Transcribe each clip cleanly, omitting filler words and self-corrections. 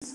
Good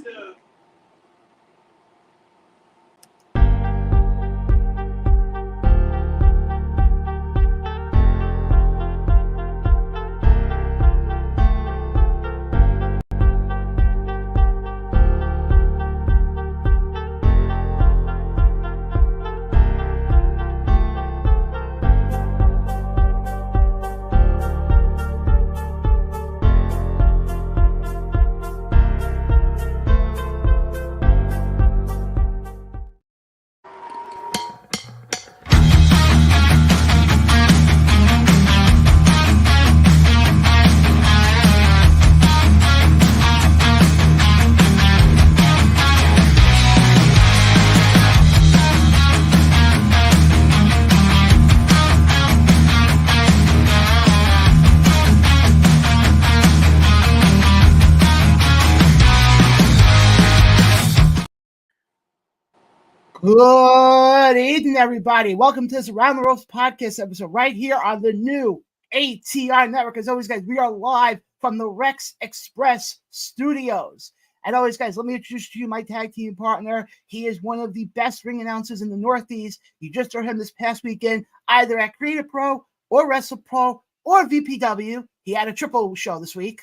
evening, everybody. Welcome to this Around the Ropes podcast episode right here on the new ATR network. As always, guys, we are live from the Rex Express studios. And always, guys, let me introduce to you my tag team partner. He is one of the best ring announcers in the Northeast. You just heard him this past weekend, either at Creative Pro or Wrestle Pro or VPW. He had a triple show this week.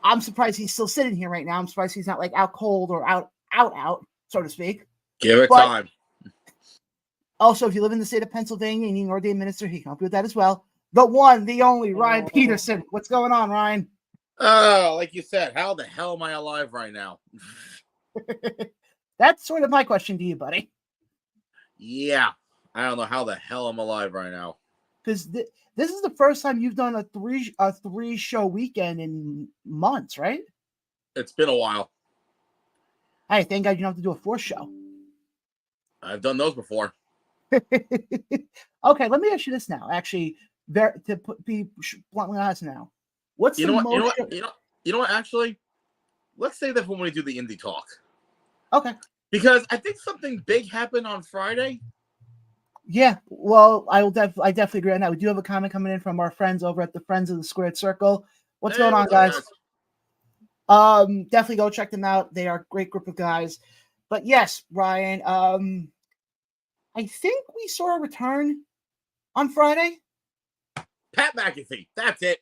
I'm surprised he's still sitting here right now. I'm surprised he's not like out cold or out, so to speak. Give it time. Also, if you live in the state of Pennsylvania and you need an ordained minister, he can help you with that as well. The one, the only, Ryan Peterson. What's going on, Ryan? Like you said, how the hell am I alive right now? That's sort of my question to you, buddy. Yeah, I don't know how the hell I'm alive right now. Because this is the first time you've done a three show weekend in months, right? It's been a while. Hey, thank God you don't have to do a fourth show. I've done those before. Okay, let me ask you this now. Actually, be bluntly honest now. What's you know what? Actually, let's say that when we do the indie talk. Okay. Because I think something big happened on Friday. Yeah, well, I definitely agree on that. We do have a comment coming in from our friends over at the Friends of the Squared Circle. What's going on, guys? Definitely go check them out. They are a great group of guys. But yes, Ryan, I think we saw a return on Friday. Pat McAfee. That's it.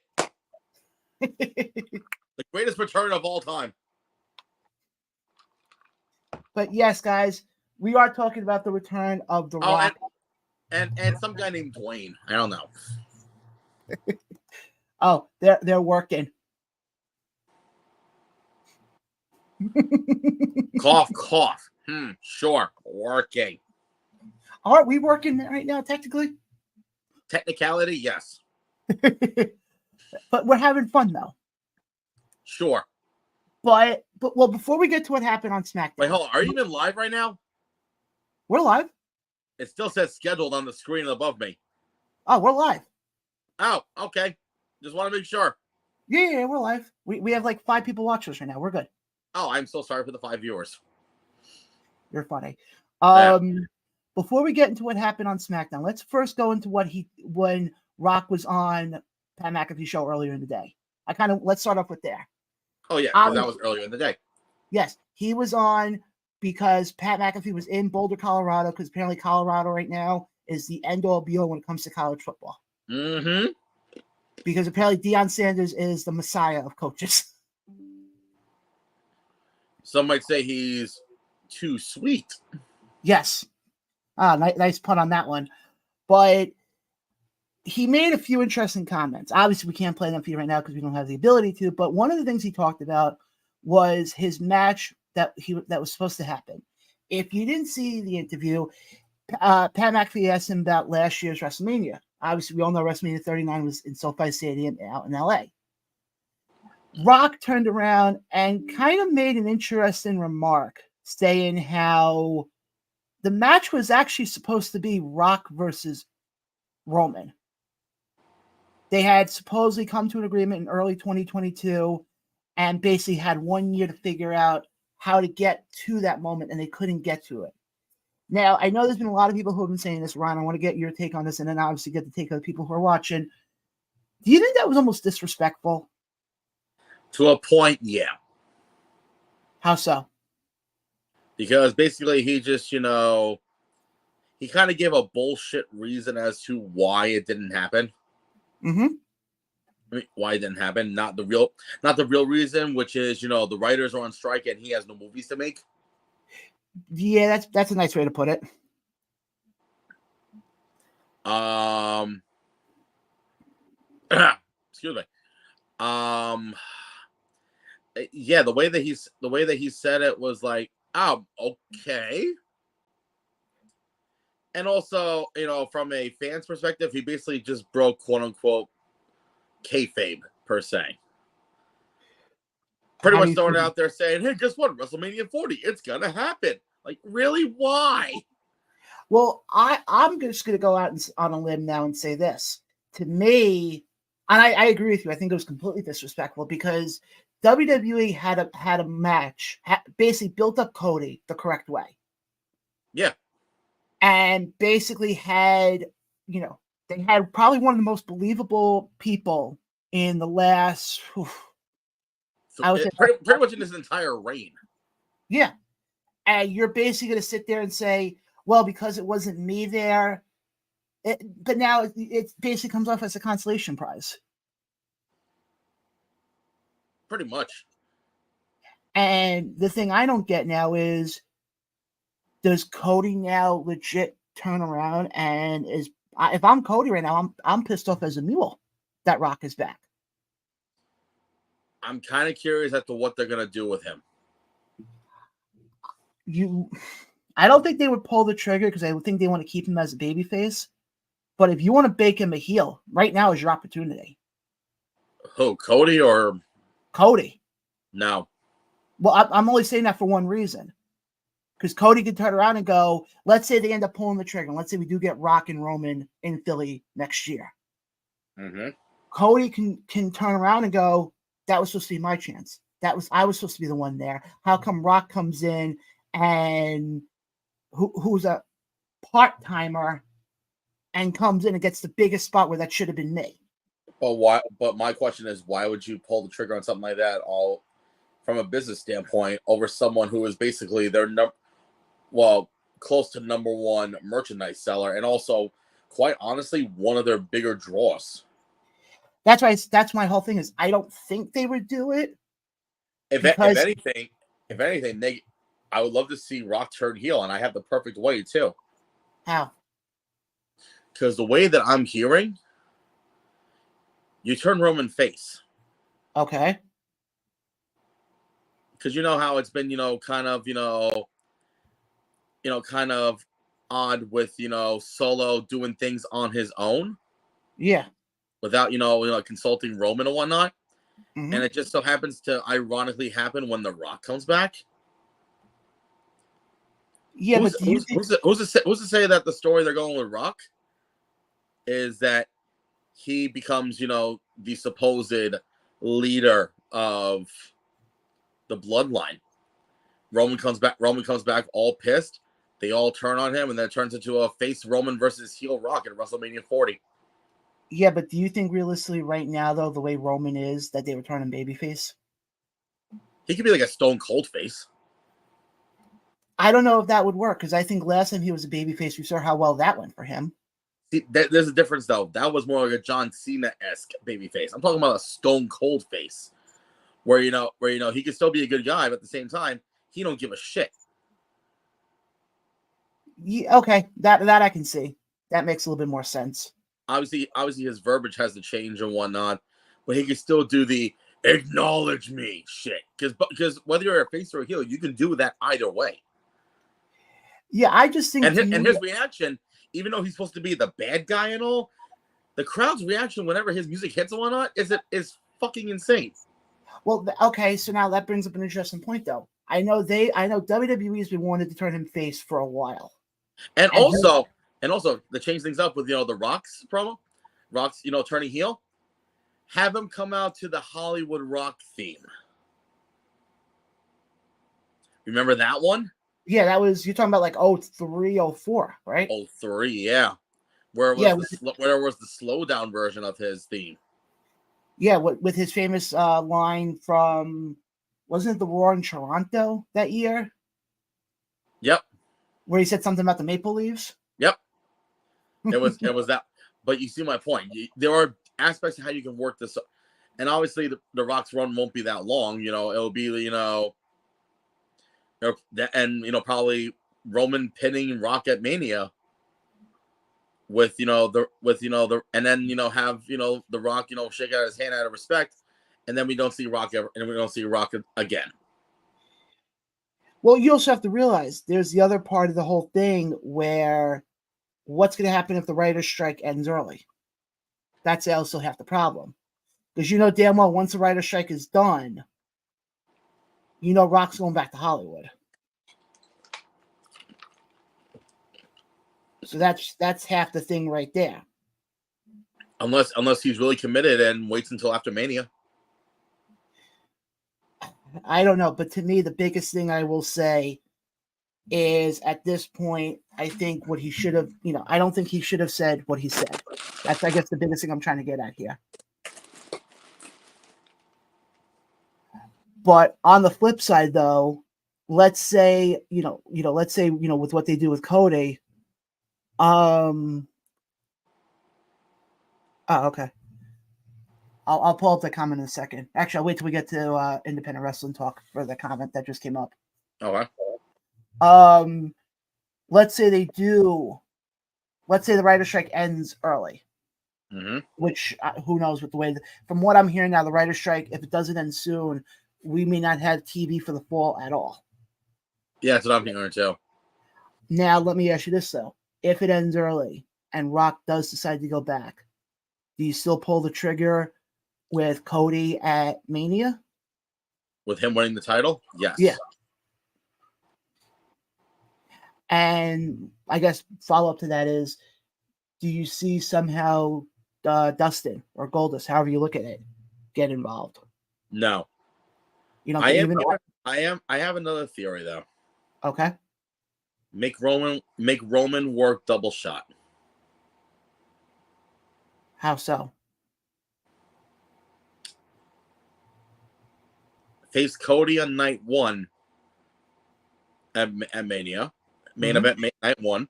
The greatest return of all time. But yes, guys, we are talking about the return of The Rock. And some guy named Dwayne. I don't know. Oh, they're working. Cough, cough. Sure. Working. Aren't we working right now, technically? Technicality, yes. But we're having fun, though. Sure. But before we get to what happened on SmackDown. Wait, hold on. Are you even live right now? We're live. It still says scheduled on the screen above me. Oh, we're live. Oh, okay. Just want to make sure. Yeah, we're live. We have like 5 people watching us right now. We're good. Oh, I'm so sorry for the 5 viewers. You're funny. Yeah. Before we get into what happened on SmackDown, let's first go into when Rock was on Pat McAfee's show earlier in the day. Let's start off with there. Oh yeah, because that was earlier in the day. Yes, he was on because Pat McAfee was in Boulder, Colorado, because apparently Colorado right now is the end-all be-all when it comes to college football. Mm-hmm. Because apparently Deion Sanders is the messiah of coaches. Some might say he's too sweet. Yes. Nice pun on that one. But he made a few interesting comments. Obviously, we can't play them for you right now because we don't have the ability to. But one of the things he talked about was his match that was supposed to happen. If you didn't see the interview, Pat McAfee asked him about last year's WrestleMania. Obviously, we all know WrestleMania 39 was in SoFi Stadium out in LA. Rock turned around and kind of made an interesting remark, saying how the match was actually supposed to be Rock versus Roman. They had supposedly come to an agreement in early 2022 and basically had 1 year to figure out how to get to that moment, and they couldn't get to it. Now, I know there's been a lot of people who have been saying this, Ron. I want to get your take on this, and then obviously get the take of the people who are watching. Do you think that was almost disrespectful? To a point, yeah. How so? Because basically he just, he kind of gave a bullshit reason as to why it didn't happen. Mm-hmm. I mean, why it didn't happen, not the real reason, which is, the writers are on strike and he has no movies to make. Yeah, that's a nice way to put it. Excuse me. Yeah, the way that he said it was like, okay. And also, from a fan's perspective, he basically just broke quote unquote kayfabe per se. Pretty much throwing it out there saying, hey, guess what? WrestleMania 40, it's gonna happen. Like, really? Why? Well, I'm just gonna go out on a limb now and say this. To me, and I agree with you, I think it was completely disrespectful because WWE had a match, basically built up Cody the correct way. Yeah. And basically had, they had probably one of the most believable people in the last, I would say pretty much in this entire reign. Yeah. And you're basically going to sit there and say, well, because it wasn't me there. But now it basically comes off as a consolation prize. Pretty much. And the thing I don't get now is, does Cody now legit turn around and if I'm Cody right now, I'm pissed off as a mule that Rock is back. I'm kind of curious as to what they're going to do with him. I don't think they would pull the trigger because I would think they want to keep him as a babyface. But if you want to bake him a heel, right now is your opportunity. Who, Cody or Cody? No. Well, I'm only saying that for one reason. Because Cody could turn around and go, let's say they end up pulling the trigger. And let's say we do get Rock and Roman in Philly next year. Mm-hmm. Cody can turn around and go, that was supposed to be my chance. I was supposed to be the one there. How come Rock comes in and who's a part-timer and comes in and gets the biggest spot where that should have been me? But why? But my question is, why would you pull the trigger on something like that, all from a business standpoint, over someone who is basically their close to number one merchandise seller, and also, quite honestly, one of their bigger draws? That's my whole thing is I don't think they would do it. If anything, I would love to see Rock turn heel, and I have the perfect way too. How? Because the way that I'm hearing, you turn Roman face. Okay. Because you know how it's been, kind of odd with, Solo doing things on his own. Yeah. Without, consulting Roman and whatnot. Mm-hmm. And it just so happens to ironically happen when The Rock comes back. Yeah, who's to say that the story they're going with Rock is that he becomes, the supposed leader of the bloodline. Roman comes back all pissed. They all turn on him, and then it turns into a face Roman versus heel Rock at WrestleMania 40. Yeah, but do you think realistically right now, though, the way Roman is, that they would turn him babyface? He could be like a Stone Cold face. I don't know if that would work, because I think last time he was a babyface, we saw how well that went for him. See, there's a difference, though. That was more like a John Cena-esque babyface. I'm talking about a Stone Cold face, where he can still be a good guy, but at the same time, he don't give a shit. Yeah, okay, that I can see. That makes a little bit more sense. Obviously, his verbiage has to change and whatnot, but he can still do the acknowledge me shit. Because whether you're a face or a heel, you can do that either way. Yeah, I just think. And his reaction, even though he's supposed to be the bad guy and all, the crowd's reaction whenever his music hits and whatnot is fucking insane. Well, okay, so now that brings up an interesting point, though. I know WWE's been wanting to turn him face for a while, and also to change things up with the Rock's promo, Rock's turning heel, have him come out to the Hollywood Rock theme. Remember that one? Yeah, that was, you're talking about like 03, 04, right? 03, yeah. Where was the slow down version of his theme? Yeah, with his famous line from wasn't it the War in Toronto that year? Yep. Where he said something about the Maple Leafs? Yep. It was that. But you see my point. There are aspects of how you can work this. And obviously the Rock's run won't be that long. It'll be, probably Roman pinning Rock at Mania with, and then, have, the Rock, shake out his hand out of respect. And then we don't see Rock ever, and we don't see Rock again. Well, you also have to realize there's the other part of the whole thing where what's going to happen if the writer's strike ends early? That's also half the problem. Because damn well, once the writer's strike is done, Rock's going back to Hollywood. So that's half the thing right there. Unless he's really committed and waits until after Mania. I don't know, but to me, the biggest thing I will say is at this point, I think what he should have, I don't think he should have said what he said. That's, I guess, the biggest thing I'm trying to get at here. But on the flip side, though, let's say, with what they do with Cody, oh, okay. I'll pull up the comment in a second. Actually, I'll wait till we get to independent wrestling talk for the comment that just came up. Okay. Let's say the writer's strike ends early. Mm-hmm. Which who knows with the way from what I'm hearing now, the writer's strike, if it doesn't end soon, we may not have TV for the fall at all. Yeah, that's what I'm hearing too. Now, let me ask you this though: if it ends early and Rock does decide to go back, do you still pull the trigger with Cody at Mania? With him winning the title? Yes. Yeah. And I guess follow up to that is, do you see somehow Dustin or Goldust, however you look at it, get involved? No. You don't I have another theory though. Okay. Make Roman work double shot. How so? Face Cody on night 1 at Mania. Main event night 1.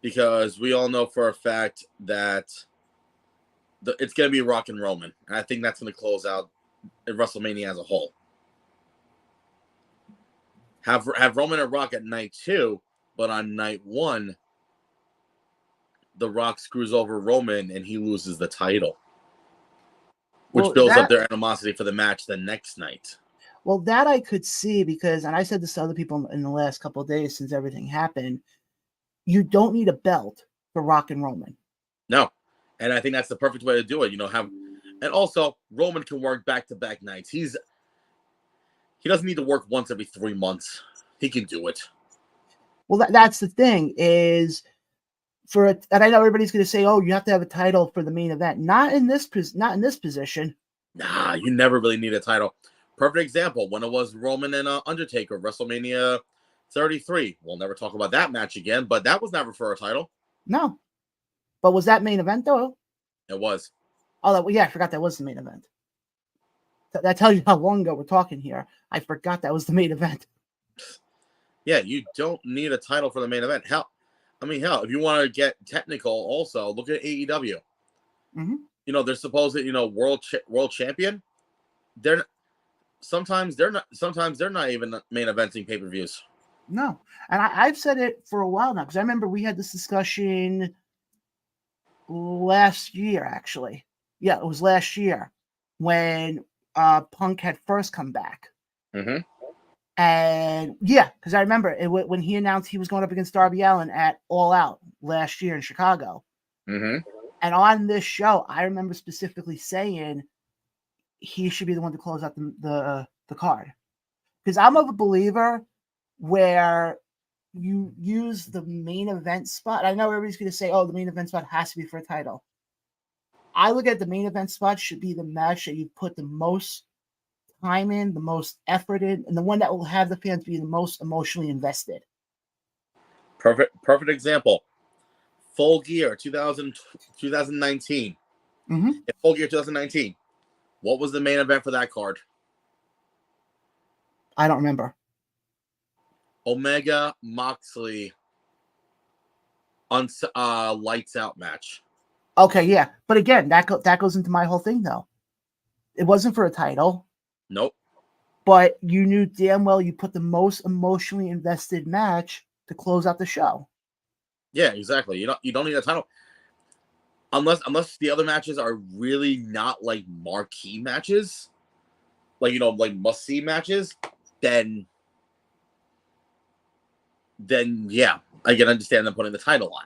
Because we all know for a fact that it's going to be Rock and Roman. And I think that's going to close out WrestleMania as a whole. Have Roman and Rock at night 2, but on night 1, The Rock screws over Roman and he loses the title. Which builds up their animosity for the match the next night. Well, that I could see because, and I said this to other people in the last couple of days since everything happened, you don't need a belt for Rock and Roman. No. And I think that's the perfect way to do it. And also Roman can work back-to-back nights. He doesn't need to work once every 3 months. He can do it. Well, that's the thing is and I know everybody's going to say, "Oh, you have to have a title for the main event." Not in this position. Nah, you never really need a title. Perfect example when it was Roman and Undertaker, WrestleMania 33. We'll never talk about that match again, but that was never for a title. No, but was that main event though? It was. Oh, yeah, I forgot that was the main event. That tells you how long ago we're talking here. I forgot that was the main event. Yeah, you don't need a title for the main event. Hell, if you want to get technical, also look at AEW. Mm-hmm. They're supposed to, world champion. Sometimes they're not even main eventing pay-per-views. No, and I've said it for a while now because I remember we had this discussion last year. Actually, yeah, it was last year when Punk had first come back. Mm-hmm. And yeah, because I remember when he announced he was going up against Darby Allin at All Out last year in Chicago. Mm-hmm. And on this show, I remember specifically saying he should be the one to close out the card. Because I'm of a believer where you use the main event spot. I know everybody's going to say, "Oh, the main event spot has to be for a title." I look at the main event spot should be the match that you put the most time in, the most effort in, and the one that will have the fans be the most emotionally invested. Perfect example. Full Gear 2019. Mm-hmm. Full Gear 2019. What was the main event for that card? I don't remember. Omega Moxley on lights out match. Okay, yeah. But again, that goes into my whole thing, though. It wasn't for a title. Nope. But you knew damn well you put the most emotionally invested match to close out the show. Yeah, exactly. You don't need a title. Unless the other matches are really not like marquee matches, like like must-see matches, then yeah, I can understand them putting the title on.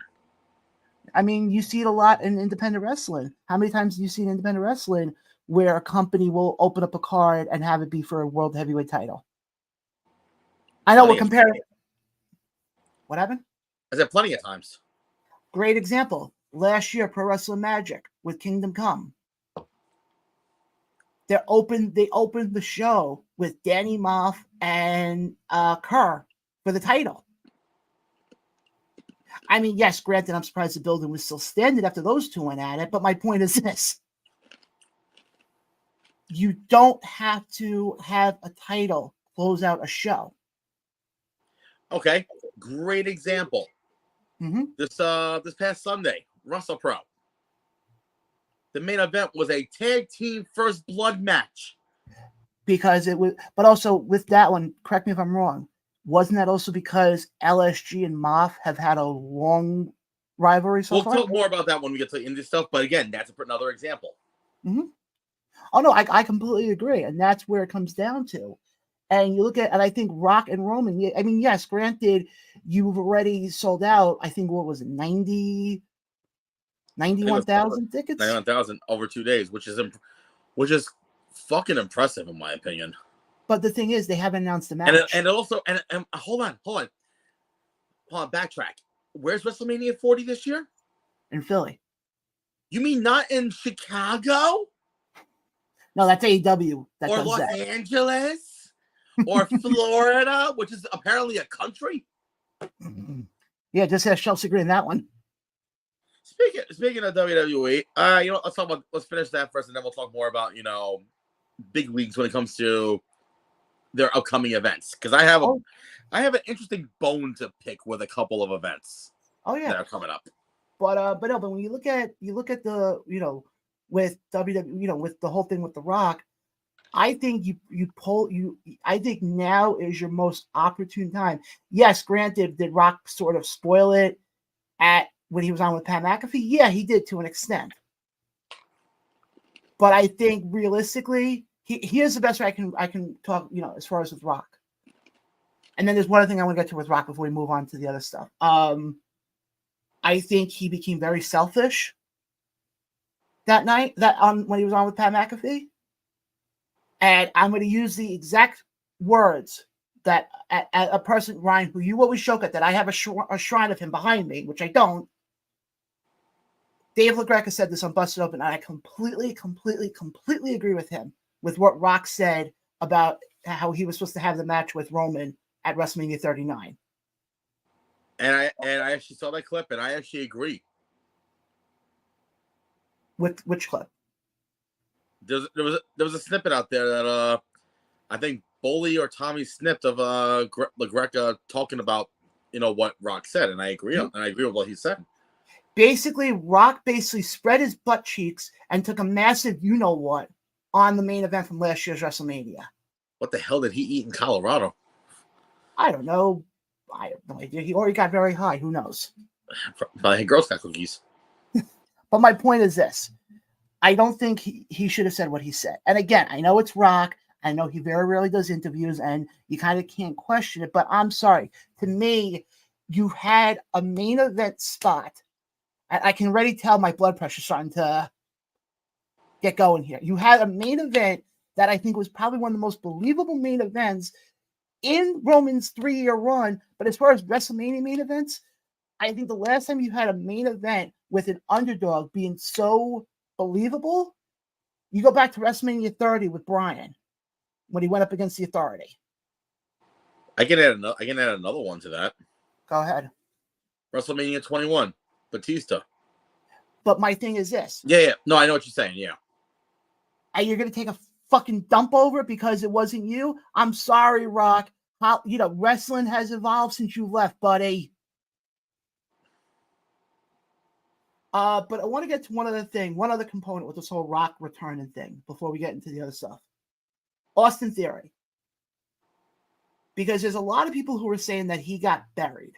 I mean, you see it a lot in independent wrestling. How many times do you see in independent wrestling where a company will open up a card and have it be for a world heavyweight title? I know we're comparing. What happened? I said plenty of times. Great example. Last year, Pro Wrestling Magic with Kingdom Come. They opened the show with Danny Moff and Kerr for the title. I mean, yes, granted, I'm surprised the building was still standing after those two went at it, but my point is this. You don't have to have a title close out a show. Okay, great example. Mm-hmm. This past Sunday, Wrestle Pro. The main event was a tag team first blood match. Because it was, but also with that one, correct me if I'm wrong, wasn't that also because LSG and Moff have had a long rivalry so far? We'll talk more about that when we get to indie stuff, but again, that's another example. Mm-hmm. Oh, no, I completely agree, and that's where it comes down to. And you look at, and I think Rock and Roman, I mean, yes, granted, you've already sold out, I think, what was it, 91,000 tickets? 91,000 over 2 days, which is fucking impressive in my opinion. But the thing is, they haven't announced the match. And also, hold on, backtrack. Where's WrestleMania 40 this year? In Philly. You mean not in Chicago? No, that's AEW. Or Los Angeles? Or Florida, which is apparently a country? Yeah, just have Chelsea Green that one. Speaking of WWE, let's finish that first, and then we'll talk more about big leagues when it comes to their upcoming events. Because I have an interesting bone to pick with a couple of events. Oh yeah, that are coming up. But when you look at the with WWE, with the whole thing with The Rock, I think I think now is your most opportune time. Yes, granted, did Rock sort of spoil it when he was on with Pat McAfee? Yeah, he did to an extent. But I think realistically, here's the best way I can talk, as far as with Rock. And then there's one other thing I want to get to with Rock before we move on to the other stuff. I think he became very selfish that night when he was on with Pat McAfee. And I'm going to use the exact words that a person, Ryan, who you always joke at, that I have a shrine of him behind me, which I don't. Dave LaGreca said this on Busted Open, and I completely agree with him, with what Rock said about how he was supposed to have the match with Roman at WrestleMania 39. And I actually saw that clip, and I actually agree. With which clip? There was a snippet out there that I think Boley or Tommy snipped of LaGreca talking about what Rock said, and I agree. Mm-hmm. And I agree with what he said. Basically, Rock spread his butt cheeks and took a massive you-know-what on the main event from last year's WrestleMania. What the hell did he eat in Colorado? I don't know. I have no idea. He already got very high. Who knows? Probably Girl Scout cookies. But my point is this. I don't think he should have said what he said. And again, I know it's Rock. I know he very rarely does interviews, and you kind of can't question it. But I'm sorry. To me, you had a main event spot. I can already tell my blood pressure starting to get going here. You had a main event that I think was probably one of the most believable main events in Roman's 3-year run. But as far as WrestleMania main events, I think the last time you had a main event with an underdog being so believable, you go back to WrestleMania 30 with Bryan when he went up against the Authority. I can add another one to that. Go ahead. WrestleMania 21, Batista. But my thing is this. Yeah. No, I know what you're saying. Yeah. And you're going to take a fucking dump over it because it wasn't you. I'm sorry, Rock. How, wrestling has evolved since you left, buddy. But I want to get to one other component with this whole Rock returning thing before we get into the other stuff. Austin Theory. Because there's a lot of people who are saying that he got buried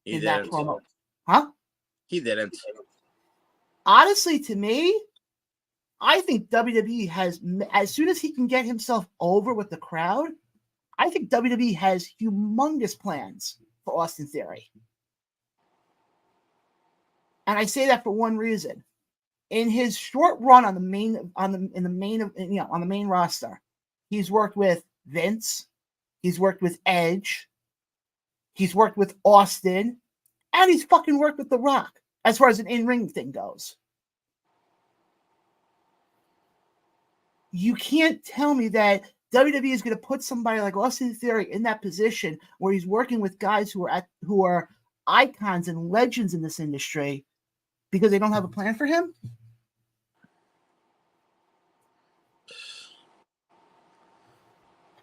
in that promo. Huh? He didn't. Honestly, to me, I think WWE has, as soon as he can get himself over with the crowd, I think WWE has humongous plans for Austin Theory. And I say that for one reason. In his short run on the main roster, he's worked with Vince, he's worked with Edge, he's worked with Austin, and he's fucking worked with The Rock as far as an in-ring thing goes. You can't tell me that WWE is going to put somebody like Austin Theory in that position where he's working with guys who are icons and legends in this industry because they don't have a plan for him.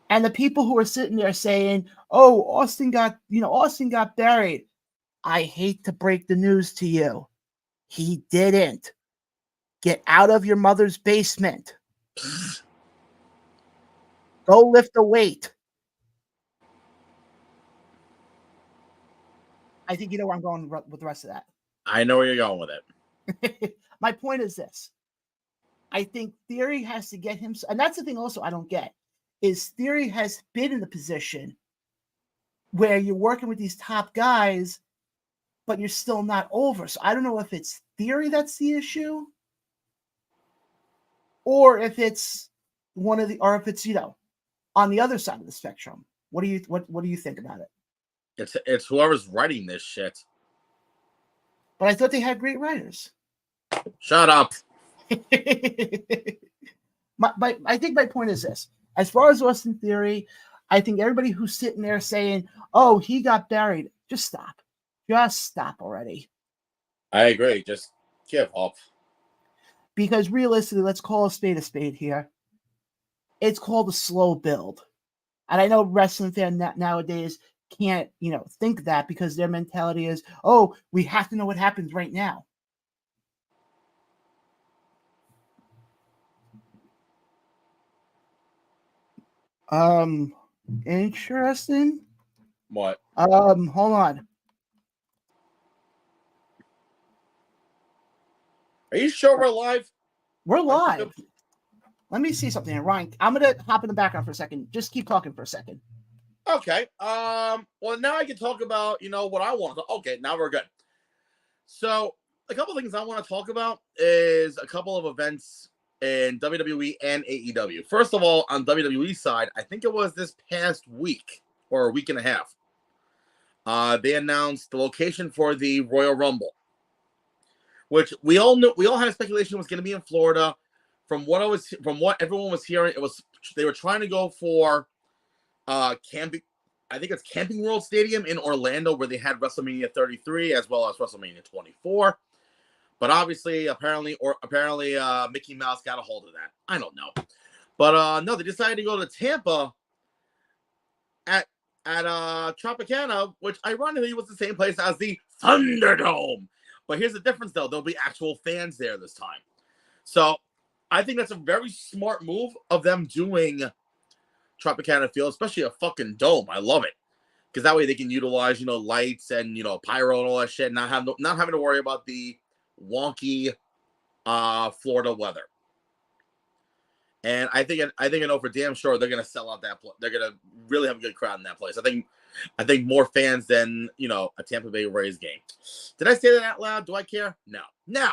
And the people who are sitting there saying, "Oh, Austin got buried." I hate to break the news to you. He didn't. Get out of your mother's basement. Go lift a weight. I think you know where I'm going with the rest of that. I know where you're going with it. My point is this. I think Theory has to get him, and that's the thing also I don't get, is Theory has been in the position where you're working with these top guys, but you're still not over. So I don't know if it's Theory that's the issue, or if it's on the other side of the spectrum. What do you think about it? It's whoever's writing this shit. But I thought they had great writers. Shut up. I think my point is this. As far as Austin Theory, I think everybody who's sitting there saying, "Oh, he got buried," just stop. Just stop already. I agree. Just give up. Because realistically, let's call a spade here. It's called a slow build. And I know wrestling fans nowadays can't, think that because their mentality is, "Oh, we have to know what happens right now." Interesting. What? Hold on. Are you sure we're live? We're live. Let me see something. Ryan, I'm going to hop in the background for a second. Just keep talking for a second. Okay. Well, now I can talk about, what I want. Okay, now we're good. So, a couple things I want to talk about is a couple of events in WWE and AEW. First of all, on WWE side, I think it was this past week or a week and a half. They announced the location for the Royal Rumble, which we all knew. We all had a speculation was going to be in Florida. From what everyone was hearing, they were trying to go for camping. I think it's Camping World Stadium in Orlando, where they had WrestleMania 33 as well as WrestleMania 24. But obviously, apparently, Mickey Mouse got a hold of that. I don't know, but no, they decided to go to Tampa at Tropicana, which ironically was the same place as the Thunderdome. But here's the difference, though: there'll be actual fans there this time. So I think that's a very smart move of them doing Tropicana Field, especially a fucking dome. I love it because that way they can utilize lights and pyro and all that shit, not having to worry about the wonky Florida weather. And I think I know for damn sure they're gonna sell out that. They're gonna really have a good crowd in that place. I think more fans than a Tampa Bay Rays game. Did I say that out loud? Do I care? No. Now,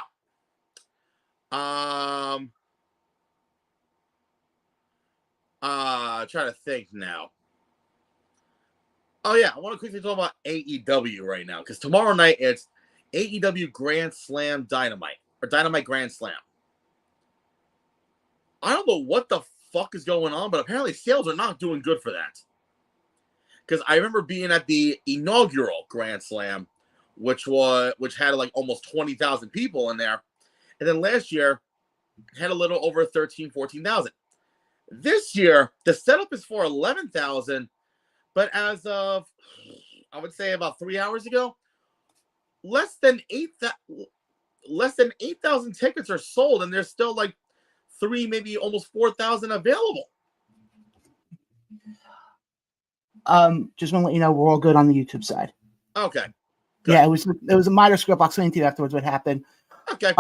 trying to think now. Oh yeah, I want to quickly talk about AEW right now because tomorrow night it's AEW Grand Slam Dynamite or Dynamite Grand Slam. I don't know what the fuck is going on, but apparently sales are not doing good for that. Because I remember being at the inaugural Grand Slam, which had like almost 20,000 people in there, and then last year had a little over 13,000, 14,000. This year, the setup is for 11,000, but as of, I would say about 3 hours ago, less than 8,000 tickets are sold, and there's still like 3, maybe almost 4,000 available. Just want to let you know we're all good on the YouTube side. Okay. Good. Yeah, it was a minor script. I'll explain to you afterwards what happened. Okay.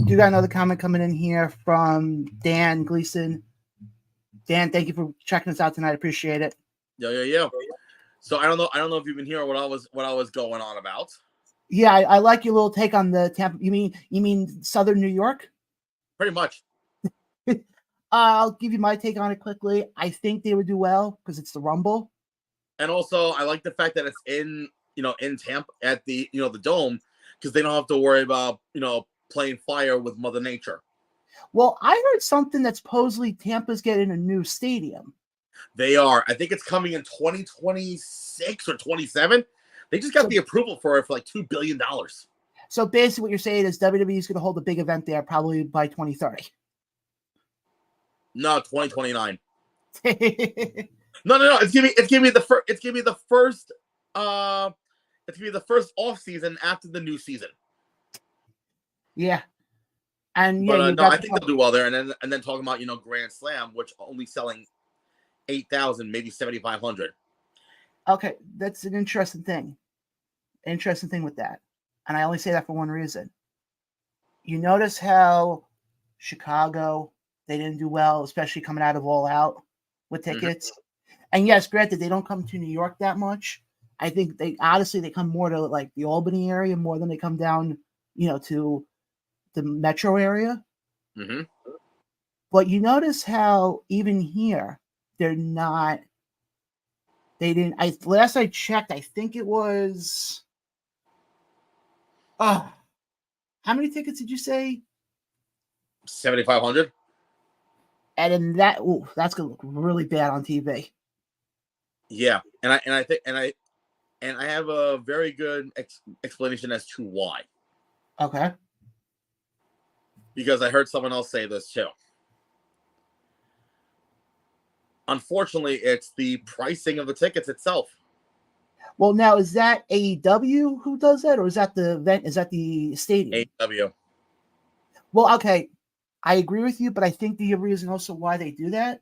You got another comment coming in here from Dan Gleason. Dan, thank you for checking us out tonight. Appreciate it. Yeah. So I don't know if you've been hearing what I was going on about. Yeah, I like your little take on the Tampa. You mean Southern New York? Pretty much. I'll give you my take on it quickly. I think they would do well because it's the Rumble. And also, I like the fact that it's in Tampa at the the Dome, because they don't have to worry about playing fire with Mother Nature. Well, I heard something that supposedly Tampa's getting a new stadium. They are. I think it's coming in 2026 or 27. They just got the approval for it for like $2 billion. So basically, what you're saying is WWE is going to hold a big event there probably by 2030. No, 2029. No. It's gonna be the first off season after the new season. Yeah. And but no, I think they'll do well there. And then talking about Grand Slam, which only selling 8,000, maybe 7,500. Okay, that's an interesting thing. Interesting thing with that, and I only say that for one reason. You notice how Chicago, they didn't do well, especially coming out of All Out with tickets. Mm-hmm. And yes, granted, they don't come to New York that much. I think they come more to like the Albany area more than they come down, to the metro area. Mm-hmm. But you notice how even here they're not. They didn't. Last I checked, I think it was. How many tickets did you say? 7,500. And in that's gonna look really bad on TV. Yeah, and I have a very good explanation as to why. Okay. Because I heard someone else say this too. Unfortunately, it's the pricing of the tickets itself. Well, now is that AEW who does that, or is that the event? Is that the stadium? AEW. Well, okay, I agree with you, but I think the reason also why they do that.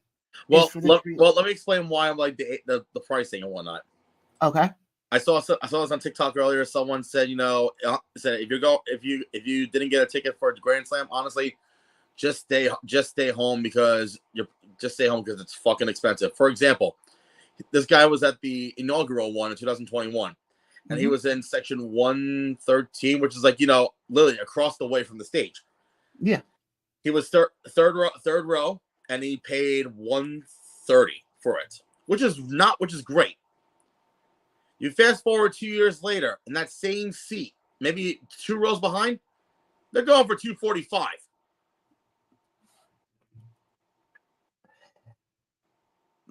Let me explain why I'm like the pricing and whatnot. Okay. I saw this on TikTok earlier. Said if you didn't get a ticket for Grand Slam, honestly, just stay home because it's fucking expensive. For example, this guy was at the inaugural one in 2021, and mm-hmm. he was in section 113, which is like literally across the way from the stage. Yeah, he was third row, and he paid $130 for it, which is great. You fast forward 2 years later, in that same seat, maybe 2 rows behind, they're going for $245.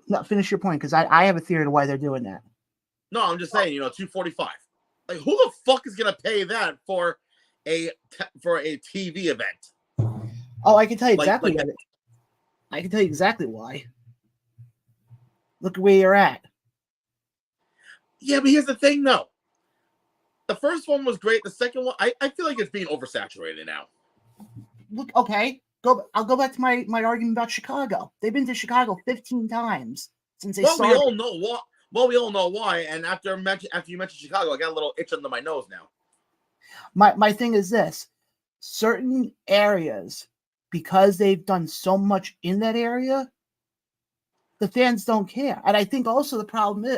No, finish your point, because I have a theory to why they're doing that. No, I'm just saying, $245. Like, who the fuck is gonna pay that for a TV event? Oh, I can tell you exactly why. I can tell you exactly why. Look where you're at. Yeah, but here's the thing, though. The first one was great. The second one, I feel like it's being oversaturated now. Look, okay. I'll go back to my argument about Chicago. They've been to Chicago 15 times since they started. We all know what. Well, we all know why. And after you mentioned Chicago, I got a little itch under my nose now. My thing is this: certain areas, because they've done so much in that area, the fans don't care. And I think also the problem is,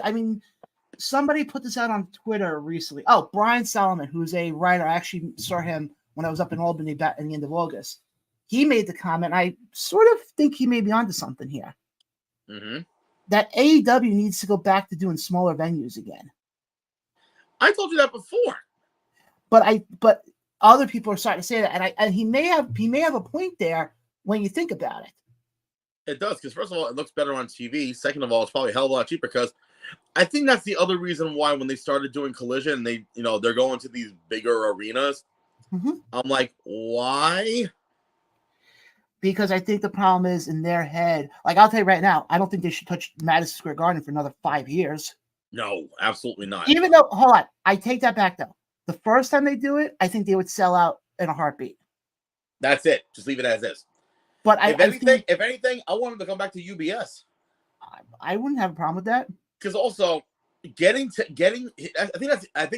somebody put this out on Twitter recently. Oh, Brian Solomon, who's a writer. I actually saw him when I was up in Albany back in the end of August. He made the comment. I sort of think he may be onto something here. Mm-hmm. That AEW needs to go back to doing smaller venues again. I told you that before. But other people are starting to say that, and he may have a point there when you think about it. It does, because first of all, it looks better on TV. Second of all, it's probably a hell of a lot cheaper, because I think that's the other reason why when they started doing Collision, they're going to these bigger arenas. Mm-hmm. I'm like, why? Because I think the problem is in their head. Like, I'll tell you right now, I don't think they should touch Madison Square Garden for another 5 years. No, absolutely not. Even though, hold on, I take that back though. The first time they do it, I think they would sell out in a heartbeat. That's it. Just leave it as is. But if anything, I want them to come back to UBS. I wouldn't have a problem with that. Because also, I think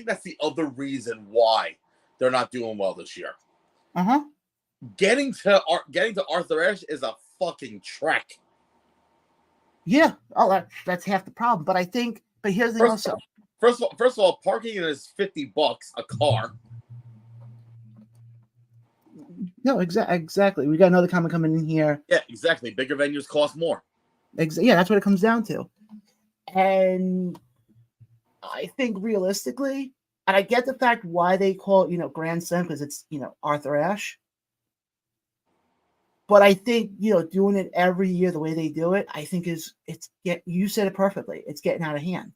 that's the other reason why they're not doing well this year. Getting to Arthur Ashe is a fucking trek. Yeah. Oh, that's half the problem. But I think. But here's the thing also. First of all, parking is $50 a car. No, exactly. We got another comment coming in here. Yeah, exactly. Bigger venues cost more. Yeah, that's what it comes down to. And I think realistically, and I get the fact why they call it, Grand Slam, because it's, Arthur Ashe. But I think, doing it every year the way they do it, I think you said it perfectly. It's getting out of hand.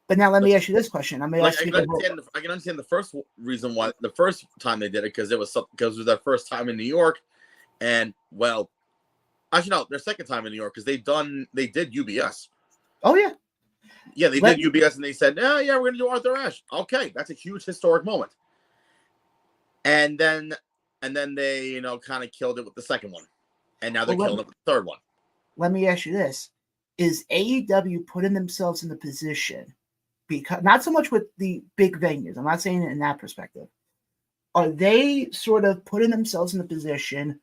But now let me ask you this question. I can understand the first reason why the first time they did it because it was their first time in New York, and actually no, their second time in New York because they did UBS. Oh yeah, they did UBS and they said, we're gonna do Arthur Ashe. Okay, that's a huge historic moment. And then they kind of killed it with the second one, and now they're killing it with the third one. Let me ask you this: is AEW putting themselves in the position? Because not so much with the big venues. I'm not saying it in that perspective. Are they sort of putting themselves in a position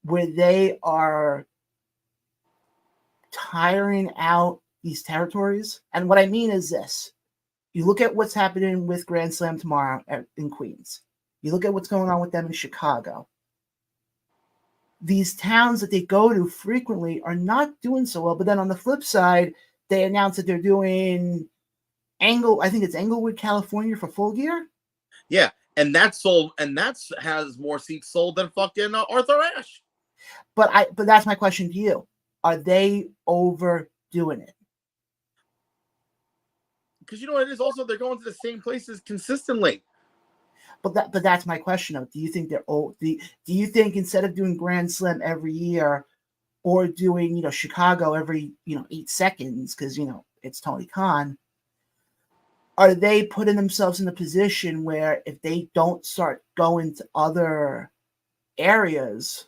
where they are tiring out these territories? And what I mean is this. You look at what's happening with Grand Slam tomorrow in Queens. You look at what's going on with them in Chicago. These towns that they go to frequently are not doing so well. But then on the flip side, they announce that they're doing I think it's Englewood, California for Full Gear. Yeah, and that's sold, and has more seats sold than fucking Arthur Ashe. But that's my question to you: are they overdoing it? Because you know what it is. Also, they're going to the same places consistently. But that's my question. Do you think they're old? Do you think instead of doing Grand Slam every year, or doing Chicago every 8 seconds because it's Tony Khan? Are they putting themselves in a position where if they don't start going to other areas,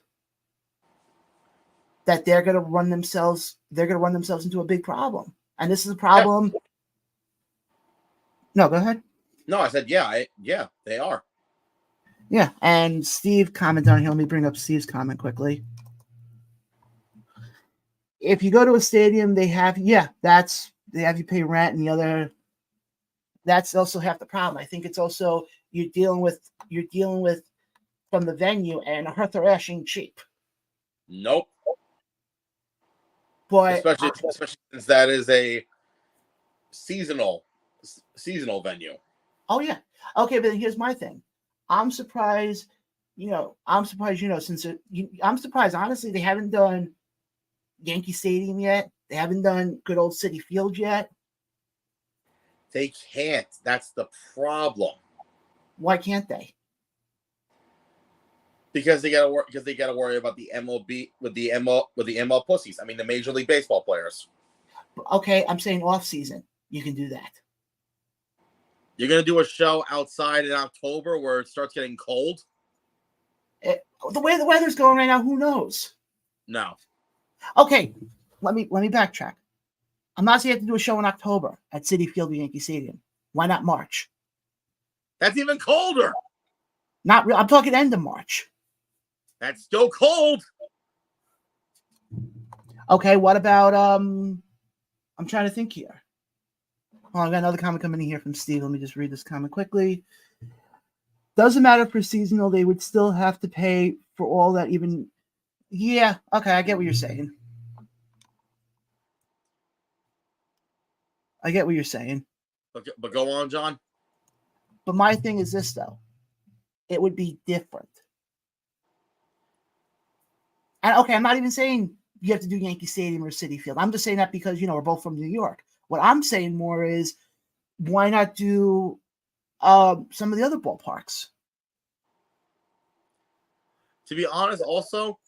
that they're going to run themselves into a big problem? And this is a problem. Yeah. No, go ahead. No, I said, yeah, they are. Yeah. And Steve commented on here. Let me bring up Steve's comment quickly. If you go to a stadium, they have you pay rent, and the other. That's also half the problem. I think it's also you're dealing with from the venue, and Arthur Ashe ain't cheap. Nope. But especially since that is a seasonal venue. Oh yeah. Okay, but here's my thing. I'm surprised. I'm surprised. Honestly, they haven't done Yankee Stadium yet. They haven't done good old Citi Field yet. They can't. That's the problem. Why can't they? Because they gotta worry about the MLB with the ML pussies. I mean, the Major League Baseball players. Okay, I'm saying off season. You can do that. You're gonna do a show outside in October where it starts getting cold. The way the weather's going right now, who knows? No. Okay, let me backtrack. I'm not saying you have to do a show in October at Citi Field or Yankee Stadium. Why not March? That's even colder. Not real. I'm talking end of March. That's still cold. Okay, what about I'm trying to think here. Oh, I got another comment coming in here from Steve. Let me just read this comment quickly. Doesn't matter for seasonal, they would still have to pay for all that even. Yeah, okay, I get what you're saying. But go on, John. But my thing is this, though. It would be different. And okay, I'm not even saying you have to do Yankee Stadium or Citi Field. I'm just saying that because, we're both from New York. What I'm saying more is, why not do some of the other ballparks? To be honest, also,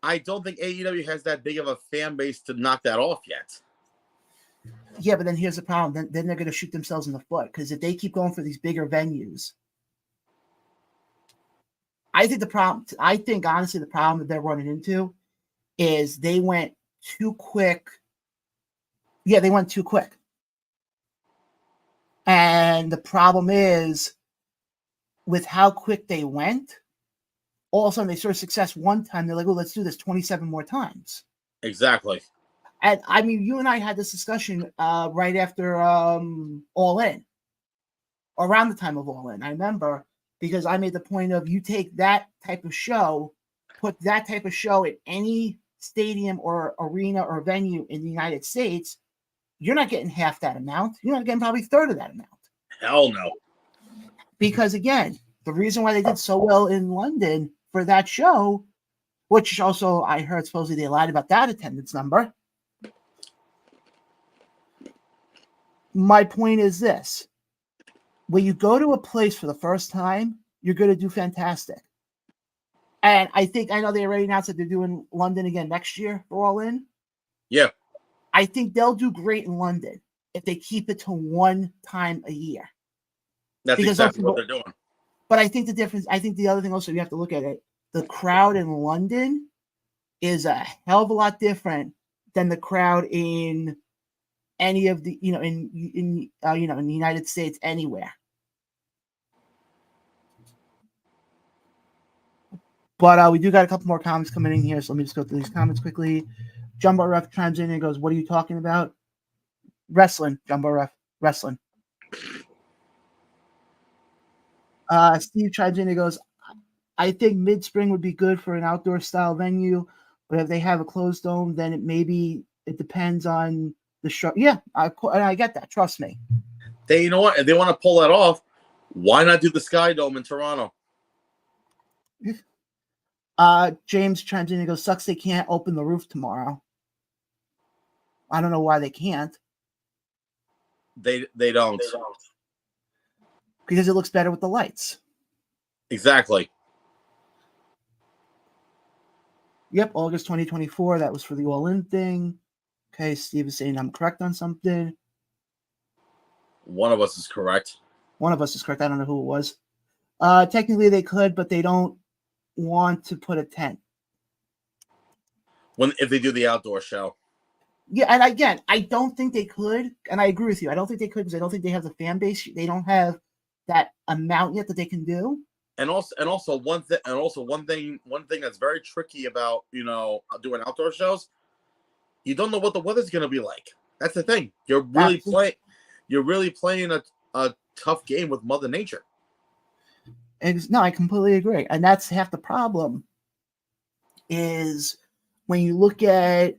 I don't think AEW has that big of a fan base to knock that off yet. Yeah, but then here's the problem. Then they're going to shoot themselves in the foot, because if they keep going for these bigger venues, I think honestly the problem that they're running into is they went too quick. Yeah, they went too quick. And the problem is, with how quick they went, all of a sudden they saw success one time. They're like, well, let's do this 27 more times. Exactly. And I mean, you and I had this discussion right after All In, or around the time of All In. I remember, because I made the point of, you take that type of show, put that type of show at any stadium or arena or venue in the United States, you're not getting half that amount. You're not getting probably a third of that amount. Hell no. Because again, the reason why they did so well in London for that show, which also I heard supposedly they lied about that attendance number. My point is this: when you go to a place for the first time, you're going to do fantastic. And I know they already announced that they're doing London again next year for All In. Yeah. I think they'll do great in London if they keep it to one time a year. That's exactly what they're doing. But I think the other thing also, you have to look at it. The crowd in London is a hell of a lot different than the crowd in any of the, in the United States anywhere. But we do got a couple more comments coming in here, so let me just go through these comments quickly. Jumbo Ref chimes in and goes, "What are you talking about?" Wrestling, Jumbo Ref, wrestling. Steve chimes in and goes, "I think mid-spring would be good for an outdoor style venue, but if they have a closed dome, then it depends on the show." Yeah, I get that. Trust me. You know what? If they want to pull that off, why not do the Sky Dome in Toronto? James chimes in and goes, "Sucks they can't open the roof tomorrow." I don't know why they can't. They don't. Because it looks better with the lights. Exactly. Yep, August 2024. That was for the All In thing. Okay, Steve is saying I'm correct on something. One of us is correct. One of us is correct. I don't know who it was. Technically they could, but they don't want to put a tent. If they do the outdoor show. Yeah, and again, I don't think they could, and I agree with you. I don't think they could, because I don't think they have the fan base. They don't have that amount yet that they can do. And also one thing that's very tricky about doing outdoor shows, you don't know what the weather's going to be like. That's the thing. You're really playing a tough game with Mother Nature. No, I completely agree, and that's half the problem. Is when you look at,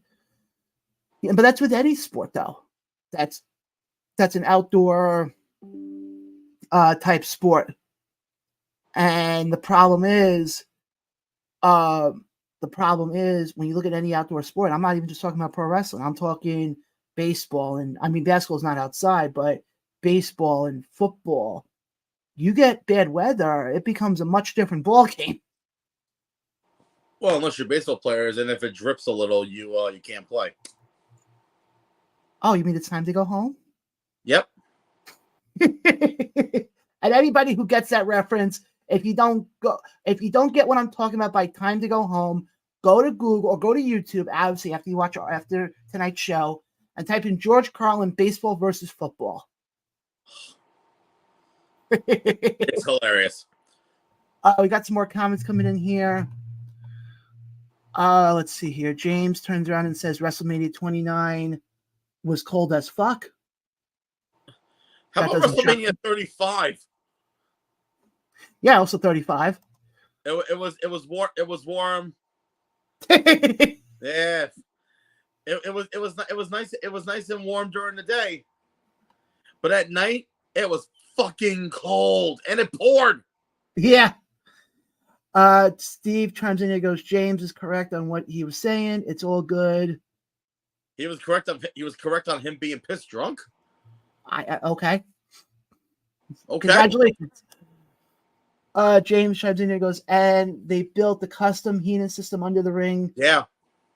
but that's with any sport though. That's an outdoor type sport, and the problem is when you look at any outdoor sport. I'm not even just talking about pro wrestling. I'm talking baseball, and I mean basketball is not outside, but baseball and football. You get bad weather, it becomes a much different ball game. Well, unless you're baseball players, and if it drips a little, you can't play. Oh, you mean it's time to go home? Yep. And anybody who gets that reference, if you don't get what I'm talking about by time to go home, go to Google or go to YouTube, obviously after tonight's show, and type in George Carlin baseball versus football. It's hilarious. We got some more comments coming in here. Let's see here. James turns around and says WrestleMania 29 was cold as fuck. How about WrestleMania 35? Yeah, also 35. It was warm. It was warm. Yeah. It was nice. It was nice and warm during the day, but at night it was fucking cold and it poured. Yeah. Steve chimes in and goes, "James is correct on what he was saying. It's all good." He was correct on him being pissed drunk. Okay. Okay. Congratulations. James chimes in and goes, and they built the custom Heenan system under the ring. Yeah.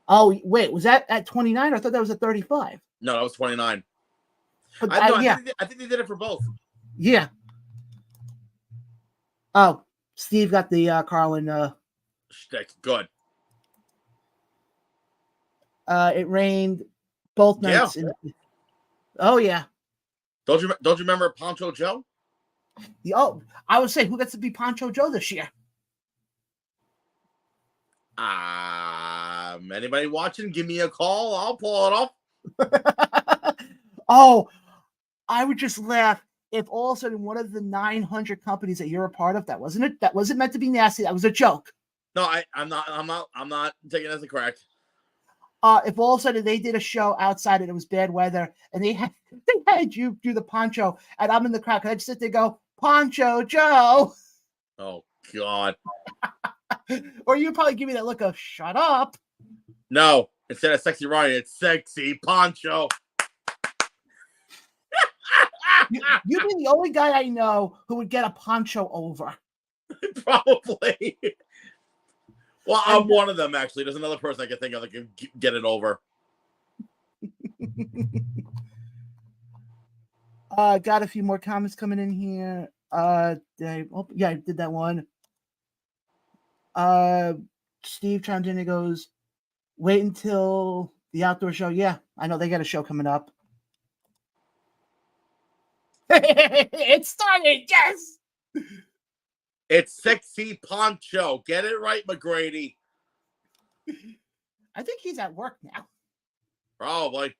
Oh, wait, was that at 29? I thought that was at 35. No, that was 29. But I think they did it for both. Yeah. Oh, Steve got the Carlin shtick. Good. It rained both nights. Yeah. Oh yeah. Don't you remember Poncho Joe? Oh, I would say, who gets to be Poncho Joe this year? Anybody watching? Give me a call. I'll pull it off. Oh, I would just laugh if all of a sudden one of the 900 companies that you're a part of, that wasn't meant to be nasty. That was a joke. No, I'm not taking it as a crack. If all of a sudden they did a show outside and it was bad weather and they had you do the poncho and I'm in the crowd, I'd sit there and go, Poncho Joe. Oh God. Or you'd probably give me that look of shut up. No, instead of Sexy Ryan, it's Sexy Poncho. You'd be the only guy I know who would get a poncho over. Probably. Well, I'm one of them, actually. There's another person I can think of that can get it over. Got a few more comments coming in here. I did that one. Steve chimed in and goes, wait until the outdoor show. Yeah, I know they got a show coming up. It started, yes. It's Sexy Poncho. Get it right, McGrady. I think he's at work now. Probably.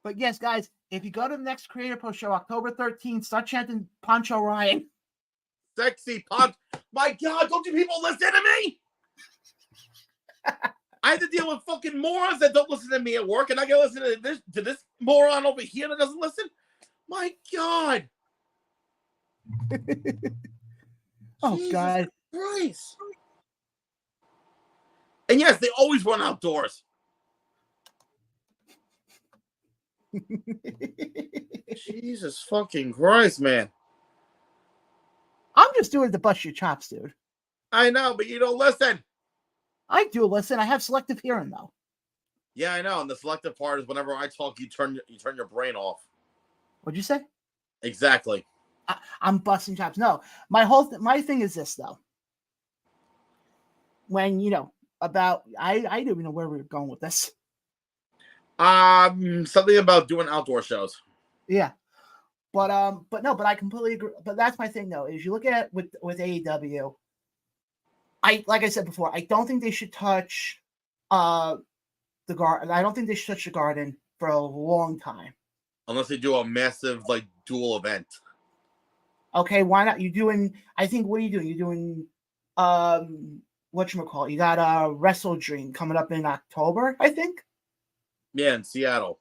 But yes, guys, if you go to the next Creator Post show, October 13th, start chanting Poncho Ryan. Sexy Poncho. My God, don't you people listen to me? I have to deal with fucking morons that don't listen to me at work, and I gotta listen to this moron over here that doesn't listen. My God. Oh, Jesus God. Christ. And yes, they always run outdoors. Jesus fucking Christ, man. I'm just doing it to bust your chops, dude. I know, but you don't listen. I do listen. I have selective hearing, though. Yeah, I know. And the selective part is whenever I talk, you turn your brain off. What'd you say? Exactly. I'm busting chops. No, my thing is this, though. When I don't even know where we were going with this. Something about doing outdoor shows. Yeah, but I completely agree. But that's my thing, though. Is you look at with AEW. Like I said before, I don't think they should touch the garden. I don't think they should touch the garden for a long time. Unless they do a massive dual event. Okay, why not? What are you doing? You're doing whatchamacallit? You got a Wrestle Dream coming up in October, I think. Yeah, in Seattle.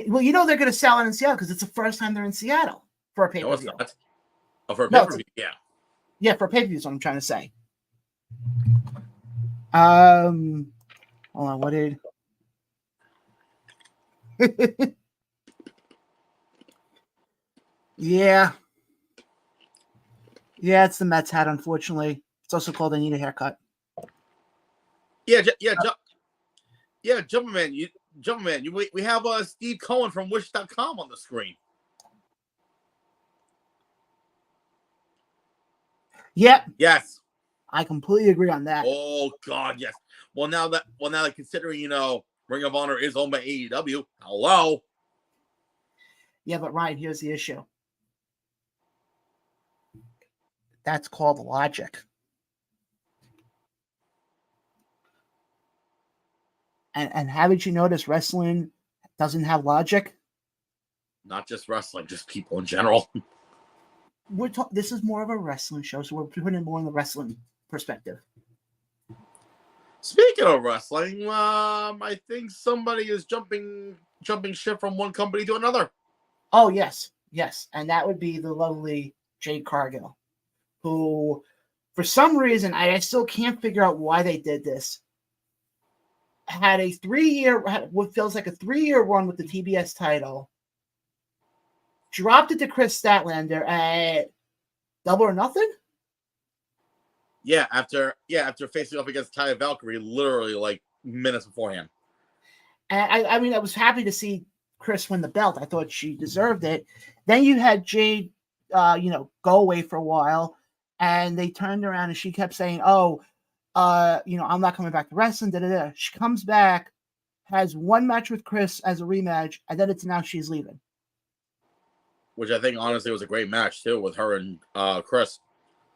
Well, they're going to sell it in Seattle because it's the first time they're in Seattle for a pay-per-view. No, it's not. Oh, for a pay-per-view, yeah. Yeah, for a pay-per-view is what I'm trying to say. Hold on, what did... Yeah. Yeah, it's the Mets hat, unfortunately. It's also called I Need a Haircut. Jumpman. We have Steve Cohen from Wish.com on the screen. Yep. Yes. I completely agree on that. Oh God, yes. Well, now that considering Ring of Honor is owned by AEW, hello. Yeah, but Ryan, here's the issue. That's called logic. And haven't you noticed wrestling doesn't have logic? Not just wrestling, just people in general. This is more of a wrestling show, so we're putting it more in the wrestling perspective. Speaking of wrestling, I think somebody is jumping ship from one company to another. Oh, yes. And that would be the lovely Jade Cargill, who, for some reason, I still can't figure out why they did this, had what feels like a 3-year run with the TBS title, dropped it to Chris Statlander at Double or Nothing? Yeah, after facing off against Taya Valkyrie, literally like minutes beforehand. And I mean, I was happy to see Chris win the belt. I thought she deserved it. Then you had Jade, go away for a while, and they turned around and she kept saying, "Oh, I'm not coming back to wrestling." Da, da, da. She comes back, has one match with Chris as a rematch, and then it's announced she's leaving. Which I think honestly was a great match too with her and Chris.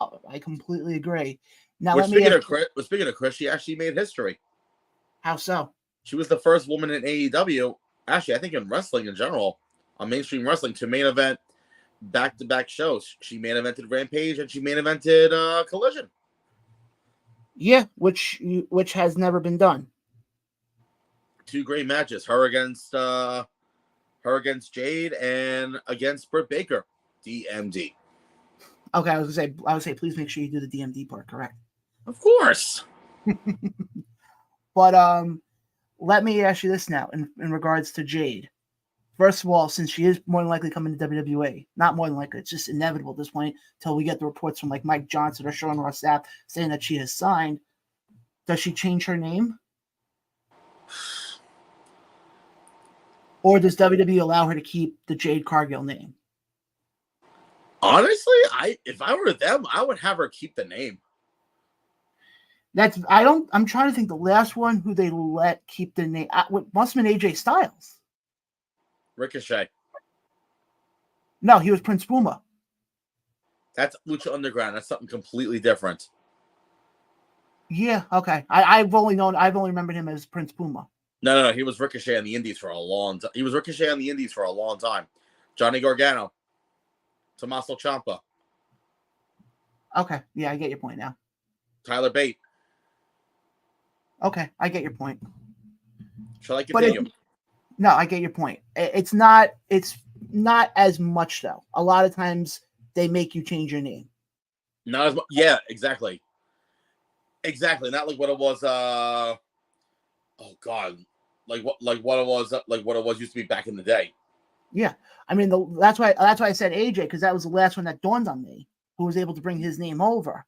Oh, I completely agree. Now, speaking of Chris, she actually made history. How so? She was the first woman in AEW, actually, I think in wrestling in general, on mainstream wrestling, to main event back-to-back shows. She main evented Rampage and she main evented Collision. Yeah, which has never been done. 2 great matches. Her against Jade and against Britt Baker, DMD. Okay, I was gonna say, please make sure you do the DMD part correct. Of course. But let me ask you this now in regards to Jade. First of all, since she is more than likely coming to WWE, not more than likely, it's just inevitable at this point until we get the reports from like Mike Johnson or Sean Ross Sapp saying that she has signed. Does she change her name? Or does WWE allow her to keep the Jade Cargill name? Honestly, if I were them, I would have her keep the name. I'm trying to think the last one who they let keep the name. Must have been AJ Styles. Ricochet. No, he was Prince Puma. That's Lucha Underground. That's something completely different. Yeah, okay. I've only remembered him as Prince Puma. No. He was Ricochet on the Indies for a long time. Johnny Gargano. Tommaso Ciampa. Okay, yeah, I get your point now. Tyler Bate. Okay, I get your point. Shall I continue? No, I get your point. It's not as much though. A lot of times they make you change your name. Not as much. Yeah, exactly. Exactly. Not like what it was. Oh God, like what it was used to be back in the day. Yeah, I mean that's why I said AJ, because that was the last one that dawned on me, who was able to bring his name over.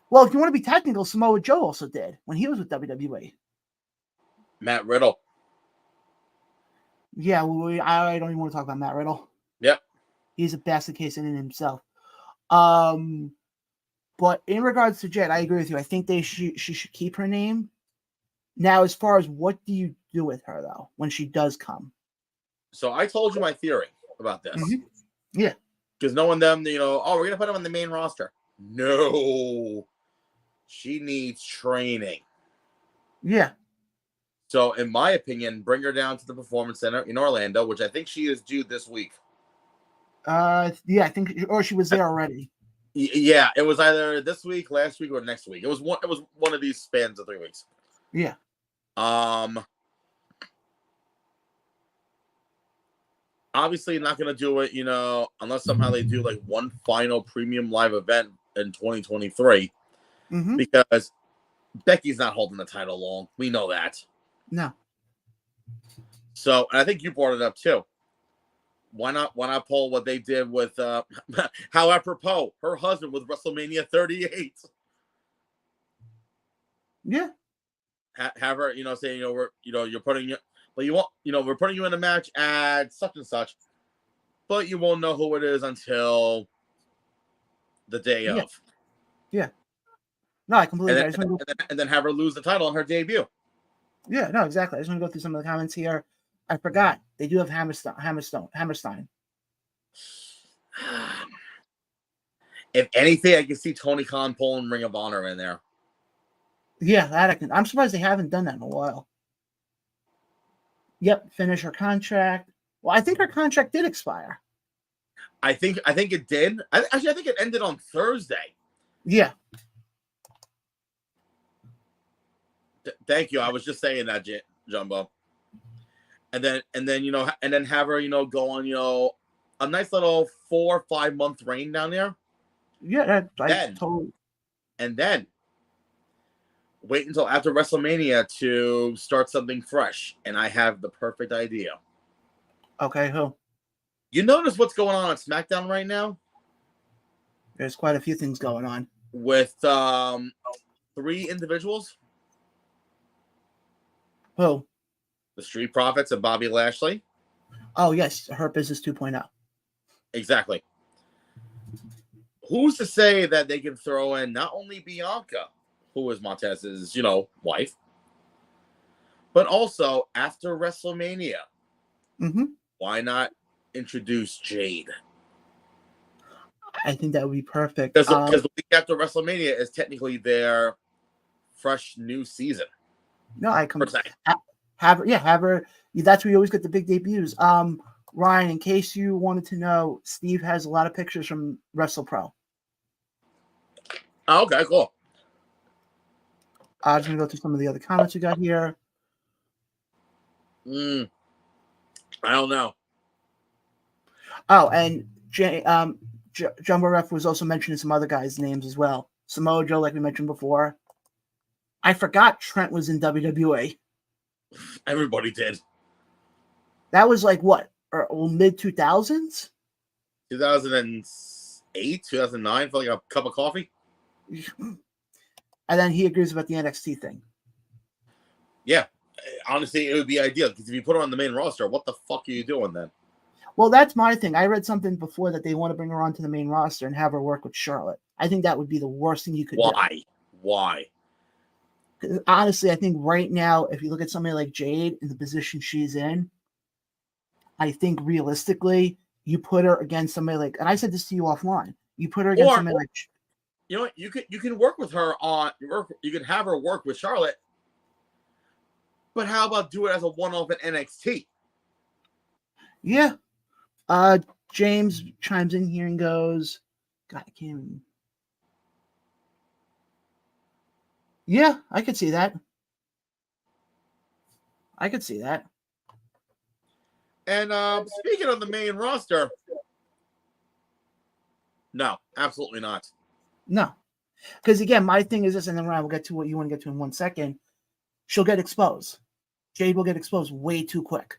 Well, if you want to be technical, Samoa Joe also did when he was with WWE. Matt Riddle. Yeah, I don't even want to talk about Matt Riddle. Yep. He's a basket case in himself. But in regards to Jade, I agree with you. I think she should keep her name. Now, as far as what do you do with her, though, when she does come? So I told you my theory about this. Mm-hmm. Yeah. Because knowing them, we're going to put them on the main roster. No. She needs training. Yeah. So, in my opinion, bring her down to the Performance Center in Orlando, which I think she is due this week. Yeah, I think, or she was there already. Yeah, it was either this week, last week, or next week. It was one of these spans of 3 weeks. Yeah. Obviously not going to do it, unless somehow they do like one final premium live event in 2023. Mm-hmm. Because Becky's not holding the title long. We know that. No. So, and I think you brought it up too. Why not pull what they did with how apropos her husband with WrestleMania 38? Yeah. Have her, say, you're putting it, but you want, we're putting you in a match at such and such, but you won't know who it is until the day of. Yeah. No, I completely agree. And then have her lose the title on her debut. Yeah, no, exactly. I just want to go through some of the comments here. I forgot. They do have Hammerstein. If anything, I can see Tony Khan pulling Ring of Honor in there. Yeah, that I can. I'm surprised they haven't done that in a while. Yep, finish her contract. Well, I think her contract did expire. I think it did. I think it ended on Thursday. Yeah. Thank you. I was just saying that, Jumbo. And then have her, go on, a nice little 4 or 5 month reign down there. Yeah, totally. And then wait until after WrestleMania to start something fresh. And I have the perfect idea. Okay, who? You notice what's going on SmackDown right now? There's quite a few things going on. With 3 individuals. Who? The Street Profits and Bobby Lashley. Oh, yes. Hurt Business 2.0. Exactly. Who's to say that they can throw in not only Bianca, who is Montez's, wife, but also after WrestleMania, why not introduce Jade? I think that would be perfect. Because the week after WrestleMania is technically their fresh new season. No, I come have her. That's where you always get the big debuts. Ryan, in case you wanted to know, Steve has a lot of pictures from Wrestle Pro. Oh, okay, cool. I'm going to go through some of the other comments we got here. I don't know. Oh, and Jumbo Ref was also mentioning some other guys' names as well. Samoa Joe, like we mentioned before. I forgot Trent was in WWE. Everybody did. That was like what? Mid 2000s? 2008, 2009 for like a cup of coffee. And then he agrees about the NXT thing. Yeah. Honestly, it would be ideal because if you put her on the main roster, what the fuck are you doing then? Well, that's my thing. I read something before that they want to bring her onto the main roster and have her work with Charlotte. I think that would be the worst thing you could do. Why? Honestly, I think right now, if you look at somebody like Jade in the position she's in, I think realistically, you put her against somebody like, and I said this to you offline, you put her against somebody like, you know what, you can work with her you can have her work with Charlotte, but how about do it as a one-off at NXT? Yeah. James chimes in here and goes, God, I can't even. Yeah, I could see that. And speaking of the main roster, no, absolutely not. No. Because again, my thing is this, and then Ryan, we'll get to what you want to get to in 1 second. She'll get exposed. Jade will get exposed way too quick.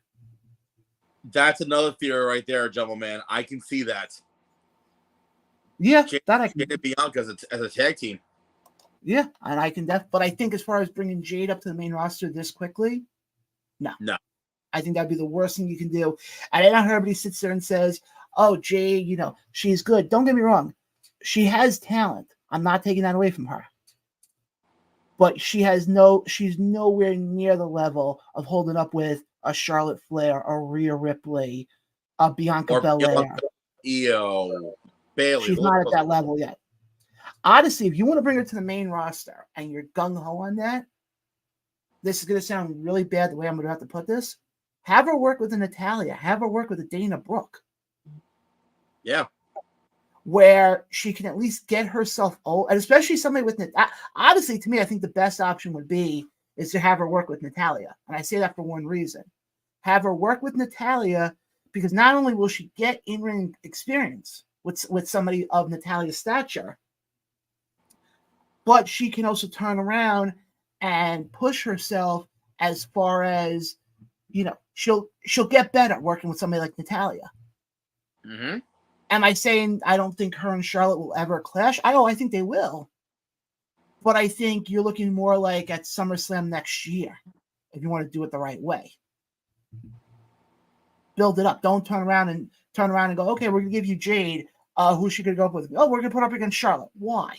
That's another theory right there, gentleman. I can see that. Yeah, Jade, that I can. Jade and Bianca as a tag team. Yeah, and I can but I think as far as bringing Jade up to the main roster this quickly, no. I think that'd be the worst thing you can do. And I know everybody sits there and says, "Oh, Jade, she's good." Don't get me wrong, she has talent. I'm not taking that away from her. But she's nowhere near the level of holding up with a Charlotte Flair, a Rhea Ripley, a Bianca Belair. Bailey. She's not at that level yet. Honestly, if you want to bring her to the main roster and you're gung-ho on that, this is going to sound really bad the way I'm going to have to put this. Have her work with a Natalya. Have her work with a Dana Brooke. Yeah. Where she can at least get herself old, and especially somebody with honestly, to me, I think the best option would be is to have her work with Natalya. And I say that for one reason. Have her work with Natalya because not only will she get in-ring experience with somebody of Natalya's stature, but she can also turn around and push herself as far as, she'll get better working with somebody like Natalya. Mm-hmm. Am I saying I don't think her and Charlotte will ever clash? I think they will. But I think you're looking more like at SummerSlam next year if you want to do it the right way. Build it up. Don't turn around and go, okay, we're going to give you Jade. Who's she going to go up with? Oh, we're going to put her up against Charlotte. Why?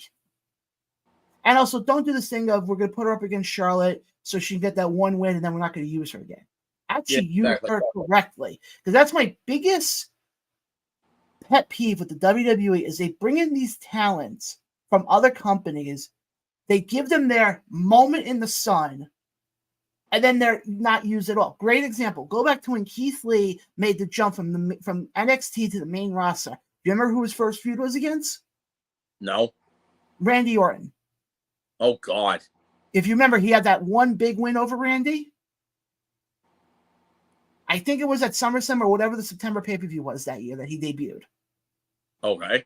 And also, don't do this thing of we're going to put her up against Charlotte so she can get that one win and then we're not going to use her again. Actually, use her correctly. Because that's my biggest pet peeve with the WWE is they bring in these talents from other companies. They give them their moment in the sun, and then they're not used at all. Great example. Go back to when Keith Lee made the jump from NXT to the main roster. Do you remember who his first feud was against? No. Randy Orton. Oh, God. If you remember, he had that one big win over Randy. I think it was at SummerSlam or whatever the September pay-per-view was that year that he debuted. Okay.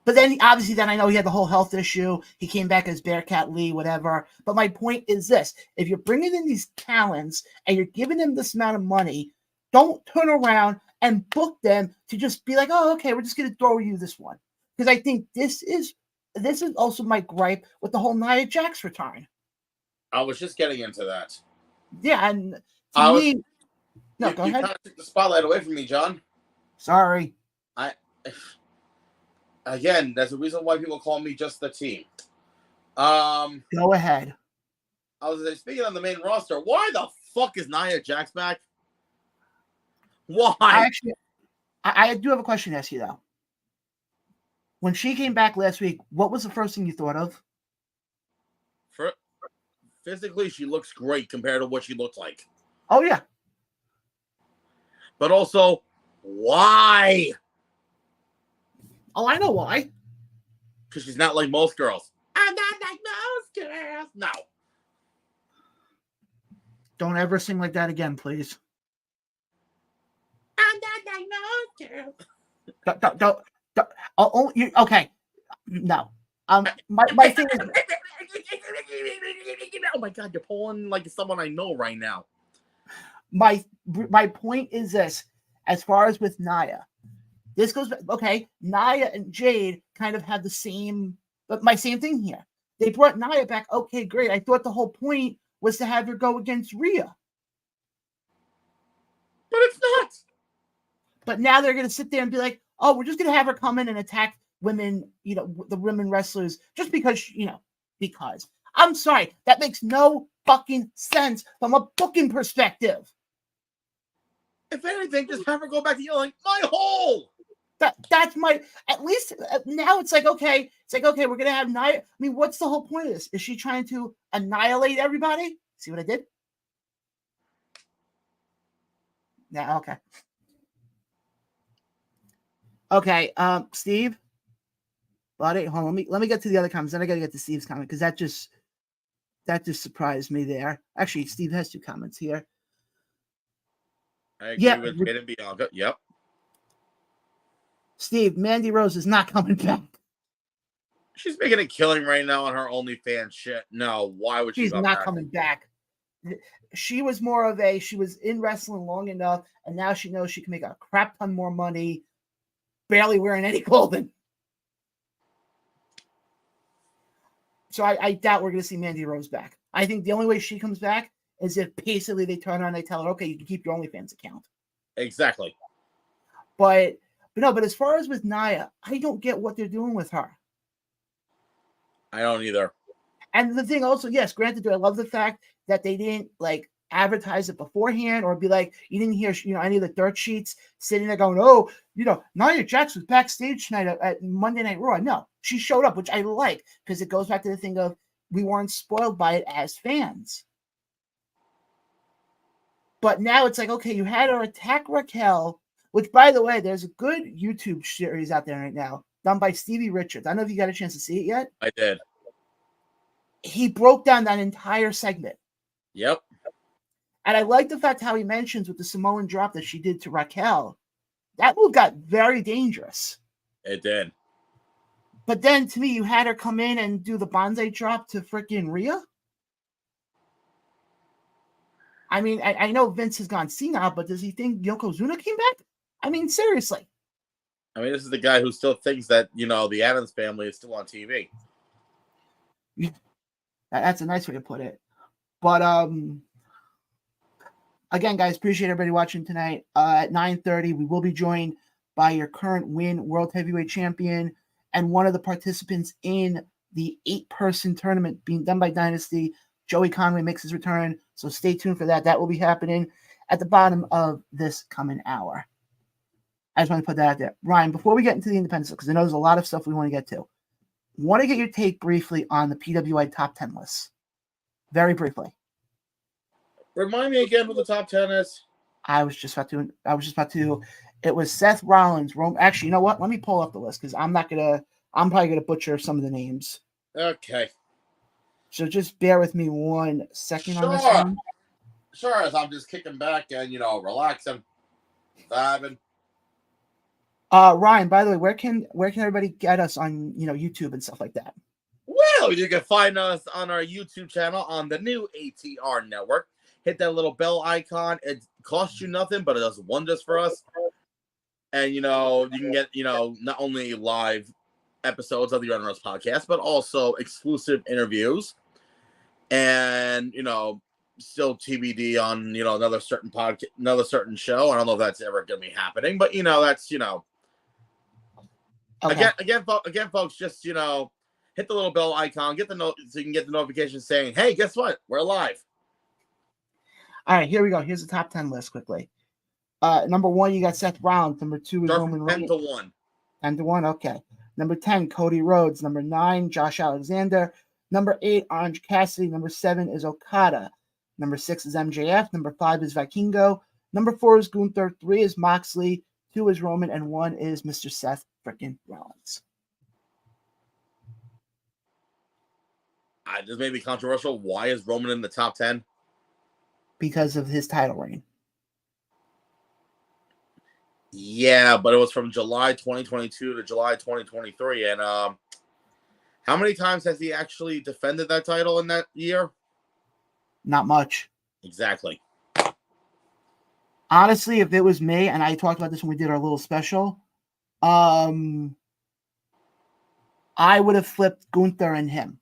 But then, obviously, I know he had the whole health issue. He came back as Bearcat Lee, whatever. But my point is this. If you're bringing in these talents and you're giving them this amount of money, don't turn around and book them to just be like, oh, okay, we're just going to throw you this one. because I think this is also my gripe with the whole Nia Jax return. I was just getting into that. Yeah, and to me, no, go ahead. You kind of took the spotlight away from me, John. Sorry. Again, there's a reason why people call me just the team. Go ahead. I was speaking on the main roster. Why the fuck is Nia Jax back? Why? I do have a question to ask you though. When she came back last week, what was the first thing you thought of? Physically, she looks great compared to what she looked like. Oh yeah. But also, why? Oh, I know why. Because she's not like most girls. I'm not like most girls. No. Don't ever sing like that again, please. I'm not like most girls. Don't. Oh, you okay? No. My thing is. Oh my God, you're pulling like someone I know right now. My point is this: as far as with Nia, this goes back. Okay, Nia and Jade kind of have the same, but my same thing here. They brought Nia back. Okay, great. I thought the whole point was to have her go against Rhea. But it's not. But now they're going to sit there and be like, oh, we're just going to have her come in and attack women, the women wrestlers, just because, because. I'm sorry. That makes no fucking sense from a booking perspective. If anything, just have her go back to yelling, my hole! That's my, at least now it's like, okay, we're going to have Nia. I mean, what's the whole point of this? Is she trying to annihilate everybody? See what I did? Yeah, okay. Okay, Steve, buddy, hold on. Let me get to the other comments. Then I got to get to Steve's comment because that just surprised me there. Actually, Steve has 2 comments here. I agree with Jade and Bianca. Yep. Steve, Mandy Rose is not coming back. She's making a killing right now on her OnlyFans shit. No, why would she? She's not coming back. She was more of she was in wrestling long enough, and now she knows she can make a crap ton more money, barely wearing any clothing. So I doubt we're going to see Mandy Rose back. I think the only way she comes back is if basically they turn around and they tell her, okay, you can keep your OnlyFans account. Exactly. But as far as with Nia, I don't get what they're doing with her. I don't either. And the thing also, yes, granted, I love the fact that they didn't advertise it beforehand or be like, you didn't hear, any of the dirt sheets sitting there going, oh, Nia Jax was backstage tonight at Monday Night Raw. No, she showed up, which I like because it goes back to the thing of we weren't spoiled by it as fans. But now it's like, okay, you had her attack Raquel, which, by the way, there's a good YouTube series out there right now done by Stevie Richards. I don't know if you got a chance to see it yet. I did. He broke down that entire segment. Yep. And I like the fact how he mentions with the Samoan drop that she did to Raquel. That move got very dangerous. It did. But then, to me, you had her come in and do the bonsai drop to freaking Rhea. I mean, I know Vince has gone senile, but does he think Yokozuna came back? I mean, seriously. I mean, this is the guy who still thinks that, the Addams Family is still on TV. That's a nice way to put it. But, again, guys, appreciate everybody watching tonight. At 9:30, we will be joined by your current Win World Heavyweight Champion and one of the participants in the 8-person tournament being done by Dynasty. Joey Conway makes his return, so stay tuned for that. That will be happening at the bottom of this coming hour. I just want to put that out there. Ryan, before we get into the independents, because I know there's a lot of stuff we want to get to, want to get your take briefly on the PWI top 10 list. Very briefly. Remind me again what the top 10 is. I was just about to. It was Seth Rollins. Actually, you know what? Let me pull up the list because I'm probably gonna butcher some of the names. Okay. So just bear with me 1 second on this one. Sure, as I'm just kicking back and relaxing, vibing. Ryan, by the way, where can everybody get us on YouTube and stuff like that? Well, you can find us on our YouTube channel on the new ATR network. Hit that little bell icon. It costs you nothing, but it does wonders for us. And you can get not only live episodes of the Jon and Ryan podcast, but also exclusive interviews, and still TBD on another certain podcast, another certain show. I don't know if that's ever going to be happening, but that's Okay. again, folks, just hit the little bell icon, get the note so you can get the notification saying, "Hey, guess what? We're live." All right, here we go. Here's the top 10 list quickly. Number 1, you got Seth Rollins. Number 2 is Roman Reigns. 10-1. 10-1, okay. Number 10, Cody Rhodes. Number 9, Josh Alexander. Number 8, Orange Cassidy. Number 7 is Okada. Number 6 is MJF. Number 5 is Vikingo. Number 4 is Gunther. 3 is Moxley. 2 is Roman. And 1 is Mr. Seth freaking Rollins. This may be controversial. Why is Roman in the top 10? Because of his title reign. Yeah, but it was from July 2022 to July 2023. And how many times has he actually defended that title in that year? Not much. Exactly. Honestly, if it was me, and I talked about this when we did our little special, I would have flipped Gunther and him.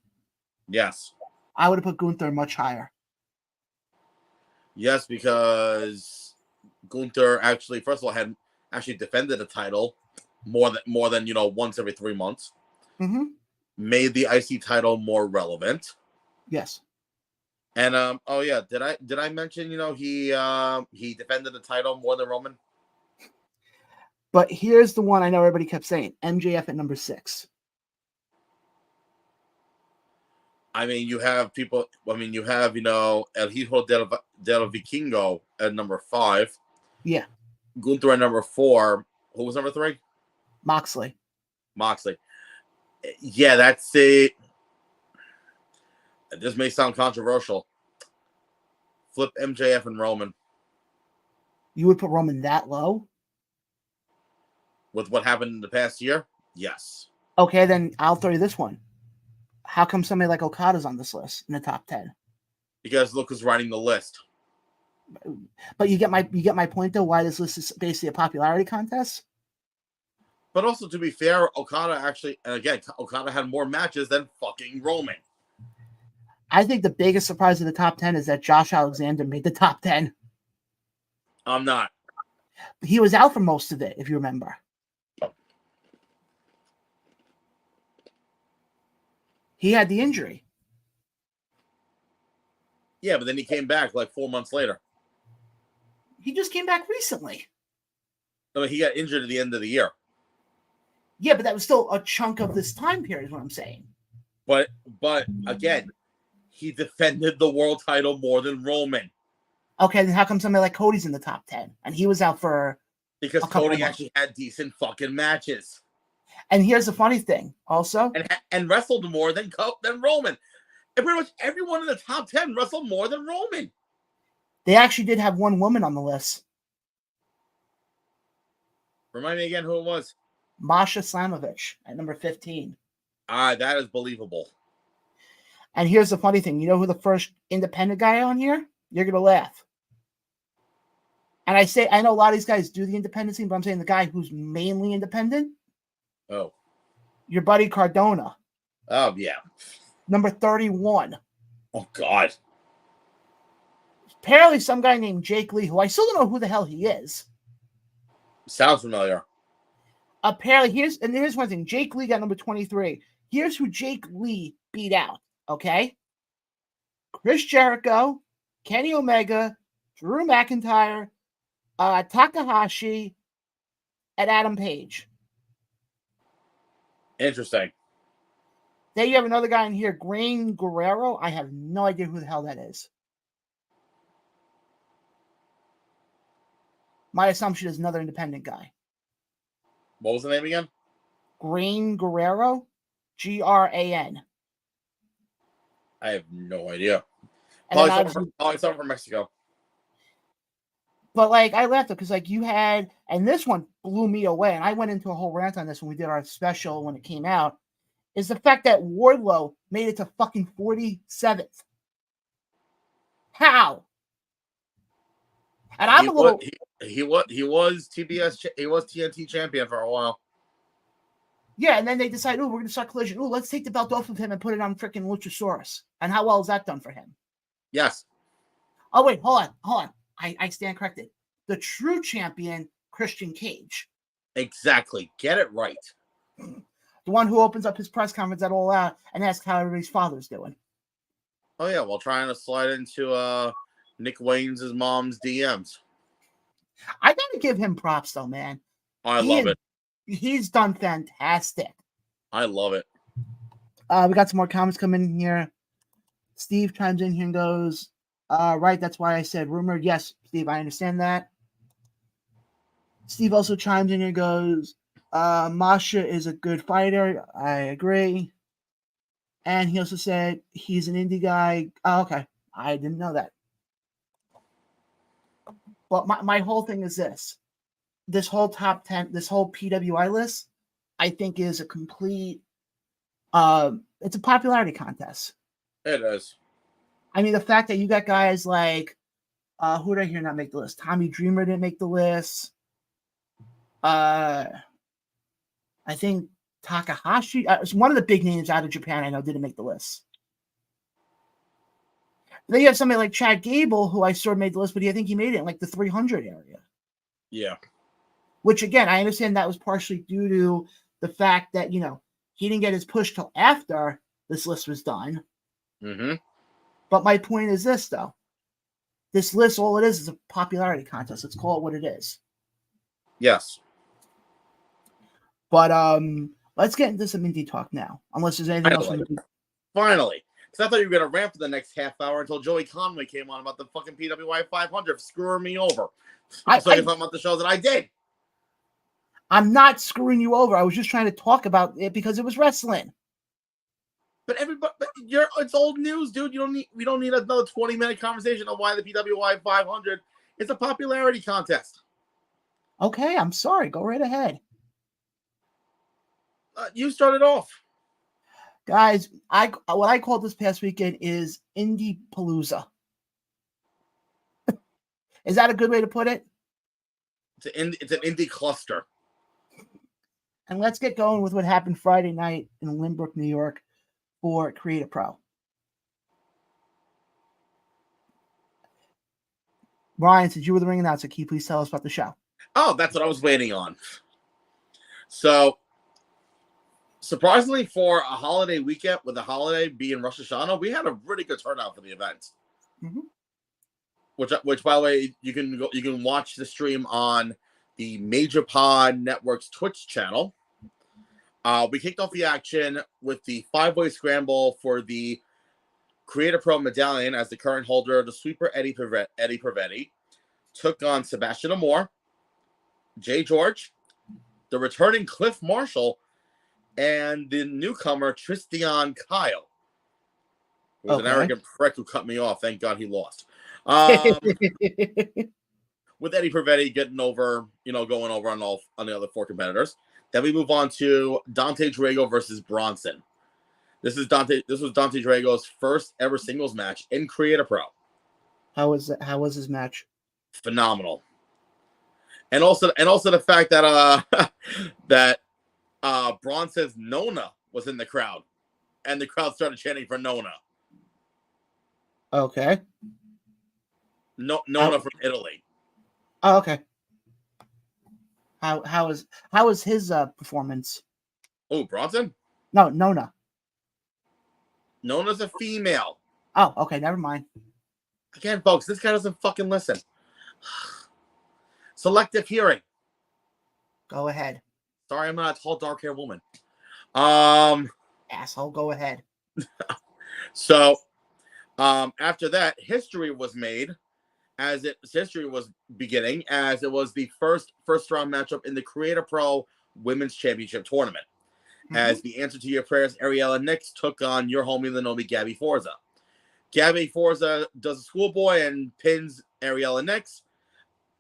Yes. I would have put Gunther much higher. Yes, because Gunther actually, first of all, had actually defended the title more than once every 3 months. Mm-hmm. Made the IC title more relevant. Yes. And did I mention he defended the title more than Roman? But here's the one I know everybody kept saying: MJF at number 6. I mean, you have people. I mean, you have El Hijo del Vikingo at number 5. Yeah. Gunther at number 4. Who was number 3? Moxley. Yeah, that's it. This may sound controversial. Flip MJF and Roman. You would put Roman that low? With what happened in the past year? Yes. Okay, then I'll throw you this one. How come somebody like Okada's on this list in the top 10? Because look who's writing the list. But you get my point though, why this list is basically a popularity contest? But also, to be fair, Okada had more matches than fucking Roman. I think the biggest surprise of the top 10 is that Josh Alexander made the top 10. I'm not. He was out for most of it, if you remember. He had the injury. Yeah, but then he came back like 4 months later. He just came back recently. I mean, he got injured at the end of the year. Yeah, but that was still a chunk of this time period, is what I'm saying. But again, he defended the world title more than Roman. Okay, then how come somebody like Cody's in the top 10? And he was out for because Cody actually had decent fucking matches. And here's the funny thing, also. And wrestled more than Roman. And pretty much everyone in the top 10 wrestled more than Roman. They actually did have one woman on the list. Remind me again who it was. Masha Slamovich at number 15. That is believable. And here's the funny thing. You know who the first independent guy on here? You're going to laugh. And I know a lot of these guys do the independent scene, but I'm saying the guy who's mainly independent. Oh. Your buddy Cardona. Oh, yeah. Number 31. Oh, God. Apparently some guy named Jake Lee, who I still don't know who the hell he is. Sounds familiar. Apparently, here's one thing. Jake Lee got number 23. Here's who Jake Lee beat out, okay? Chris Jericho, Kenny Omega, Drew McIntyre, Takahashi, and Adam Page. Interesting. Then you have another guy in here, Green Guerrero. I have no idea who the hell that is. My assumption is another independent guy. What was the name again? Green Guerrero. Gran. I have no idea. Probably someone from Mexico. But I laughed because you had, and this one blew me away, and I went into a whole rant on this when we did our special when it came out, is the fact that Wardlow made it to fucking 47th. How? And I'm he was TNT champion for a while. Yeah, and then they decide, oh, we're going to start Collision. Oh, let's take the belt off of him and put it on freaking Luchasaurus. And how well is that done for him? Yes. Oh, wait, hold on. I stand corrected. The true champion, Christian Cage. Exactly. Get it right. The one who opens up his press conference at All Out and asks how everybody's father's doing. Oh, yeah, while trying to slide into Nick Wayne's mom's DMs. I got to give him props, though, man. I love it. He's done fantastic. I love it. We got some more comments coming in here. Steve chimes in here and goes, right, that's why I said rumored. Yes, Steve, I understand that. Steve also chimes in and goes, Masha is a good fighter. I agree. And he also said he's an indie guy. Oh, okay. I didn't know that. But my whole thing is this. This whole top 10, this whole PWI list, I think is a complete, it's a popularity contest. It is. I mean, the fact that you got guys like, who did I hear not make the list? Tommy Dreamer didn't make the list. I think Takahashi, one of the big names out of Japan, I know didn't make the list. Then you have somebody like Chad Gable, who I sort of made the list, but I think he made it in like the 300 area. Yeah. Which, again, I understand that was partially due to the fact that, he didn't get his push till after this list was done. Mm-hmm. But my point is this, though. This list, all it is a popularity contest. Let's call it what it is. Yes. But let's get into some indie talk now. Unless there's anything else. Finally. Because I thought you were going to rant for the next half hour until Joey Conway came on about the fucking PWI 500 screwing me over. So you're talking about the shows that I did. I'm not screwing you over. I was just trying to talk about it because it was wrestling. But it's old news, dude. We don't need another 20-minute conversation on why the PWI 500 is a popularity contest. Okay, I'm sorry. Go right ahead. You started off. Guys, what I called this past weekend is Indie Palooza. Is that a good way to put it? It's an indie cluster. And let's get going with what happened Friday night in Lynbrook, New York for Creative Pro. Ryan, since you were the ring announcer, can you please tell us about the show? Oh, that's what I was waiting on. So, surprisingly, for a holiday weekend, with the holiday being Rosh Hashanah, we had a really good turnout for the event. Mm-hmm. Which, by the way, you can watch the stream on the Major Pod Network's Twitch channel. We kicked off the action with the 5-way scramble for the Creative Pro medallion as the current holder of the sweeper Eddie Pavetti took on Sebastian Amore, Jay George, the returning Cliff Marshall, and the newcomer Tristan Kyle. Who was an arrogant prick who cut me off. Thank God he lost. With Eddie Pavetti getting over, going over on the other 4 competitors. Then we move on to Dante Drago versus Bronson. This was Dante Drago's first ever singles match in Creative Pro. How was his match? Phenomenal. And also the fact that Bronson's Nona was in the crowd, and the crowd started chanting for Nona. Okay. Nona from Italy. Oh, okay. How was his performance? Oh, Bronson? No, Nona. Nona's a female. Oh, okay, never mind. Again, folks, this guy doesn't fucking listen. Selective hearing. Go ahead. Sorry, I'm not a tall, dark-haired woman. Asshole, go ahead. So, after that, history was made history was beginning as it was the first round matchup in the Creative Pro Women's Championship Tournament. Mm-hmm. As the answer to your prayers, Ariella Nix took on your homie, the Nomi Gabby Forza. Gabby Forza does a schoolboy and pins Ariella Nix.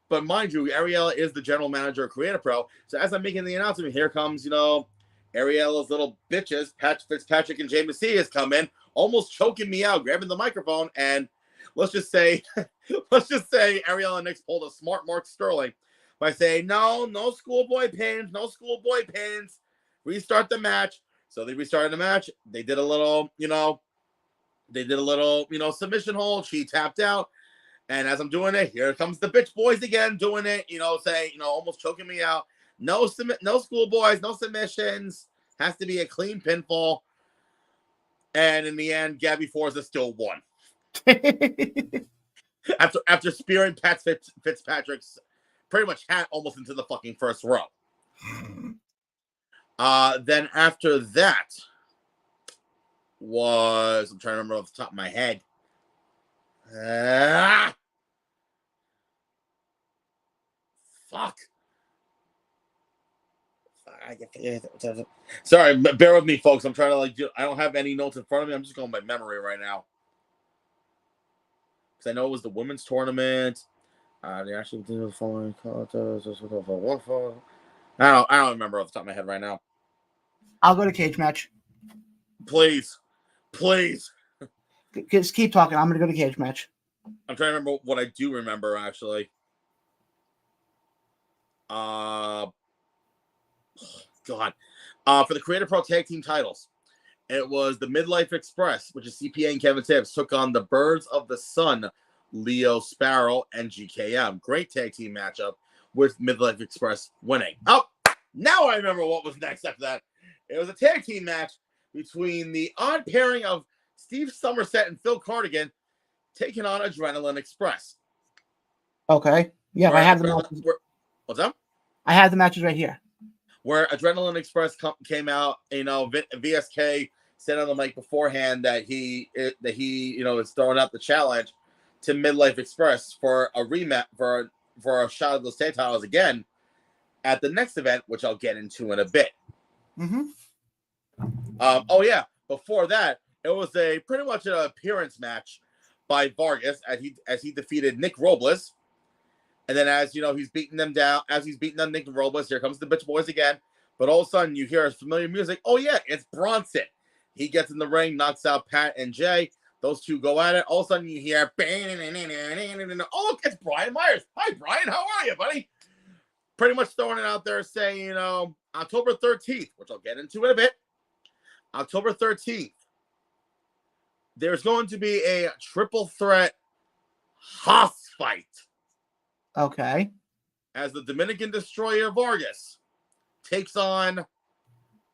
But mind you, Ariella is the general manager of Creative Pro. So as I'm making the announcement, here comes, Ariella's little bitches, Fitzpatrick and Jay Macias come in, almost choking me out, grabbing the microphone, and let's just say Ariella Nix pulled a smart Mark Sterling by saying, no schoolboy pins, no schoolboy pins. restart the match. So they restarted the match. They did a little, submission hold. She tapped out. And as I'm doing it, here comes the bitch boys again doing it, saying, almost choking me out. No schoolboys, no submissions. Has to be a clean pinfall. And in the end, Gabby Forza still won. after spearing Pat Fitzpatrick's pretty much hat almost into the fucking first row. Then after that was, I'm trying to remember off the top of my head. Fuck. Sorry, bear with me, folks. I'm trying to I don't have any notes in front of me. I'm just going by memory right now. Because I know it was the women's tournament. They actually did the following contest. I don't remember off the top of my head right now. I'll go to cage match. Please. Just keep talking. I'm going to go to cage match. I'm trying to remember what I do remember, actually. God. For the Creative Pro Tag Team titles, it was the Midlife Express, which is CPA and Kevin Tibbs, took on the Birds of the Sun, Leo Sparrow and GKM. Great tag team matchup with Midlife Express winning. Oh, now I remember what was next after that. It was a tag team match between the odd pairing of Steve Somerset and Phil Cardigan taking on Adrenaline Express. Okay. Yeah, I have the matches. What's up? I have the matches right here. Where Adrenaline Express came out, VSK said on the mic beforehand that he is throwing out the challenge to Midlife Express for a rematch for a shot of those tag titles again at the next event, which I'll get into in a bit. Mm-hmm. Before that, it was a pretty much an appearance match by Vargas as he defeated Nick Robles. And then as he's beating them down, Nick Robles, here comes the bitch boys again. But all of a sudden you hear familiar music. Oh yeah, it's Bronson. He gets in the ring, knocks out Pat and Jay. Those two go at it. All of a sudden you hear, oh look, it's Brian Myers. Hi Brian, how are you, buddy? Pretty much throwing it out there saying, October 13th, which I'll get into in a bit. October 13th, there's going to be a triple threat Haas fight. Okay. As the Dominican Destroyer Vargas takes on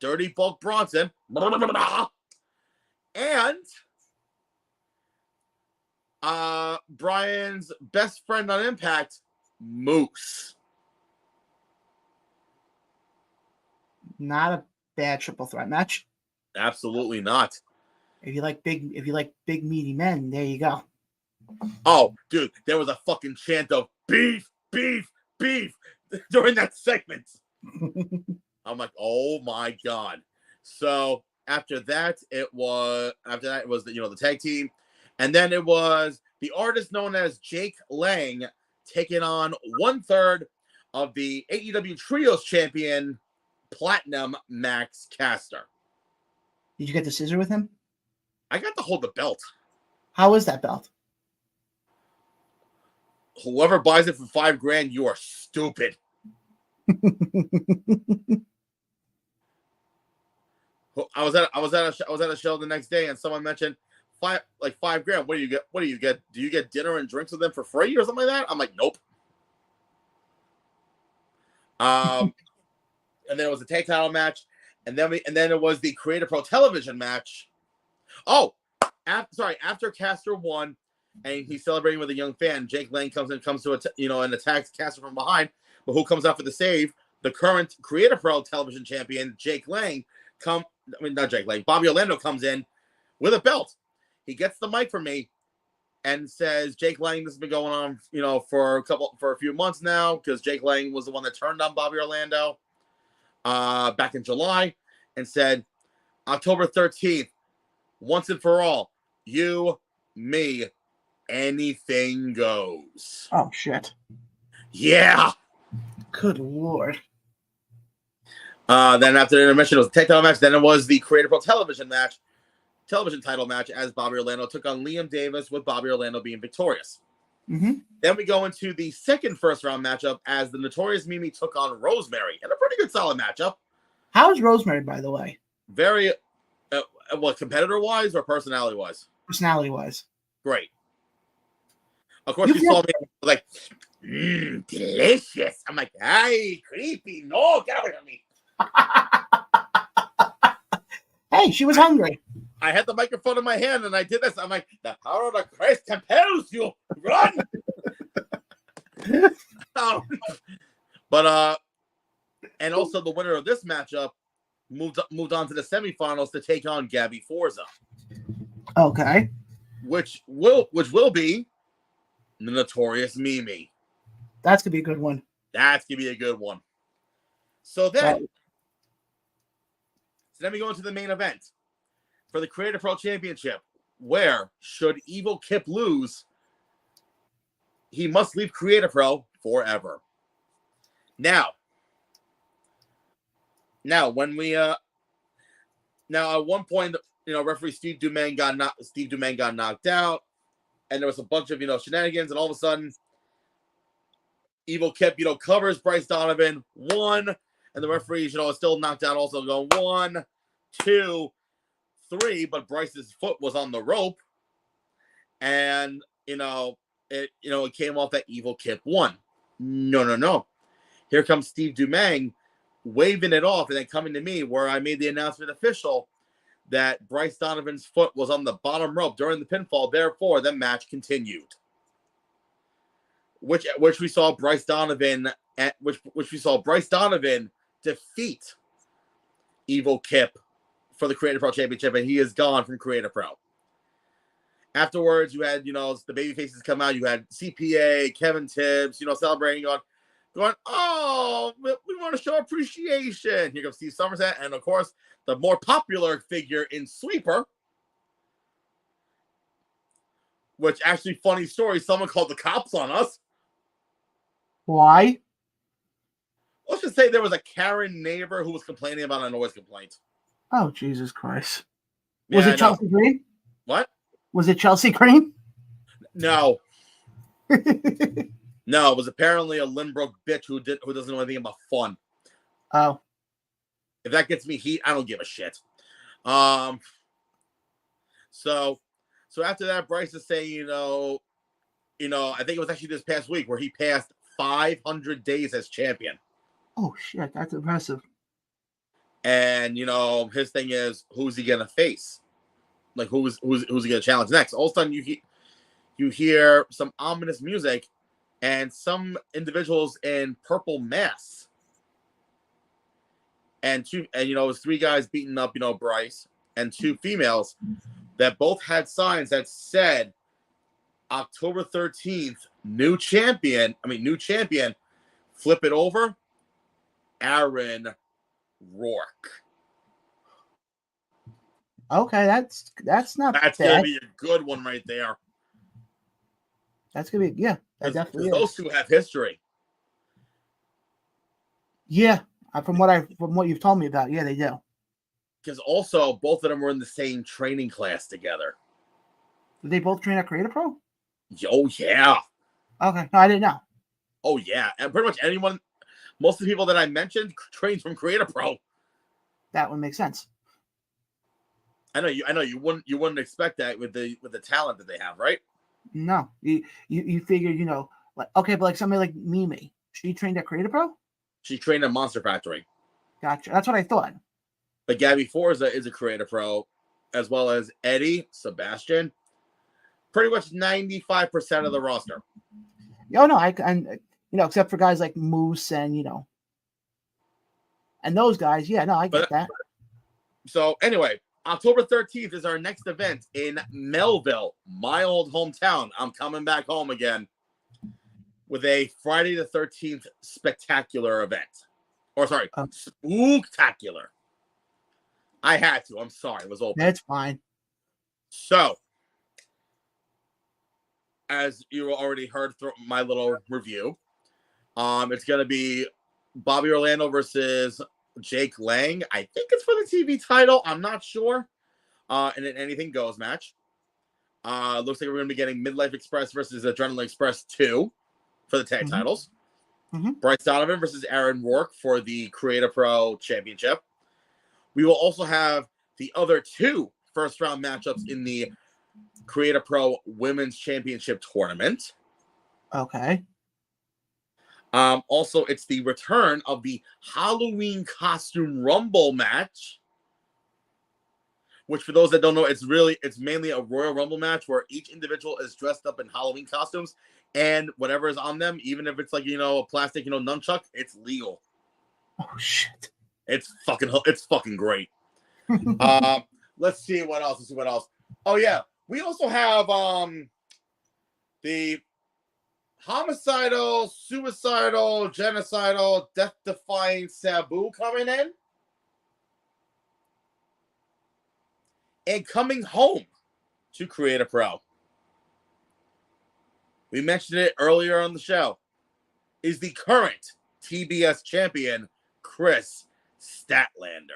Dirty Bulk Bronson and Brian's best friend on Impact, Moose. Not a bad triple threat match. Absolutely not. If you like big meaty men, there you go. Oh, dude, there was a fucking chant of beef, beef, beef during that segment. I'm like, oh my god. So after that, it was the tag team, and then it was the artist known as Jake Lang taking on 1/3 of the AEW Trios champion, Platinum Max Caster. Did you get the scissor with him? I got to hold the belt. How is that belt? Whoever buys it for $5,000, you are stupid. I was at a show the next day, and someone mentioned $5,000. What do you get? What do you get? Do you get dinner and drinks with them for free or something like that? I'm like, nope. And then it was a tag title match, and then it was the Creative Pro Television match. Oh, after Caster won, and he's celebrating with a young fan, Jake Lang comes to and attacks Caster from behind. But who comes out for the save? The current Creative Pro Television champion, Bobby Orlando comes in with a belt. He gets the mic from me and says, Jake Lang, this has been going on, for a few months now, because Jake Lang was the one that turned on Bobby Orlando back in July, and said, October 13th, once and for all, you, me, anything goes. Oh shit. Yeah. Good lord. Then after the intermission, it was a tag title match. Then it was the Creative Pro television title match, as Bobby Orlando took on Liam Davis, with Bobby Orlando being victorious. Mm-hmm. Then we go into the second first round matchup, as the Notorious Mimi took on Rosemary, and a pretty good solid matchup. How is Rosemary, by the way? Very, what, competitor-wise or personality-wise? Personality-wise. Great. Of course, you saw me like, delicious. I'm like, hey, creepy. No, get away from me. Hey, she was hungry. I had the microphone in my hand and I did this. I'm like, the power of the Christ compels you. Run. But and also the winner of this matchup moved on to the semifinals to take on Gabby Forza. Okay. Which will be the Notorious Mimi. That's gonna be a good one. That's gonna be a good one. So then we go into the main event for the Creative Pro Championship, where should Evil Kip lose, he must leave Creative Pro forever. Now when we now at one point, referee Steve Dumaine got knocked out, and there was a bunch of shenanigans, and all of a sudden Evil Kip covers Bryce Donovan, 1, and the referee is still knocked out, also going 1, 2, 3, but Bryce's foot was on the rope, and it came off that Evil Kip won. No. Here comes Steve Dumaine waving it off and then coming to me where I made the announcement official that Bryce Donovan's foot was on the bottom rope during the pinfall. Therefore, the match continued. Which we saw Bryce Donovan defeat Evil Kip for the Creative Pro Championship, and he is gone from Creative Pro. Afterwards, you had the baby faces come out. You had CPA, Kevin Tibbs, celebrating, going, oh, we want to show appreciation. Here comes Steve Somerset, and of course, the more popular figure in Sweeper. Which actually, funny story, someone called the cops on us. Why? Let's just say there was a Karen neighbor who was complaining about a noise complaint. Oh, Jesus Christ. Yeah, was it Chelsea Green? What? Was it Chelsea Green? No. No, it was apparently a Lynbrook bitch who doesn't know anything about fun. Oh. If that gets me heat, I don't give a shit. So after that, Bryce is saying, I think it was actually this past week where he passed 500 days as champion. Oh shit, that's impressive. And his thing is, who's he gonna face? Like who's he gonna challenge next? All of a sudden, you hear some ominous music, and some individuals in purple masks, and it was 3 guys beating up Bryce, and 2 females that both had signs that said October 13th, new champion, flip it over, Aaron Rourke. Okay, that's not That's bad. gonna be a good one right there. That's gonna be that definitely is. Those 2 have history. Yeah, from what you've told me about, yeah, they do. Because also both of them were in the same training class together. Did they both train at Creative Pro? Oh yeah. Okay, no, I didn't know. Oh yeah, and pretty much most of the people that I mentioned trained from Creative Pro. That would make sense. I know you wouldn't expect that with the talent that they have, right? No, you figured okay, but like somebody like Mimi, she trained at Creative Pro. She trained at Monster Factory. Gotcha. That's what I thought. But Gabby Forza is a Creative Pro, as well as Eddie, Sebastian. Pretty much 95% of the roster. Oh no, except for guys like Moose and and those guys. Yeah, no, I get that. So anyway, October 13th is our next event in Melville, my old hometown. I'm coming back home again with a Friday the 13th spectacular event. Or sorry, spooktacular. I had to. I'm sorry. It was open. That's fine. So, as you already heard through my little review, it's going to be Bobby Orlando versus Jake Lang. I think it's for the TV title. I'm not sure. In an Anything Goes match. Looks like we're going to be getting Midlife Express versus Adrenaline Express 2 for the tag titles. Bryce Donovan versus Aaron Rourke for the Creative Pro Championship. We will also have the other 2 first-round matchups in the Create a Pro Women's Championship Tournament. Okay. Also, it's the return of the Halloween Costume Rumble match, which for those that don't know, it's mainly a Royal Rumble match where each individual is dressed up in Halloween costumes, and whatever is on them, even if it's like, a plastic, nunchuck, it's legal. Oh shit. It's fucking great. Let's see what else. Oh yeah, we also have the homicidal, suicidal, genocidal, death-defying Sabu coming in. And coming home to Create a Pro. We mentioned it earlier on the show. Is the current TBS champion, Chris Statlander.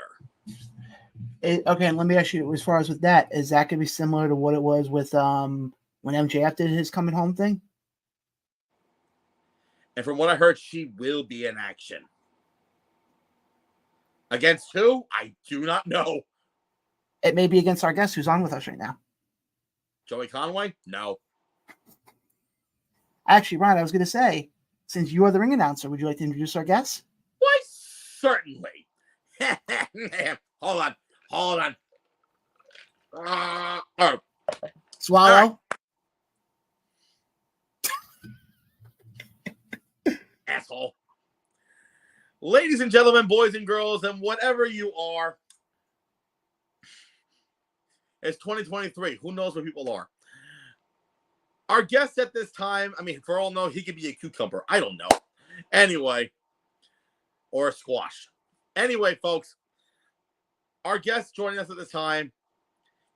Okay, and let me ask you, as far as with that, is that going to be similar to what it was with when MJF did his coming home thing? And from what I heard, she will be in action. Against who? I do not know. It may be against our guest who's on with us right now. Joey Conway? No. Actually, Ryan, I was going to say, since you are the ring announcer, would you like to introduce our guest? Why, certainly. Hold on. Swallow. Asshole. Ladies and gentlemen, boys and girls, and whatever you are, it's 2023. Who knows where people are? Our guest at this time, for all know, he could be a cucumber. I don't know. Anyway, or a squash. Anyway, folks, our guest joining us at this time,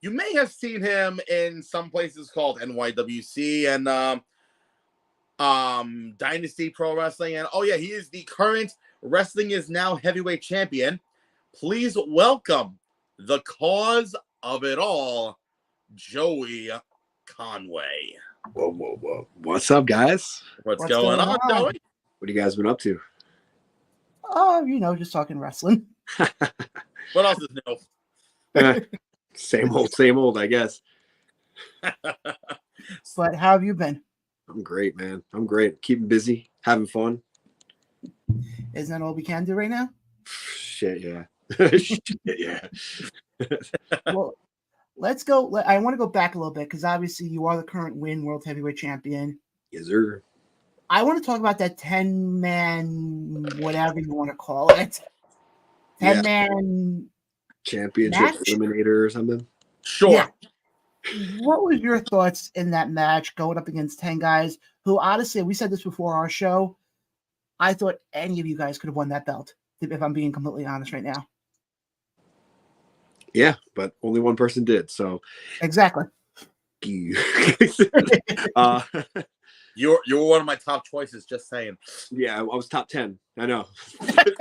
you may have seen him in some places called NYWC and Dynasty Pro Wrestling. And oh yeah, he is the current Wrestling Is Now heavyweight champion. Please welcome the cause of it all, Joey Conway. Whoa. What's up, guys? What's going on, Joey? What have you guys been up to? Oh, just talking wrestling. What else is new? Same old, I guess. But how have you been? I'm great, man. I'm great. Keeping busy, having fun. Isn't that all we can do right now? Shit, yeah. Shit, yeah. Well, let's go. I want to go back a little bit because obviously you are the current World Heavyweight Champion. Yes, sir. I want to talk about that 10-man, whatever you want to call it. 10-man championship match? eliminator or something. Sure. Yeah. What were your thoughts in that match going up against 10 guys who, honestly, we said this before our show, I thought any of you guys could have won that belt, if I'm being completely honest right now. Yeah, but only one person did, so. Exactly. You're one of my top choices, just saying. Yeah, I was top 10. I know.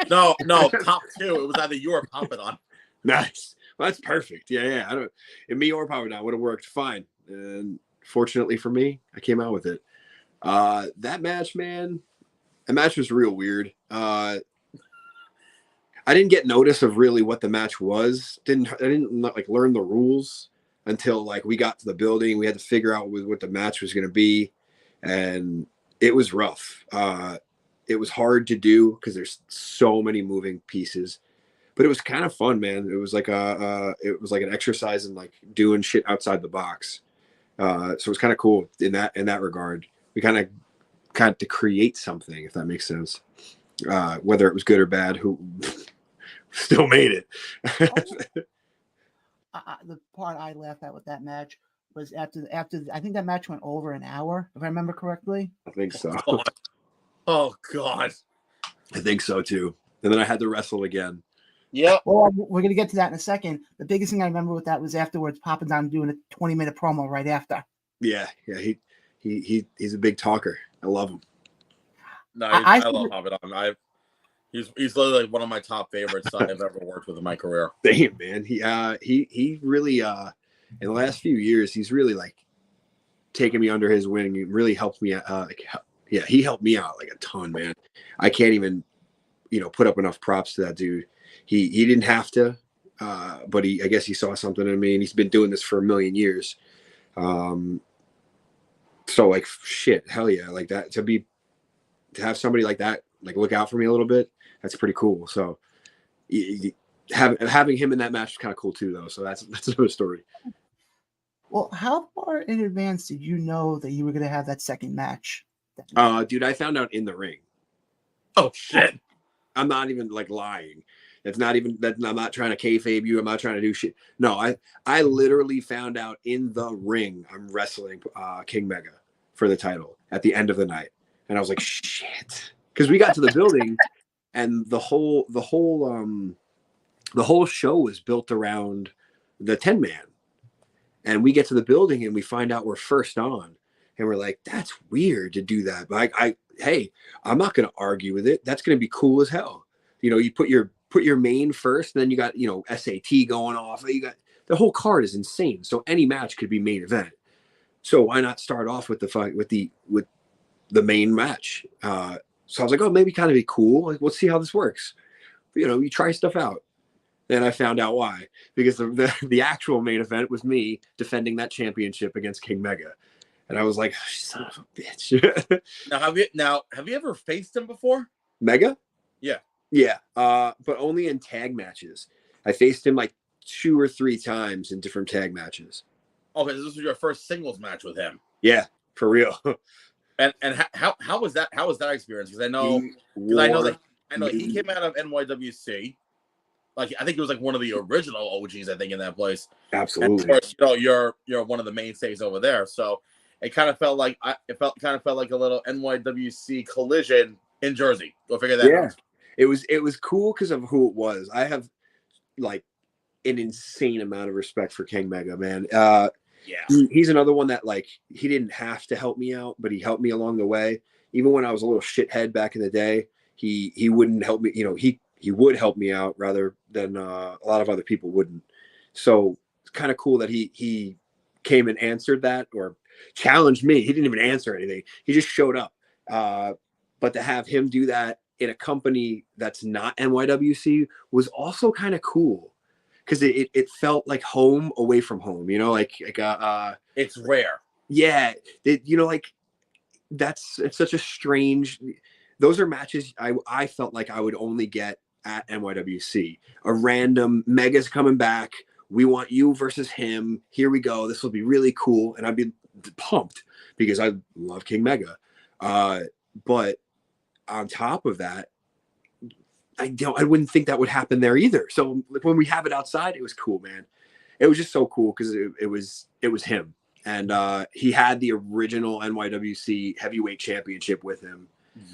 No, top 2. It was either you or Papadon. Nice. Well, that's perfect. Yeah. Me or Papadon would have worked fine. And fortunately for me, I came out with it. That match, man, the match was real weird. I didn't get notice of really what the match was. I didn't like learn the rules until like we got to the building. We had to figure out what the match was going to be. And it was rough. It was hard to do because there's so many moving pieces, but it was kind of fun, man. It was like an exercise in like doing shit outside the box. So it was kind of cool in that regard. We kind of got to create something, if that makes sense. Whether it was good or bad, who still made it. The part I laughed at with that match was after I think that match went over an hour, if I remember correctly. I think so. Oh God. I think so too. And then I had to wrestle again. Yep. Well, we're gonna get to that in a second. The biggest thing I remember with that was afterwards, Papadon doing a 20-minute promo right after. Yeah. He's a big talker. I love him. No, I love Papadon. He's literally one of my top favorites I've ever worked with in my career. Damn, man. He really in the last few years, he's really like taken me under his wing and really helped me. He helped me out like a ton, man. I can't even, put up enough props to that dude. He didn't have to. but I guess he saw something in me, and he's been doing this for a million years. So like, shit, hell yeah, like that to have somebody like that like look out for me a little bit. That's pretty cool. So having him in that match is kind of cool too, though. So that's another story. Well, how far in advance did you know that you were going to have that second match? Dude, I found out in the ring. Oh shit! I'm not even like lying. I'm not trying to kayfabe you. I'm not trying to do shit. No, I literally found out in the ring I'm wrestling King Mega for the title at the end of the night, and I was like, shit, because we got to the building, and the whole show was built around the 10-man, and we get to the building and we find out we're first on, and we're like, that's weird to do that, but hey, I'm not going to argue with it. That's going to be cool as hell. You know, you put your main first, and then you got, you know, SAT going off. You got the whole card is insane. So any match could be main event. So why not start off with the main match? So I was like, oh, maybe kind of be cool. Like, let's see how this works. You know, you try stuff out. Then I found out why, because the actual main event was me defending that championship against King Mega, and I was like, oh, son of a bitch. Now have you ever faced him before? Mega? Yeah, but only in tag matches. I faced him like 2 or 3 times in different tag matches. Okay, so this was your first singles match with him. Yeah, for real. And how was that? How was that experience? Because I know he came out of NYWC. Like, I think he was like one of the original OGs, I think, in that place. Absolutely. And of course, you know, you're one of the mainstays over there. So it kind of felt like a little NYWC collision in Jersey. Go figure that out. It was cool because of who it was. I have like an insane amount of respect for King Mega, man. He's another one that, like, he didn't have to help me out, but he helped me along the way. Even when I was a little shithead back in the day, he wouldn't help me. You know, he would help me out rather than a lot of other people wouldn't. So it's kind of cool that he came and answered that, or challenged me. He didn't even answer anything. He just showed up. But to have him do that in a company that's not NYWC was also kind of cool, because it felt like home away from home. You know, it's rare. Yeah, you know, like it's such a strange. Those are matches I felt like I would only get at NYWC. A random Mega's coming back. We want you versus him. Here we go. This will be really cool, and I'd be pumped because I love King Mega. But on top of that, I wouldn't think that would happen there either. So when we have it outside, it was cool, man. It was just so cool because it was him, and he had the original NYWC heavyweight championship with him.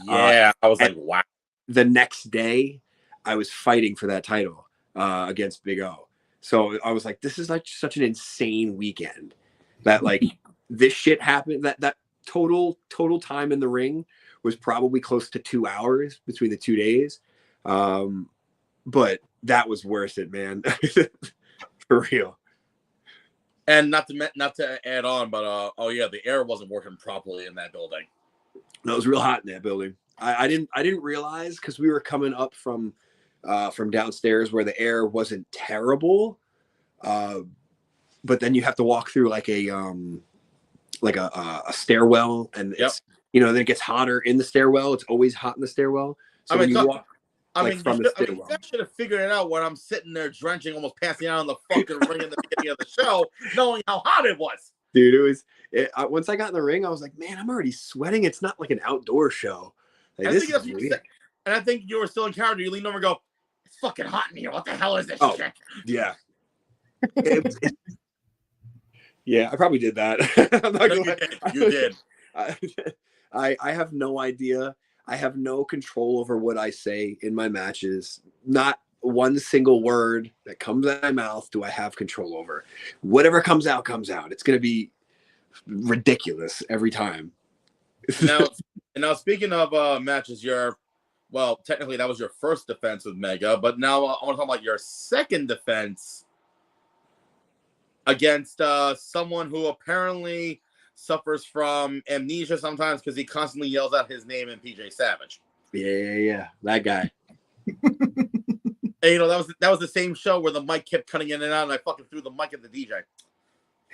Yeah, I was like, wow. The next day, I was fighting for that title against Big O. So I was like, this is like such an insane weekend that, like, this shit happened. That total time in the ring was probably close to 2 hours between the 2 days. But that was worth it, man. For real. And not to add on, but the air wasn't working properly in that building. No, it was real hot in that building. I didn't realize, because we were coming up from downstairs where the air wasn't terrible, but then you have to walk through like a stairwell, and it's, you know, then it gets hotter in the stairwell. It's always hot in the stairwell. So when you walk. You should have figured it out when I'm sitting there drenching, almost passing out on the fucking ring in the beginning of the show, knowing how hot it was. Dude, once I got in the ring, I was like, man, I'm already sweating. It's not like an outdoor show. Like, I think you were still in character. You leaned over and go, it's fucking hot in here. What the hell is this shit? Yeah. Yeah, I probably did that. I'm not gonna you did. I have no idea. I have no control over what I say in my matches. Not one single word that comes out of my mouth do I have control over. Whatever comes out, comes out. It's going to be ridiculous every time. Now, speaking of matches, technically that was your first defense with Mega, but now I want to talk about your second defense against someone who apparently suffers from amnesia sometimes because he constantly yells out his name in PJ Savage. Yeah, that guy. And, you know, that was the same show where the mic kept cutting in and out, and I fucking threw the mic at the DJ.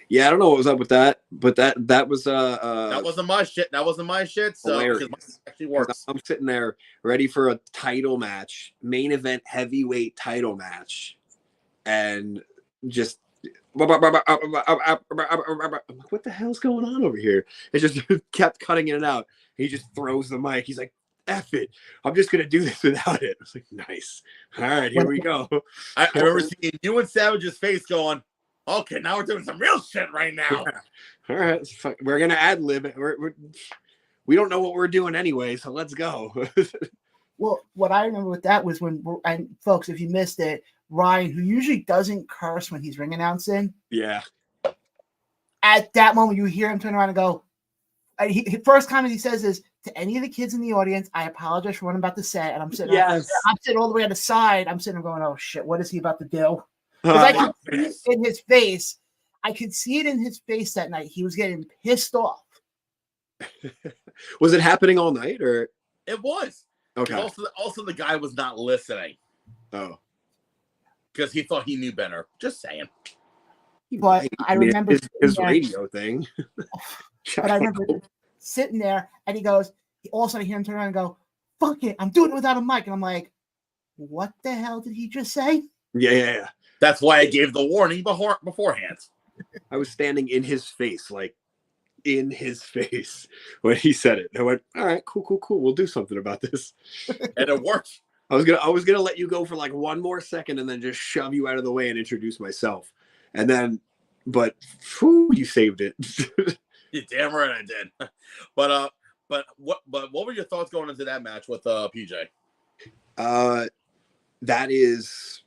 Yeah, I don't know what was up with that, but that was that wasn't my shit. That wasn't my shit. So because my actually works. I'm sitting there ready for a title match, main event heavyweight title match, and just what the hell's going on over here? It just kept cutting in and out. He just throws the mic. He's like, F it. I'm just gonna do this without it. I was like, nice. All right, here we go. I remember seeing you and Savage's face going, okay, now we're doing some real shit right now. Yeah. All right, we're gonna ad lib it. We don't know what we're doing anyway, so let's go. Well, what I remember with that was when, and folks, if you missed it, Ryan, who usually doesn't curse when he's ring announcing, Yeah. at that moment you hear him turn around and go. First comment he says is, to any of the kids in the audience, I apologize for what I'm about to say. And I'm sitting, I'm sitting all the way on the side. I'm sitting there going, oh shit, what is he about to do? Because I could see it in his face. I could see it in his face that night. He was getting pissed off. Was it happening all night, or it was? Okay. Also, the guy was not listening. Oh, because he thought he knew better. Just saying. But I remember his radio thing. But I remember sitting there, and he goes. All of a sudden, I hear him turn around and go, "Fuck it, I'm doing it without a mic." And I'm like, "What the hell did he just say?" Yeah. That's why I gave the warning beforehand. I was standing in his face, like in his face, when he said it. I went, "All right, cool. We'll do something about this," and it worked. I was gonna let you go for like one more second, and then just shove you out of the way and introduce myself, and then, but you saved it. You're damn right I did. But what were your thoughts going into that match with PJ? That is,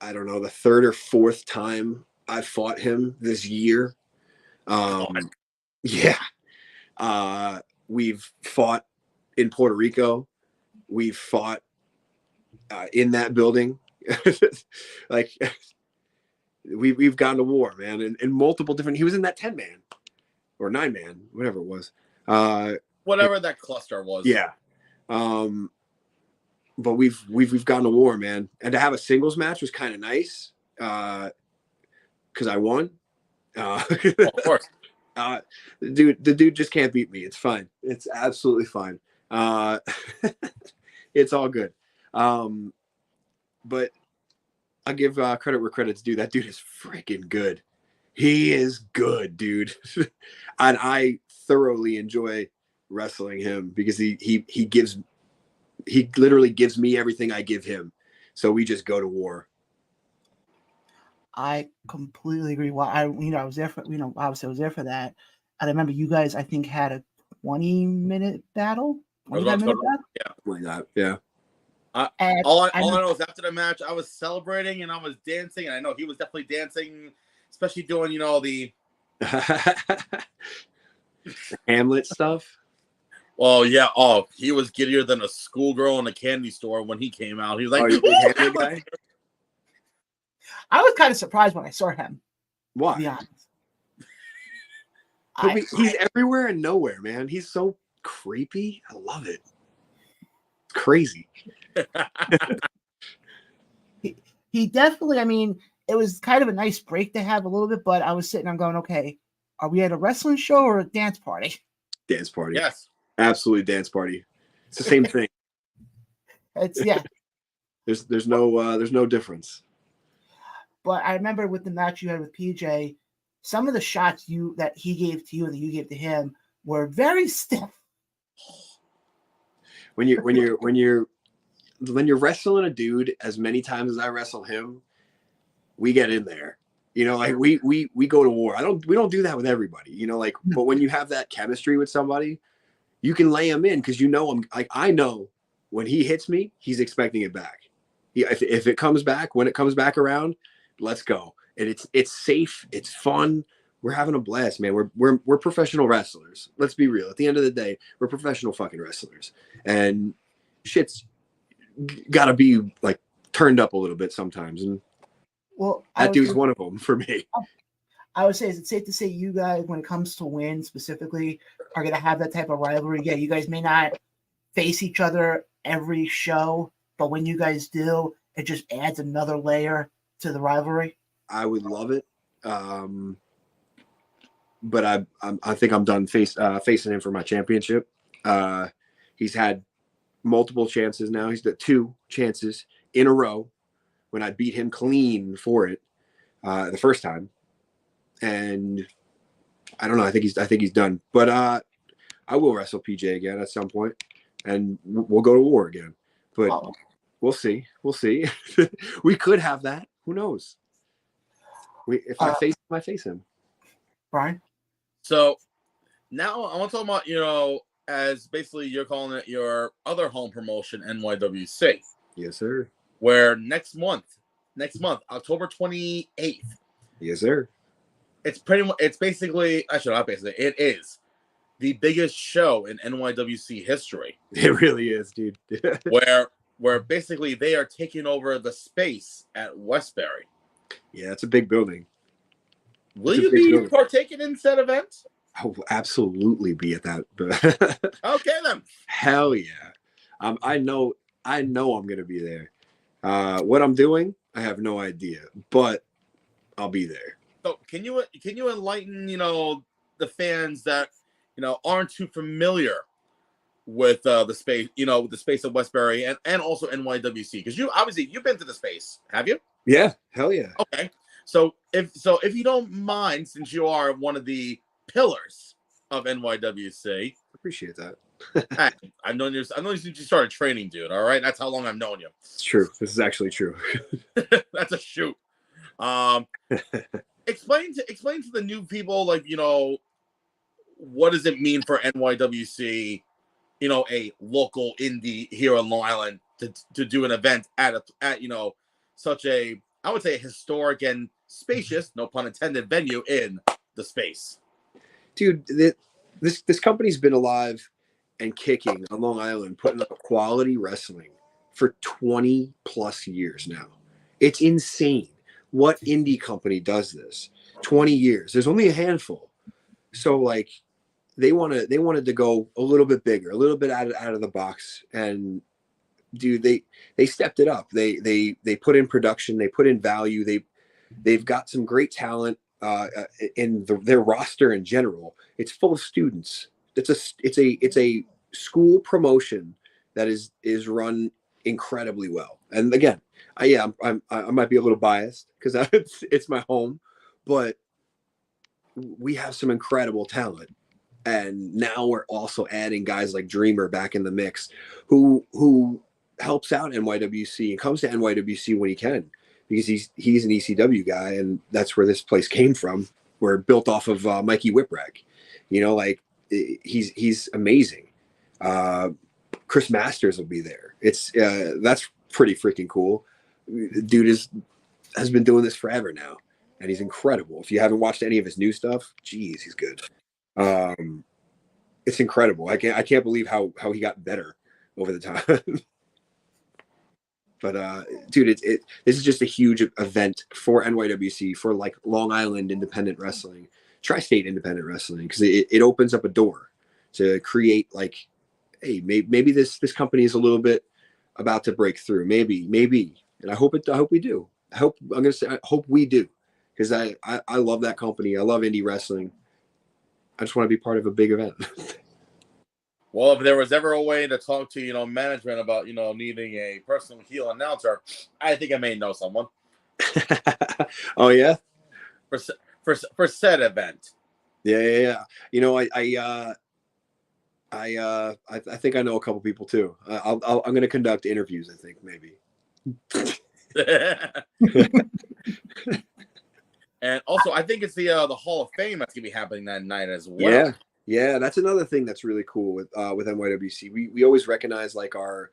I don't know, the third or fourth time I fought him this year. Yeah. We've fought in Puerto Rico. We've fought in that building. Like we've gone to war, man, in multiple different. He was in that 10-man or 9-man, whatever it was. Whatever that cluster was. Yeah. But we've gone to war, man. And to have a singles match was kind of nice. Because I won. Of course. The dude just can't beat me. It's fine. It's absolutely fine. It's all good. But I give credit where credit's due. That dude is freaking good. He is good, dude. And I thoroughly enjoy wrestling him because he literally gives me everything I give him. So we just go to war. I completely agree. Well, I was there for, obviously I was there for that. And I remember you guys, I think, had a 20-minute battle. 25-minute battle? Yeah. Like that. Yeah. All I know is after the match, I was celebrating and I was dancing. And I know he was definitely dancing, especially doing, the Hamlet stuff. Well, yeah. Oh, he was giddier than a schoolgirl in a candy store when he came out. He was like, Hamlet guy? I was kind of surprised when I saw him. Why? To be honest. He's everywhere and nowhere, man. He's so creepy. I love it. It's crazy. He definitely, it was kind of a nice break to have a little bit, but I was sitting, I'm going, okay, are we at a wrestling show or a dance party? Dance party. Yes. Absolutely dance party. It's the same thing. Yeah. There's no difference. But I remember with the match you had with PJ, some of the shots that he gave to you and that you gave to him were very stiff. When you're wrestling a dude as many times as I wrestle him, we get in there. Like we go to war. We don't do that with everybody. But when you have that chemistry with somebody, you can lay him in because I know when he hits me, he's expecting it back. If it comes back, when it comes back around, let's go. And it's safe, it's fun. We're having a blast, man. We're professional wrestlers. Let's be real. At the end of the day, we're professional fucking wrestlers. And shit's gotta be like turned up a little bit sometimes. And that dude's one of them for me. I would say, is it safe to say you guys, when it comes to win specifically, are going to have that type of rivalry? Yeah, you guys may not face each other every show, but when you guys do, it just adds another layer to the rivalry? I would love it. But I think I'm done facing him for my championship. He's had multiple chances now. He's got 2 chances in a row when I beat him clean for it the first time, and I don't know. I think he's done. But I will wrestle PJ again at some point, and we'll go to war again. But we'll see. We'll see. We could have that. Who knows? If I face him. Brian? So now I want to talk about, as basically you're calling it your other home promotion, NYWC. Yes, sir. Where next month, October 28th. Yes, sir. It's basically, actually not basically, it is the biggest show in NYWC history. It really is, dude. where basically they are taking over the space at Westbury. Yeah, it's a big building. Will you be partaking in said event? I will absolutely be at that. Okay, then. Hell yeah. I know I'm going to be there. What I'm doing, I have no idea, but I'll be there. So can you enlighten, the fans that, aren't too familiar with the space, the space of Westbury and also NYWC? Because you've been to the space, have you? Yeah, hell yeah. Okay. So if you don't mind, since you are one of the pillars of NYWC, appreciate that. I've known you since you started training, dude. All right, that's how long I've known you. It's true. This is actually true. That's a shoot. Explain to the new people, like, what does it mean for NYWC, a local indie here on Long Island to do an event at such a, I would say, historic and spacious, no pun intended, venue in the space. Dude, this company's been alive and kicking on Long Island, putting up quality wrestling for 20 plus years now. It's insane. What indie company does this? 20 years. There's only a handful. So like they wanted to go a little bit bigger, a little bit out of the box, and dude, they stepped it up. They put in production, they put in value. They've got some great talent in their roster in general. It's full of students. It's a school promotion that is run incredibly well. And again, I might be a little biased because it's my home, but we have some incredible talent. And now we're also adding guys like Dreamer back in the mix, who helps out NYWC and comes to NYWC when he can, because he's an ECW guy, and that's where this place came from. We're built off of Mikey Whipwreck. He's amazing. Chris Masters will be there. That's pretty freaking cool. Dude has been doing this forever now, and he's incredible. If you haven't watched any of his new stuff, geez, he's good. It's incredible. I can't believe how he got better over the time. But dude, this is just a huge event for NYWC, for like Long Island independent wrestling, tri-state independent wrestling, because it opens up a door to create, like, hey, maybe this company is a little bit about to break through. Maybe, and I hope we do. I hope we do, because I love that company. I love indie wrestling. I just want to be part of a big event. Well, if there was ever a way to talk to, management about, needing a personal heel announcer, I think I may know someone. Oh yeah, for said event. Yeah. I think I know a couple people too. I'm going to conduct interviews. I think maybe. And also, I think it's the Hall of Fame that's gonna be happening that night as well. Yeah. That's another thing that's really cool with NYWC. We always recognize like our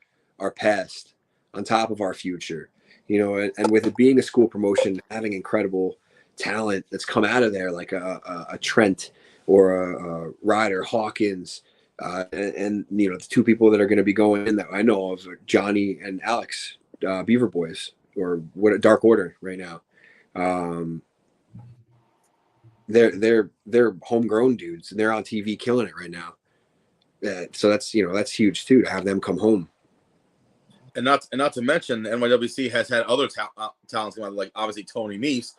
past on top of our future, and with it being a school promotion, having incredible talent that's come out of there, like a Trent or a Ryder Hawkins, and the 2 people that are going to be going in that I know of, are Johnny and Alex, Beaver Boys, or what, Dark Order right now. They're homegrown dudes, and they're on TV killing it right now. So that's huge too, to have them come home. And not to mention, NYWC has had other talents come out, like obviously Tony Nese,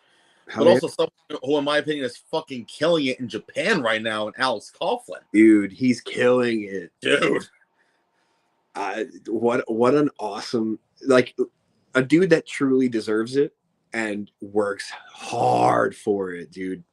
but also someone who, in my opinion, is fucking killing it in Japan right now, and Alex Coughlin. Dude, he's killing it, dude. What an awesome, like, a dude that truly deserves it and works hard for it, dude.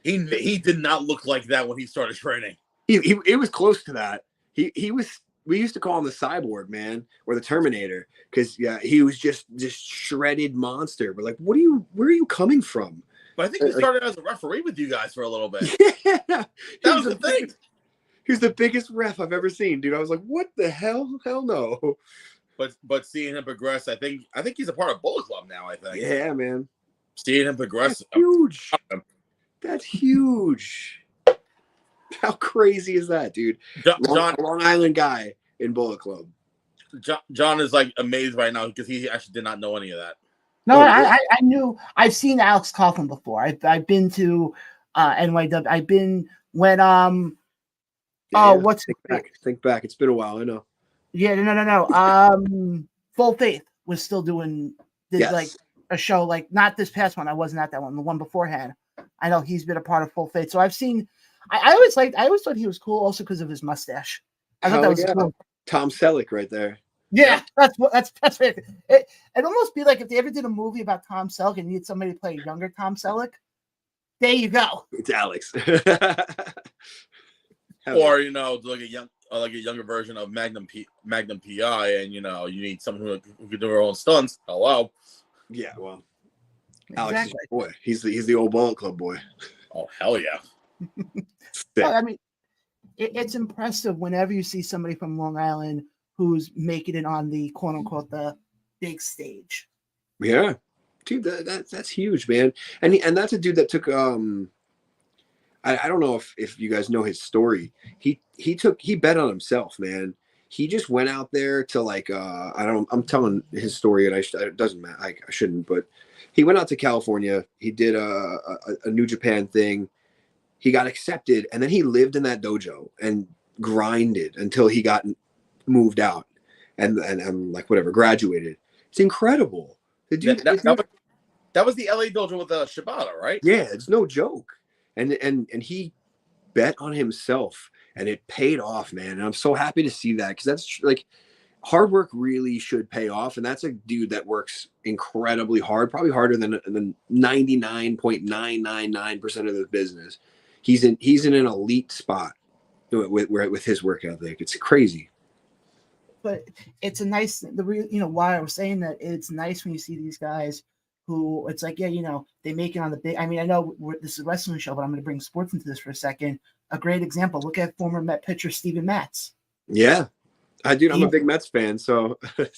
He did not look like that when he started training. It was close to that. He was. We used to call him the Cyborg, man, or the Terminator, because he was just this shredded monster. But like, where are you coming from? But I think he started as a referee with you guys for a little bit. Yeah, that was the thing. He was the biggest ref I've ever seen, dude. I was like, what the hell? Hell no. But seeing him progress, I think he's a part of Bullet Club now. I think. Yeah, man. Seeing him progress, that's huge. That's huge. How crazy is that, dude? Long Island guy in Bullet Club. John is like amazed right now because he actually did not know any of that. No, I knew. I've seen Alex Coughlin before. I've been to NYW. I've been when what's think back. It's been a while. I know. Yeah, no. Full Faith was still did like a show, like not this past one. I wasn't at that one. The one beforehand. I know he's been a part of Full Faith. So I've seen. I always thought he was cool, also because of his mustache. I thought that was cool. Tom Selleck right there. Yeah, that's right. It'd almost be like if they ever did a movie about Tom Selleck and needed somebody to play a younger Tom Selleck. There you go. It's Alex. Or like a younger version of Magnum PI, and you need someone who can do her own stunts. Hello. Yeah, well, Alex is your boy. He's the old Bullet Club boy. Oh hell yeah. Well, I mean, it's impressive whenever you see somebody from Long Island who's making it on the quote unquote the big stage. Yeah, dude, that's huge, man. And that's a dude that took I don't know if you guys know his story. He bet on himself, man. He just went out there to like I'm telling his story and it doesn't matter. I shouldn't, but he went out to California. He did a New Japan thing. He got accepted, and then he lived in that dojo and grinded until he got moved out, and like whatever, graduated. It's incredible. The dude, that was the LA dojo with Shibata, right? Yeah, it's no joke. And he bet on himself, and it paid off, man. And I'm so happy to see that, because that's like hard work really should pay off, and that's a dude that works incredibly hard, probably harder than 99.999% of the business. He's in an elite spot with his work ethic. It's crazy. But it's a nice, why I was saying that it's nice when you see these guys who it's like, they make it on the big. I mean, I know this is a wrestling show, but I'm going to bring sports into this for a second. A great example. Look at former Met pitcher Steven Matz. Yeah, I'm a big Mets fan, so I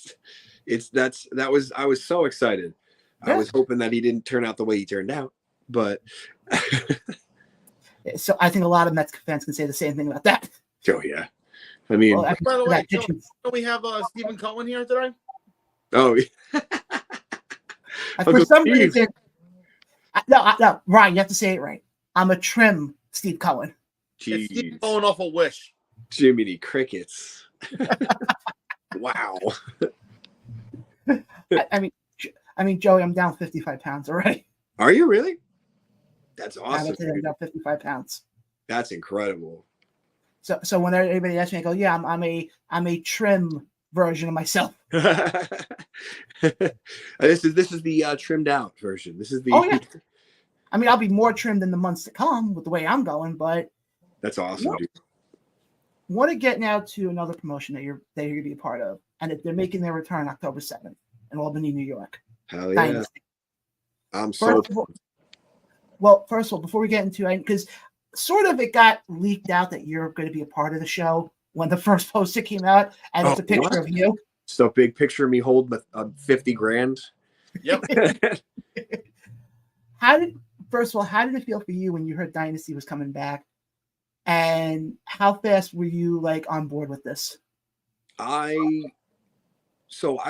was so excited. Yeah. I was hoping that he didn't turn out the way he turned out, but. So I think a lot of Mets fans can say the same thing about that. Oh yeah, I mean. By the way, don't we have Stephen Cohen here today? Oh. For some reason, no, Ryan, you have to say it right. I'm a trim Steve Cohen. It's Steve Cohen off a Wish. Jiminy Crickets. Wow. I mean, Joey, I'm down 55 pounds already. Are you really? That's awesome. I'm down 55 pounns. That's incredible. So when anybody asks me, I go, yeah, I'm a trim version of myself. This is the trimmed out version. This is the. Oh yeah. I mean, I'll be more trimmed in the months to come with the way I'm going, but. That's awesome, dude. Want to get now to another promotion that you're going to be a part of, and they're making their return October 7th in Albany, New York. Hell yeah! Dynasty. Well, first of all, before we get into it, because sort of it got leaked out that you're going to be a part of the show when the first poster came out, and it's a picture of you. So big picture of me holding $50,000. Yep. How did it feel for you when you heard Dynasty was coming back? And how fast were you like on board with this? I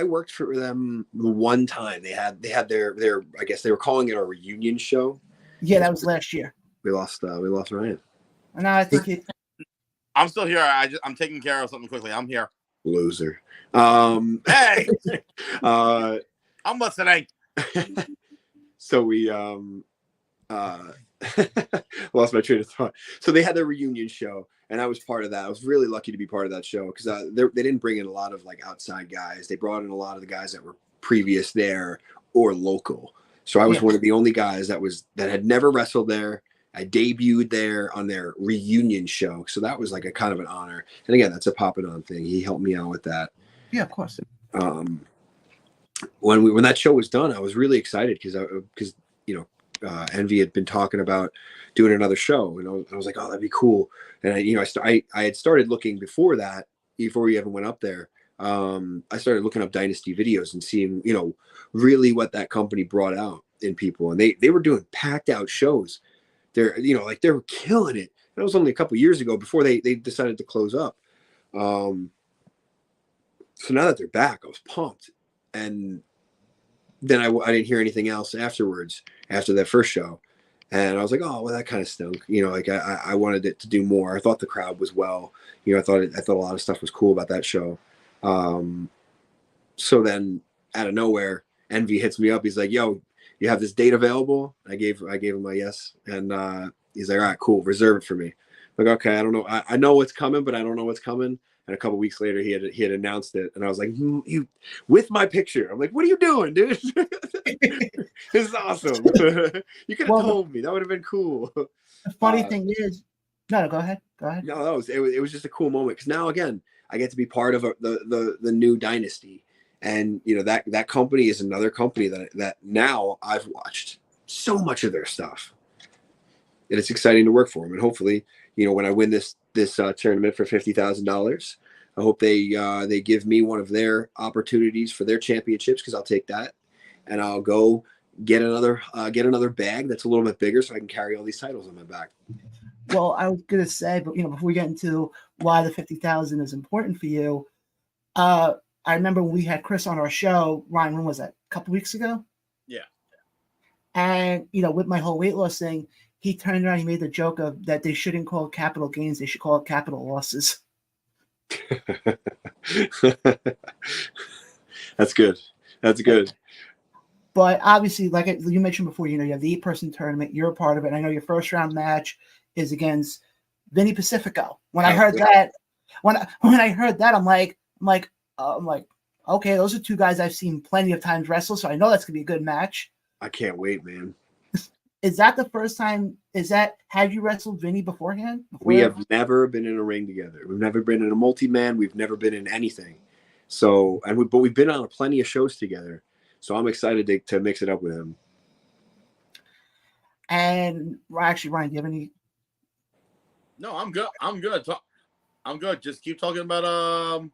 worked for them one time. They had their I guess they were calling it a reunion show. Yeah, that was last year. We lost Ryan. And I think I'm still here. I'm taking care of something quickly. I'm here. Loser. Hey, uh, I'm listening. so we lost my train of thought. So they had their reunion show, and I was part of that. I was really lucky to be part of that show because they didn't bring in a lot of like outside guys. They brought in a lot of the guys that were previous there or local. So I was one of the only guys that had never wrestled there. I debuted there on their reunion show, so that was like a kind of an honor. And again, that's a Papa Don thing. He helped me out with that. Yeah, of course. When that show was done, I was really excited because Envy had been talking about doing another show, and I was like, oh, that'd be cool. And I had started looking before that, before we ever went up there. I started looking up Dynasty videos and seeing, really what that company brought out in people, and they were doing packed out shows. They were killing it. That was only a couple years ago before they decided to close up. So now that they're back, I was pumped. And then I didn't hear anything else afterwards after that first show. And I was like, oh, well, that kind of stunk. I wanted it to do more. I thought the crowd was well. I thought a lot of stuff was cool about that show. So then out of nowhere, Envy hits me up. He's like, yo, you have this date available? I gave him a yes. And he's like, all right, cool. Reserve it for me. I'm like, okay, I don't know. I know what's coming, but I don't know what's coming. And a couple weeks later, he had announced it, and I was like, "You with my picture?" I'm like, "What are you doing, dude? This is awesome. You could have told me. That would have been cool." The funny thing is, no, go ahead. No, it was just a cool moment because now again, I get to be part of the new dynasty, and that company is another company that now I've watched so much of their stuff, and it's exciting to work for them. And hopefully, when I win this tournament for $50,000, I hope they give me one of their opportunities for their championships, because I'll take that, and I'll go get another bag that's a little bit bigger so I can carry all these titles on my back. Well, I was gonna say, but before we get into why the 50,000 is important for you, I remember when we had Chris on our show. Ryan, when was that? A couple weeks ago. Yeah. And with my whole weight loss thing, he turned around. He made the joke of that they shouldn't call it capital gains; they should call it capital losses. That's good. That's good. But obviously, like you mentioned before, you have the 8-person tournament. You're a part of it. I know your first round match is against Vinny Pacifico. When I heard that, when I heard that, I'm like, okay, those are two guys I've seen plenty of times wrestle, so I know that's gonna be a good match. I can't wait, man. Is that the first time? Have you wrestled Vinny beforehand? We have never been in a ring together. We've never been in a multi-man. We've never been in anything. So, but we've been on plenty of shows together. So I'm excited to mix it up with him. And actually, Ryan, do you have any? No, I'm good. I'm good. Just keep talking about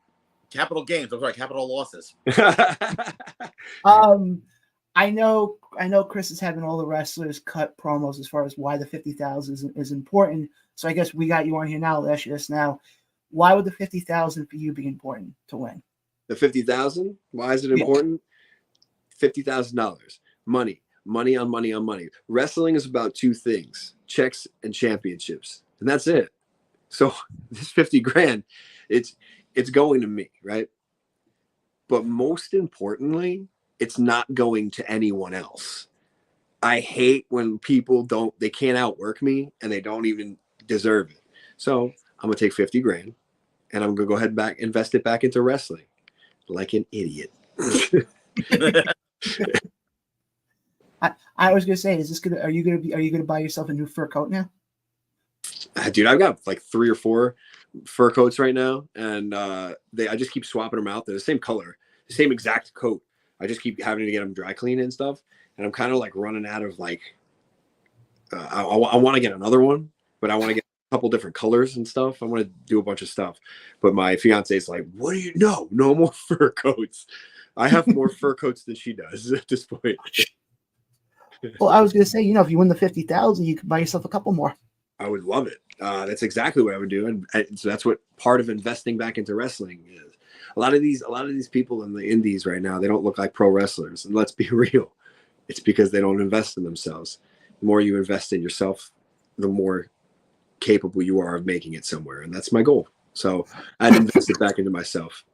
capital gains. I'm sorry, capital losses. I know Chris is having all the wrestlers cut promos as far as why the 50,000 is important. So I guess we got you on here now. I'll ask you this now. Why would the 50,000 for you be important to win? The 50,000? Why is it important? $50,000. Money on money on money. Wrestling is about two things: checks and championships. And that's it. So this 50 grand, it's going to me, right? But most importantly, it's not going to anyone else. I hate when people they can't outwork me and they don't even deserve it. So I'm going to take 50 grand and I'm going to go ahead and invest it back into wrestling like an idiot. I was going to say, are you going to buy yourself a new fur coat now? Dude, I've got like 3 or 4 fur coats right now. And I just keep swapping them out. They're the same color, the same exact coat. I just keep having to get them dry cleaned and stuff. And I'm kind of like running out of like, I want to get another one, but I want to get a couple different colors and stuff. I want to do a bunch of stuff. But my fiance is like, what do you know? No more fur coats. I have more fur coats than she does at this point. Well, I was going to say, if you win the 50,000, you could buy yourself a couple more. I would love it. That's exactly what I would do. And so that's what part of investing back into wrestling is. A lot of these people in the indies right now, they don't look like pro wrestlers. And let's be real. It's because they don't invest in themselves. The more you invest in yourself, the more capable you are of making it somewhere. And that's my goal. So I'd invest it back into myself.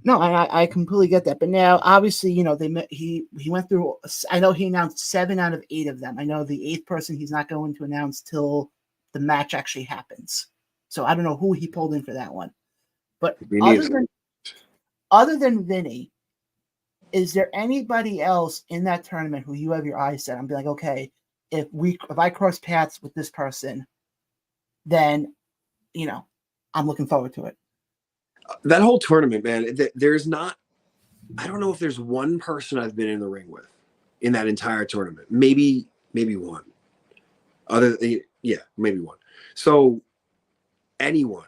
No, I completely get that. But now, obviously, he went through. I know he announced 7 out of 8 of them. I know the 8th person he's not going to announce till the match actually happens. So I don't know who he pulled in for that one. But other than Vinny, is there anybody else in that tournament who you have your eyes set on? Be like, okay, if I cross paths with this person, then I'm looking forward to it. That whole tournament, man, there's not. I don't know if there's one person I've been in the ring with in that entire tournament. Maybe one. Maybe one. So anyone.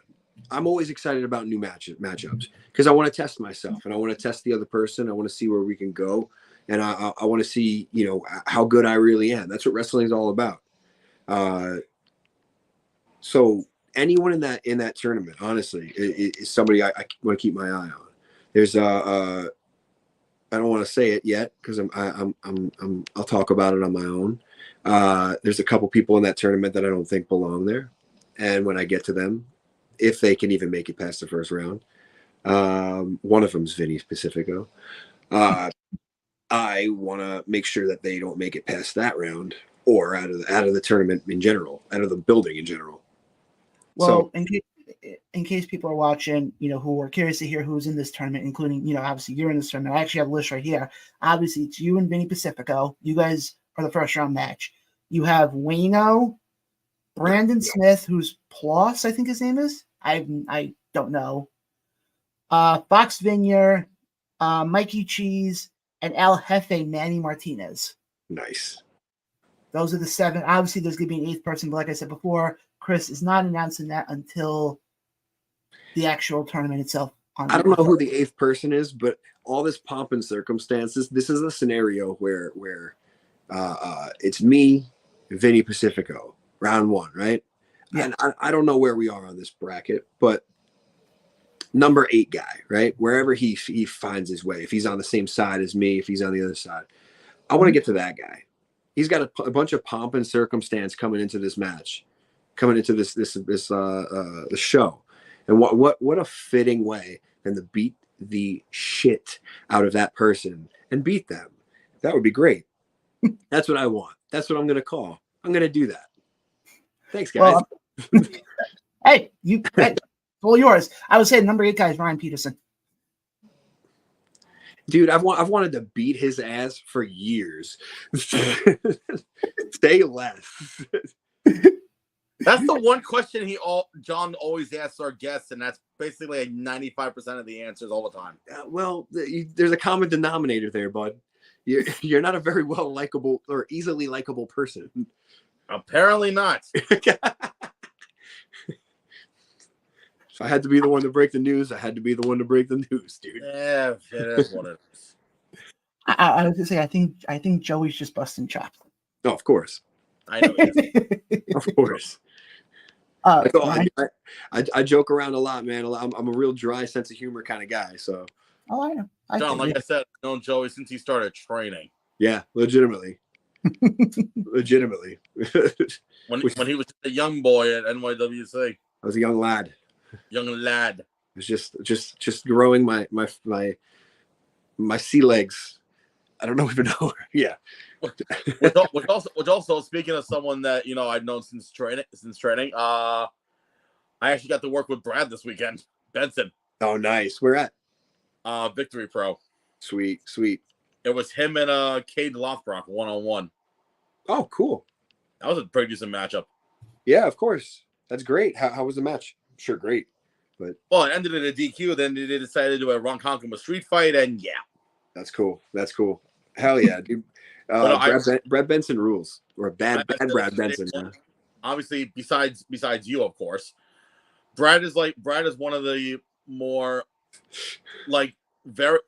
I'm always excited about new matchups because I want to test myself and I want to test the other person. I want to see where we can go, and I want to see how good I really am. That's what wrestling is all about. So anyone in that tournament, honestly, is somebody I want to keep my eye on. There's I don't want to say it yet because I'll talk about it on my own. There's a couple people in that tournament that I don't think belong there, and when I get to them, if they can even make it past the first round, one of them's Vinny Pacifico. I want to make sure that they don't make it past that round or out of the tournament in general, out of the building in general. Well, so, in case people are watching, who are curious to hear who's in this tournament, including, obviously you're in this tournament. I actually have a list right here. Obviously, it's you and Vinny Pacifico. You guys are the first round match. You have Wayno, Brandon Smith, who's Plus, I think his name is. I don't know. Fox Vineyard, Mikey Cheese, and El Jefe Manny Martinez. Nice. Those are the 7. Obviously, there's going to be an 8th person, but like I said before, Chris is not announcing that until the actual tournament itself. I don't know who the 8th person is, but all this pomp and circumstances, this is a scenario where it's me, Vinny Pacifico, round 1, right? Yeah. And I don't know where we are on this bracket, but number 8 guy, right? Wherever he finds his way, if he's on the same side as me, if he's on the other side, I want to get to that guy. He's got a bunch of pomp and circumstance coming into this match, coming into this the show, and what a fitting way than to beat the shit out of that person and beat them. That would be great. That's what I want. That's what I'm going to call. I'm going to do that. Thanks, guys. Well, hey, it's all yours. I would say number 8 guy is Ryan Peterson. Dude, I've wanted to beat his ass for years. Say less. That's the one question John always asks our guests, and that's basically like 95% of the answers all the time. Well, there's a common denominator there, bud. You're not a very well likable or easily likable person. Apparently not. If I had to be the one to break the news, I had to be the one to break the news, dude. Yeah, it is what it is. I was gonna say, I think Joey's just busting chops. Oh, of course. I know. Of course. I joke around a lot, man. I'm a real dry sense of humor kind of guy. So. Oh, I know. John, like I said, I've known Joey since he started training. Yeah, legitimately. Legitimately. when he was a young boy at NYWC. I was a young lad. Young lad. It was just growing my sea legs. I don't even know. Yeah. Which also, speaking of someone that I've known since training, I actually got to work with Brad this weekend. Benson. Oh, nice. Where at? Victory Pro. Sweet. It was him and Cade Lothbrock 1-on-1. Oh, cool. That was a pretty decent matchup. Yeah, of course. That's great. How was the match? Sure, great. But it ended in a DQ. Then they decided to do a Ron Conkema street fight, and yeah, that's cool. Hell yeah, dude. Brad Benson rules, or bad Brad Benson. Yeah. Obviously, besides you, of course, Brad is one of the more very,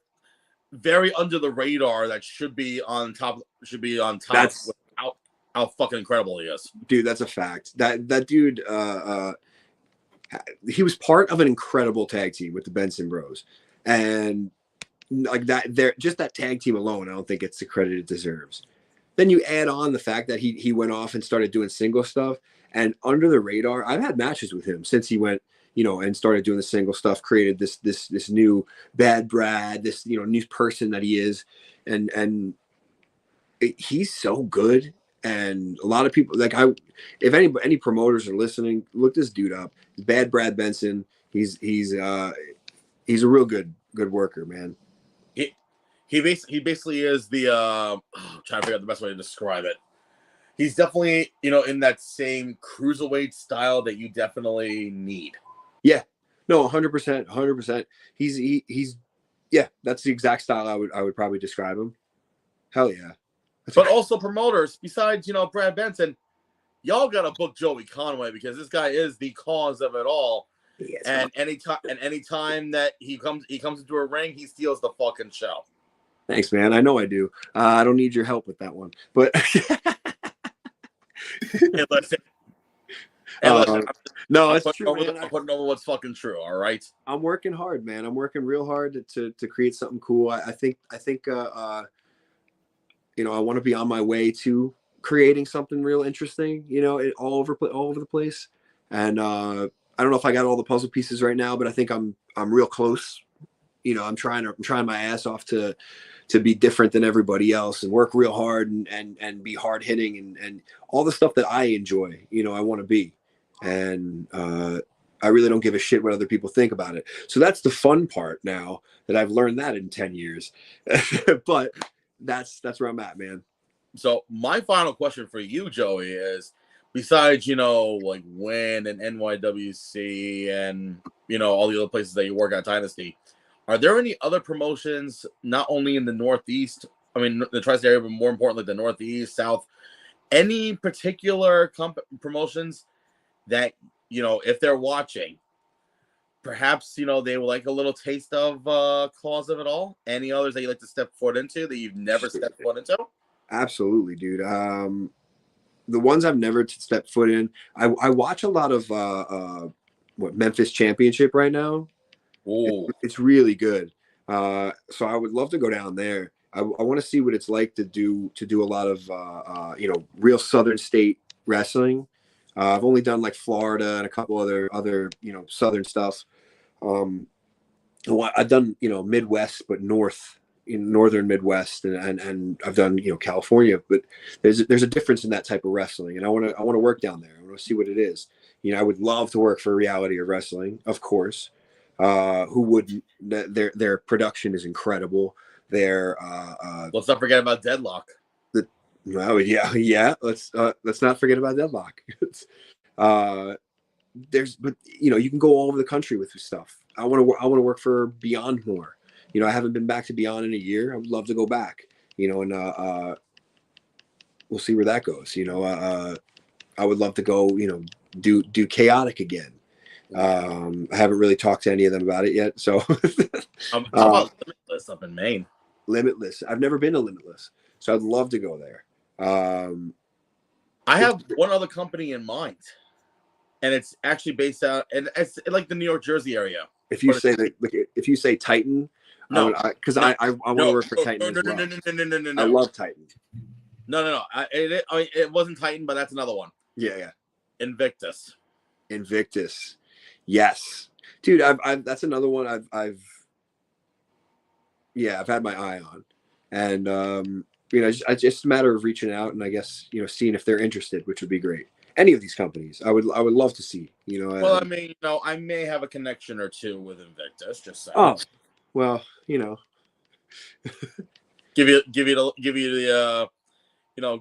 very under the radar that should be on top. That's how fucking incredible he is, dude. That's a fact. That dude. He was part of an incredible tag team with the Benson Bros, and like that, just that tag team alone, I don't think it's the credit it deserves. Then you add on the fact that he went off and started doing single stuff, and under the radar. I've had matches with him since he went. and started doing the single stuff, created this new Bad Brad, this, new person that he is. And he's so good. And a lot of people, like, if any promoters are listening, look this dude up. Bad Brad Benson. He's a real good worker, man. He basically is the I'm trying to figure out the best way to describe it. He's definitely, in that same cruiserweight style that you definitely need. Yeah, no, 100%, 100%. He's yeah, that's the exact style I would probably describe him. Hell yeah. But also promoters, besides, Brad Benson, y'all gotta book Joey Conway, because this guy is the cause of it all. Yes, and anytime that he comes into a ring, he steals the fucking show. Thanks, man. I know I do. I don't need your help with that one, but no, it's true, man. I'm putting over what's fucking true. All right. I'm working hard, man. I'm working real hard to create something cool. I think I want to be on my way to creating something real interesting. All over the place. And I don't know if I got all the puzzle pieces right now, but I think I'm real close. I'm trying my ass off to be different than everybody else and work real hard and be hard hitting and all the stuff that I enjoy. I want to be. And I really don't give a shit what other people think about it. So that's the fun part now that I've learned that in 10 years. But that's where I'm at, man. So my final question for you, Joey, is besides, like Win and NYWC and, all the other places that you work at Dynasty, are there any other promotions, not only in the Northeast, the Tri-State area, but more importantly, the Northeast, South, any particular promotions that, if they're watching, perhaps, they would like a little taste of cause of it all? Any others that you like to step foot into that you've never stepped foot into? Absolutely, dude. The ones I've never stepped foot in, I watch a lot of Memphis Championship right now. It's really good. So I would love to go down there. I want to see what it's like to do a lot of real Southern state wrestling. I've only done like Florida and a couple other Southern stuff. I've done Midwest, but northern Midwest, and I've done California. But there's a difference in that type of wrestling, and I want to work down there. I want to see what it is. I would love to work for Reality of Wrestling, of course. Who wouldn't? Their production is incredible. Let's not forget about Deadlock. Yeah. Let's not forget about Deadlock. You can go all over the country with this stuff. I want to work for Beyond more. I haven't been back to Beyond in a year. I would love to go back. And we'll see where that goes. I would love to go. Do Chaotic again. I haven't really talked to any of them about it yet. So how about Limitless up in Maine? Limitless. I've never been to Limitless, so I'd love to go there. I have one other company in mind, and it's actually based out, and it's like the New York, Jersey area. If you say Titan, no, because I want to work for Titan. No. I love Titan. No. It wasn't Titan, but that's another one. Yeah. Invictus. Yes, dude. That's another one I've had my eye on, and it's just a matter of reaching out and I guess seeing if they're interested, which would be great. Any of these companies, I would love to see. Well, I may have a connection or two with Invictus. Just saying. Oh, well, give you the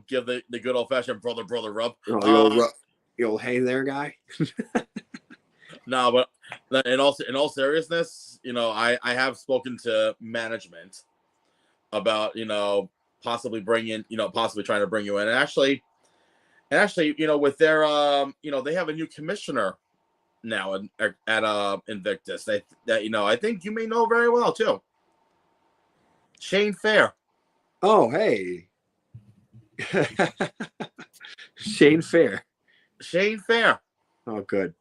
give the good old fashioned brother rub. The old hey there guy. No, but in all seriousness, I have spoken to management about possibly trying to bring you in, and actually with their they have a new commissioner now at Invictus that I think you may know very well too. Shane Fair. Oh, hey. Shane Fair. Oh, good.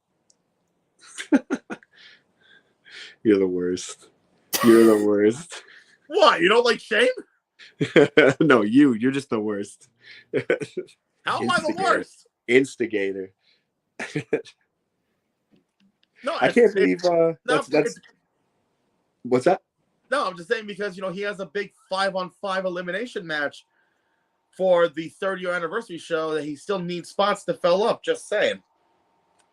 You're the worst. What? You don't like Shane? No, you're just the worst. How am I the worst? Instigator. No, I can't believe no, that's what's that? no. I'm just saying because he has a big 5-on-5 elimination match for the 30-year anniversary show that he still needs spots to fill up. Just saying.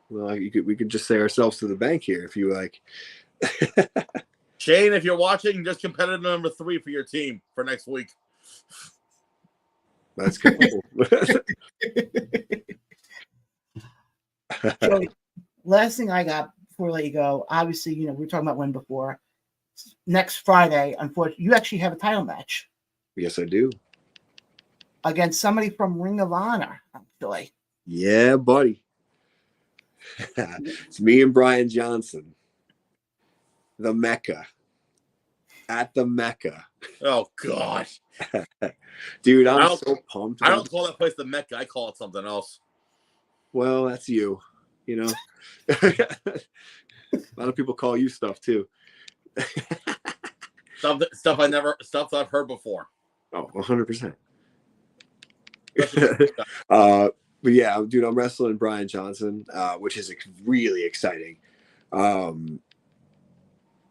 Well, we could just say ourselves to the bank here if you like. Shane, if you're watching, just competitor number 3 for your team for next week. That's cool. Joey, last thing I got before I let you go, obviously, we were talking about one before. Next Friday, unfortunately, you actually have a title match. Yes, I do. Against somebody from Ring of Honor, actually. Yeah, buddy. It's me and Brian Johnson. The Mecca. At the Mecca. Oh, God. Dude, I'm so pumped. I don't call that place the Mecca. I call it something else. Well, that's you. A lot of people call you stuff too. Stuff I've heard before. Oh, 100%. But yeah, dude, I'm wrestling Brian Johnson, which is really exciting. A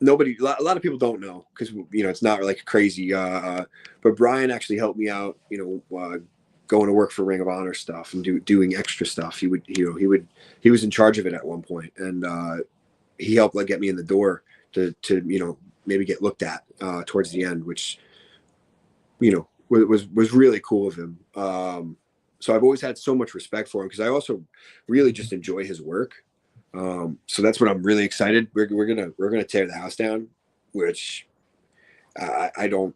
lot of people don't know because it's not like crazy. But Brian actually helped me out. Going to work for Ring of Honor stuff and doing extra stuff. He was in charge of it at one point, and he helped get me in the door to maybe get looked at towards the end, which was really cool of him. So I've always had so much respect for him because I also really just enjoy his work. So that's what I'm really excited. We're gonna tear the house down, which I don't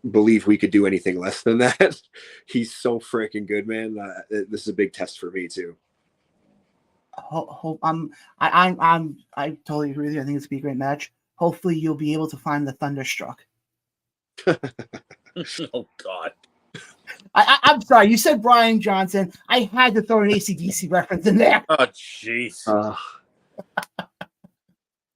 believe we could do anything less than that. He's so freaking good, man. This is a big test for me too. I totally agree with you. I think it's gonna be a great match. Hopefully, you'll be able to find the Thunderstruck. Oh God. I'm sorry. You said Brian Johnson. I had to throw an AC/DC reference in there. Oh jeez.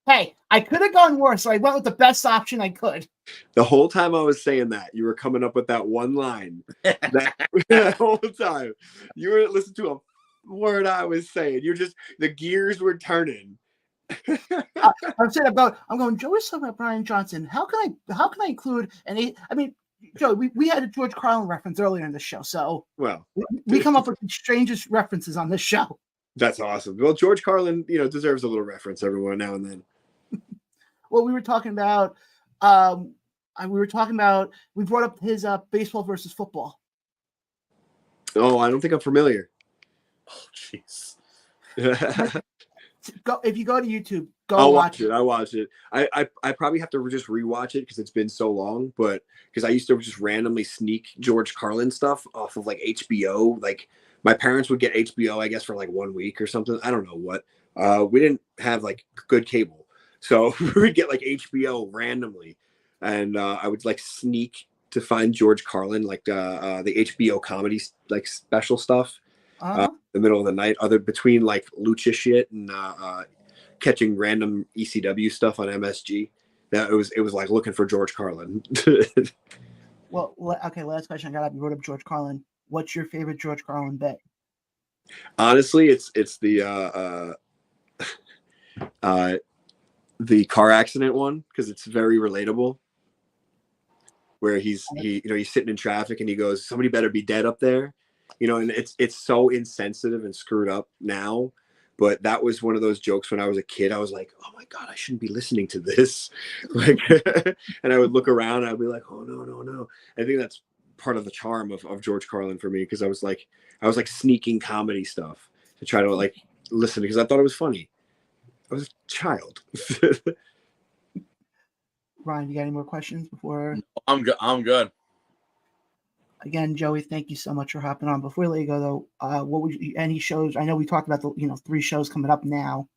Hey, I could have gone worse, so I went with the best option I could. The whole time I was saying that, you were coming up with that one line. That whole time. You weren't listening to a word I was saying. The gears were turning. I'm going, Joe was talking about Brian Johnson. How can I include Joe, we had a George Carlin reference earlier in the show, so we come up with the strangest references on this show. That's awesome. Well, George Carlin, deserves a little reference every now and then. Well, we brought up his baseball versus football. Oh, I don't think I'm familiar. Oh, jeez. If you go to YouTube, I'll watch it. I'll watch it. I probably have to just rewatch it because it's been so long. But because I used to just randomly sneak George Carlin stuff off of HBO. Like my parents would get HBO, I guess, for 1 week or something. I don't know what. We didn't have good cable, so we would get HBO randomly, and I would sneak to find George Carlin, the HBO comedy special stuff. The middle of the night, between lucha shit and catching random ECW stuff on MSG. That it was like looking for George Carlin. Well, okay. Last question I got up. You wrote up George Carlin. What's your favorite George Carlin bit? Honestly, it's the car accident one because it's very relatable. Where he's sitting in traffic and he goes, "Somebody better be dead up there." And it's so insensitive and screwed up now, but that was one of those jokes when I was a kid. I was like, oh my God, I shouldn't be listening to this. And I would look around and I'd be like, oh no. I think that's part of the charm of George Carlin for me. Cause I was sneaking comedy stuff to try to listen because I thought it was funny. I was a child. Ryan, you got any more questions before? I'm good. Again, Joey, thank you so much for hopping on. Before we let you go, though, what would you, any shows? I know we talked about the 3 shows coming up now,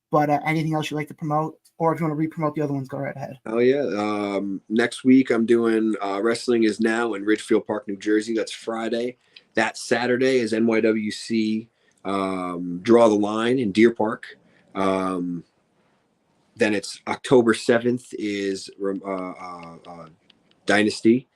but anything else you'd like to promote, or if you want to re-promote the other ones, go right ahead. Oh yeah, next week I'm doing Wrestling Is Now in Ridgefield Park, New Jersey. That's Friday. That Saturday is NYWC Draw the Line in Deer Park. Then it's October 7th is Dynasty.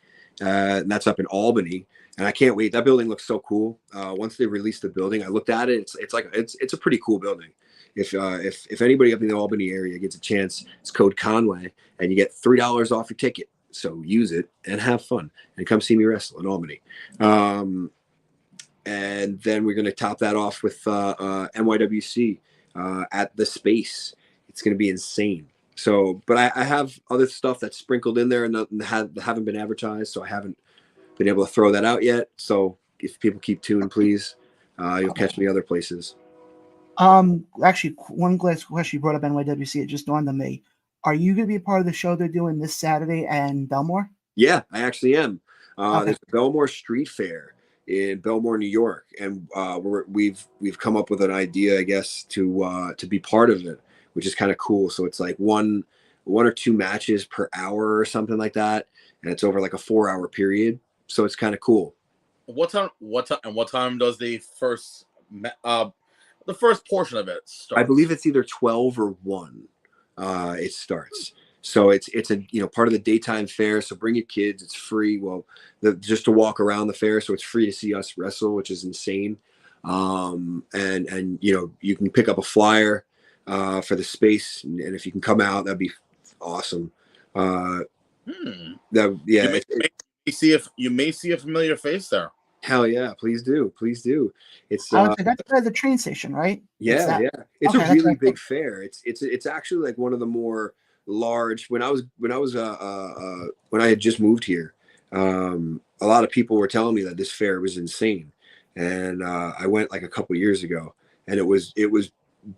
And that's up in Albany, and I can't wait. That building looks so cool. Once they released the building, I looked at it. It's a pretty cool building. if anybody up in the Albany area gets a chance, it's code Conway, and you get $3 off your ticket. So use it and have fun, and come see me wrestle in Albany. And then we're going to top that off with NYWC at the Space. It's going to be insane. So, but I have other stuff that's sprinkled in there and haven't been advertised, so I haven't been able to throw that out yet. So if people keep tuned, please, you'll catch me other places. Actually, one last question you brought up NYWC. It just dawned on me. Are you going to be a part of the show they're doing this Saturday in Belmore? Yeah, I actually am. Okay. There's a Belmore Street Fair in Belmore, New York, and we've come up with an idea, I guess, to be part of it, which is kind of cool. So it's like one or two matches per hour or something like that, and it's over like a 4-hour period. So it's kind of cool. What time does the first portion of it start? I believe it's either 12 or 1. It starts. So it's a part of the daytime fair. So bring your kids. It's free. Well, just to walk around the fair. So it's free to see us wrestle, which is insane. And you can pick up a flyer for the Space, and if you can come out, that'd be awesome. You may see a familiar face there. Hell yeah, please do. It's that's by the train station, right? It's a really big fair. It's actually like one of the more large. When I had just moved here, a lot of people were telling me that this fair was insane, and I went like a couple years ago, and it was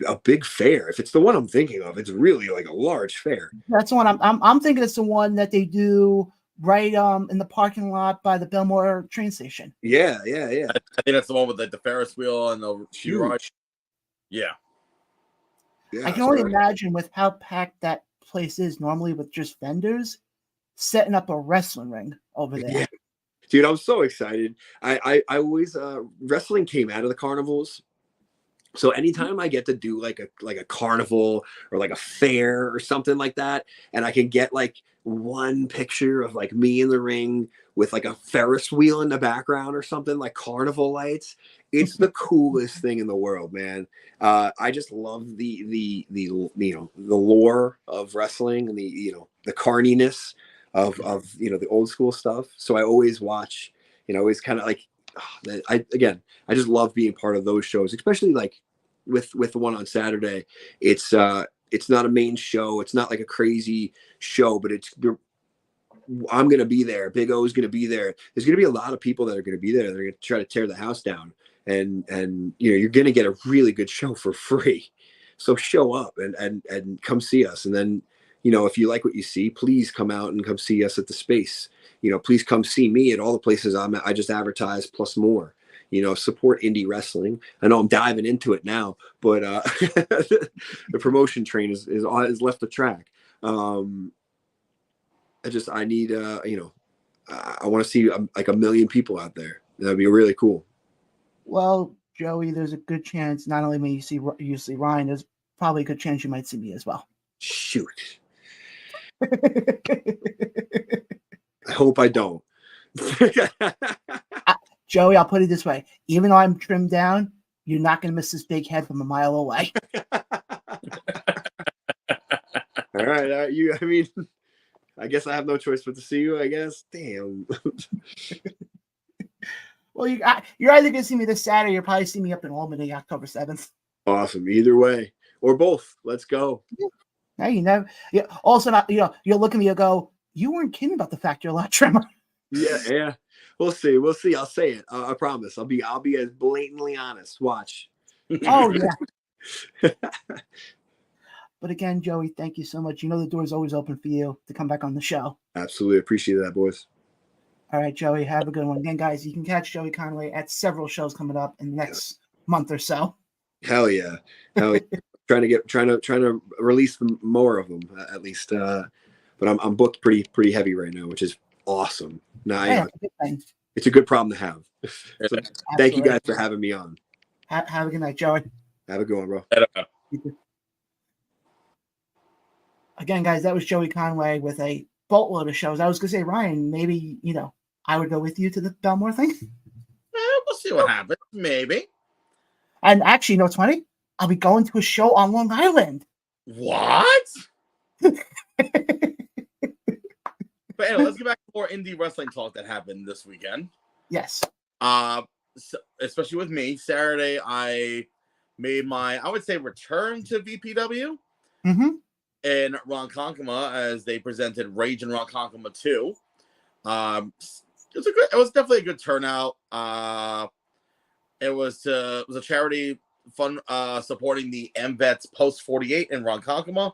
a big fair. If it's the one I'm thinking of, it's really like a large fair. That's the one I'm thinking. It's the one that they do right in the parking lot by the Belmore train station. Yeah. I think that's the one with the Ferris wheel and the huge. Yeah. I can only imagine with how packed that place is normally with just vendors, setting up a wrestling ring over there. Yeah. Dude, I'm so excited. I always wrestling came out of the carnivals. So anytime I get to do like a carnival or like a fair or something like that, and I can get like one picture of like me in the ring with like a Ferris wheel in the background or something, like carnival lights, it's the coolest thing in the world, man. I just love the lore of wrestling and the carniness of the old school stuff. So I always watch, always kind of like, I just love being part of those shows, especially like with the one on Saturday. It's not a main show. It's not like a crazy show, but I'm going to be there. Big O is going to be there. There's going to be a lot of people that are going to be there. They're going to try to tear the house down, and you're going to get a really good show for free. So show up and come see us. And then, if you like what you see, please come out and come see us at the Space. Please come see me at all the places I just advertised, plus more. Support indie wrestling. I know I'm diving into it now, but the promotion train is left the track. I need I want to see like 1 million people out there. That'd be really cool. Well, Joey, there's a good chance not only may you see Ryan, there's probably a good chance you might see me as well. Shoot. I hope I don't. Joey, I'll put it this way. Even though I'm trimmed down, you're not going to miss this big head from a mile away. All right. I guess I have no choice but to see you, I guess. Damn. Well, you're either going to see me this Saturday or you'll probably see me up in Albany October 7th. Awesome. Either way. Or both. Let's go. Now you know. Yeah. Also, you'll look at me and go, you weren't kidding about the fact you're a lot trimmer. Yeah. We'll see. I'll say it. I promise. I'll be as blatantly honest. Watch. Oh yeah. But again, Joey, thank you so much. The door is always open for you to come back on the show. Absolutely appreciate that, boys. All right, Joey, have a good one. Again, guys, you can catch Joey Conway at several shows coming up in the next month or so. Hell yeah. trying to release more of them at least. But I'm booked pretty heavy right now, which is awesome. It's a good problem to have. So thank you guys for having me on. Have a good night, Joey. Have a good one, bro. Again, guys, that was Joey Conway with a boatload of shows. I was going to say, Ryan, maybe, I would go with you to the Belmore thing. We'll see what happens. Maybe. And actually, what's funny? I'll be going to a show on Long Island. What? But anyway, let's get back to more indie wrestling talk that happened this weekend. Yes. So, especially with me, Saturday I made my, I would say, return to VPW in Ronkonkoma as they presented Rage in Ronkonkoma 2. It was definitely a good turnout. It was a charity fun supporting the MVETs Post 48 in Ronkonkoma.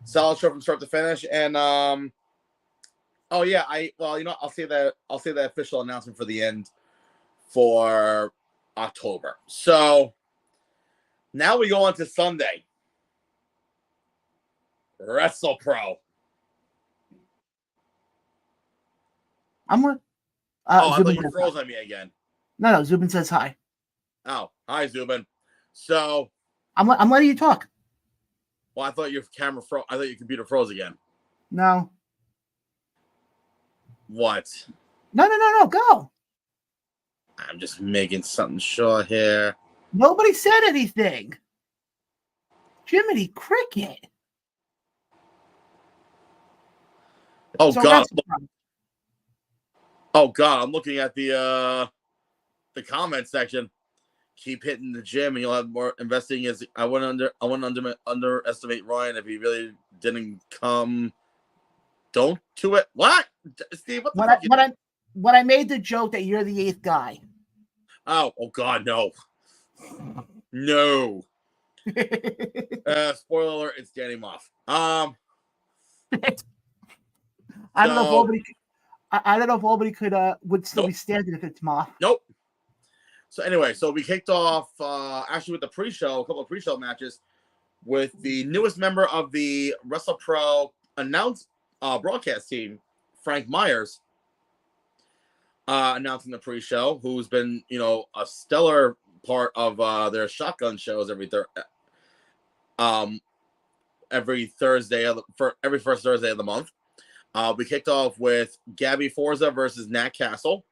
Solid show from start to finish, and oh yeah, I'll say that official announcement for the end for October. So now we go on to Sunday. Wrestle Pro. I'm with. I thought you froze on me again. No, Zubin says hi. Oh, hi, Zubin. So I'm letting you talk. Well, I thought your camera froze. I thought your computer froze again. No. What? No. Go. I'm just making something sure here. Nobody said anything. Jiminy Cricket. Oh So God. Oh God, I'm looking at the comment section. Keep hitting the gym, and you'll have more investing. I wouldn't underestimate Ryan if he really didn't come. Don't do it. What, Steve? When I made the joke that you're the 8th guy. Oh God, no. No. Spoiler alert: it's Danny Moff. I don't know if anybody. I don't know if anybody would still be standing if it's Moff. Nope. So anyway, we kicked off actually with the pre-show, a couple of pre-show matches with the newest member of the Wrestle Pro announced broadcast team, Frank Myers, announcing the pre-show, who's been, a stellar part of their shotgun shows every Thursday every first Thursday of the month. We kicked off with Gabby Forza versus Nat Castle,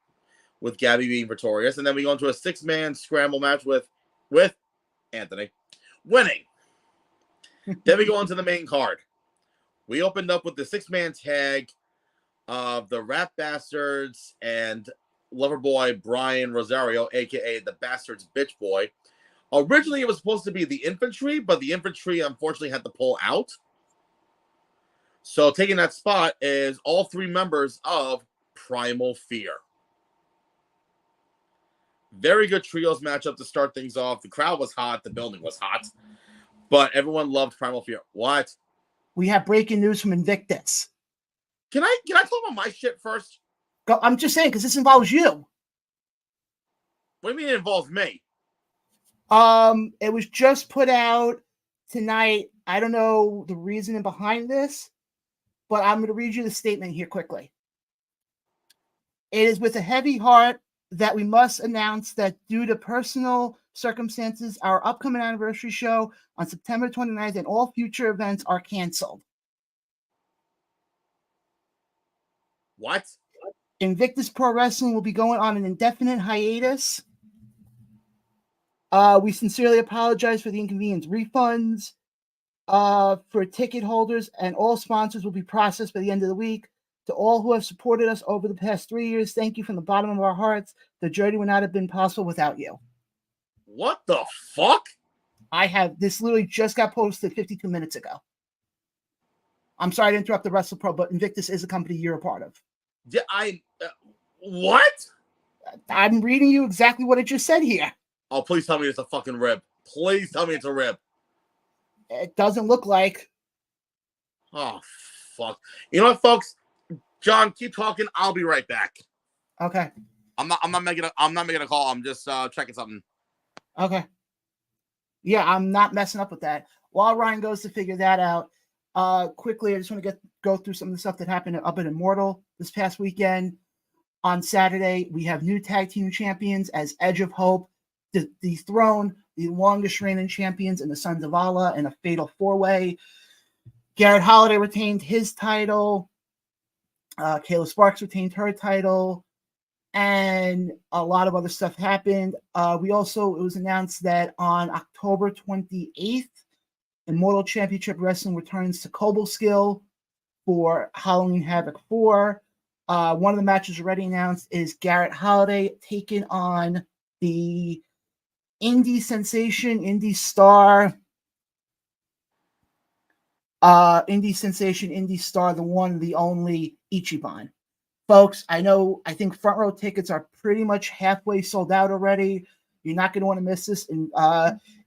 with Gabby being victorious, and then we go into a 6-man scramble match with Anthony winning. Then we go into the main card. We opened up with the 6-man tag of the Rat Bastards and Loverboy Brian Rosario, aka the Bastards Bitch Boy. Originally, it was supposed to be the Infantry, but the Infantry unfortunately had to pull out. So taking that spot is all 3 members of Primal Fear. Very good trios matchup to start things off. The crowd was hot. The building was hot. But everyone loved Primal Fear. What? We have breaking news from Invictus. Can I talk about my shit first? Go, I'm just saying, because this involves you. What do you mean it involves me? It was just put out tonight. I don't know the reasoning behind this, but I'm going to read you the statement here quickly. It is with a heavy heart that we must announce that due to personal circumstances, our upcoming anniversary show on September 29th and all future events are canceled. What? Invictus Pro Wrestling will be going on an indefinite hiatus. We sincerely apologize for the inconvenience. Refunds for ticket holders and all sponsors will be processed by the end of the week. To all who have supported us over the past 3 years, thank you from the bottom of our hearts. The journey would not have been possible without you. What the fuck? This literally just got posted 52 minutes ago. I'm sorry to interrupt the Wrestle Pro, but Invictus is a company you're a part of. What? I'm reading you exactly what it just said here. Oh, please tell me it's a fucking rib. Please tell me it's a rib. It doesn't look like. Oh, fuck. You know what, folks? John, keep talking. I'll be right back. Okay. I'm not making a call. I'm just checking something. Okay. Yeah, I'm not messing up with that. While Ryan goes to figure that out, quickly, I just want to go through some of the stuff that happened up at Immortal this past weekend. On Saturday, we have new tag team champions as Edge of Hope dethroned the longest reigning champions in the Sons of Allah in a fatal 4-way. Garrett Holiday retained his title. Kayla Sparks retained her title. and a lot of other stuff happened. It was announced that on October 28th, Immortal Championship Wrestling returns to Cobleskill for Halloween Havoc 4. One of the matches already announced is Garrett Holiday taking on the indie sensation, indie star, the one, the only Ichiban. Folks, I think front row tickets are pretty much halfway sold out already. You're not going to want to miss this. And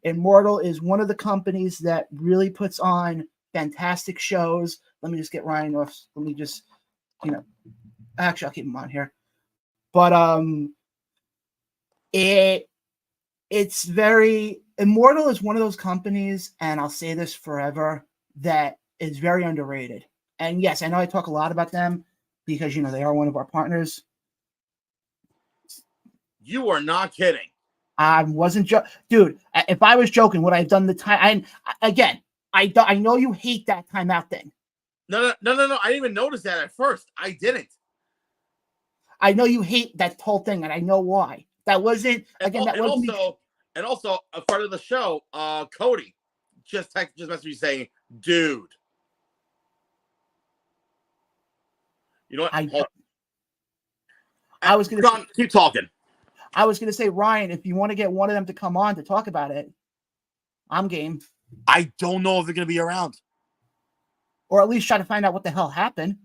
Immortal is one of the companies that really puts on fantastic shows. Let me just get Ryan off. Let me just, actually, I'll keep him on here. But it's very, Immortal is one of those companies, and I'll say this forever, that is very underrated. And yes, I know I talk a lot about them because, they are one of our partners. You are not kidding. I wasn't dude. If I was joking, would I have done the time? I know you hate that timeout thing. No. I didn't even notice that at first. I didn't. I know you hate that whole thing, and I know why. That wasn't again. And also a part of the show. Cody just messaged me saying, "Dude." You know what? I was going to keep talking. I was going to say, Ryan, if you want to get one of them to come on to talk about it, I'm game. I don't know if they're going to be around. Or at least try to find out what the hell happened.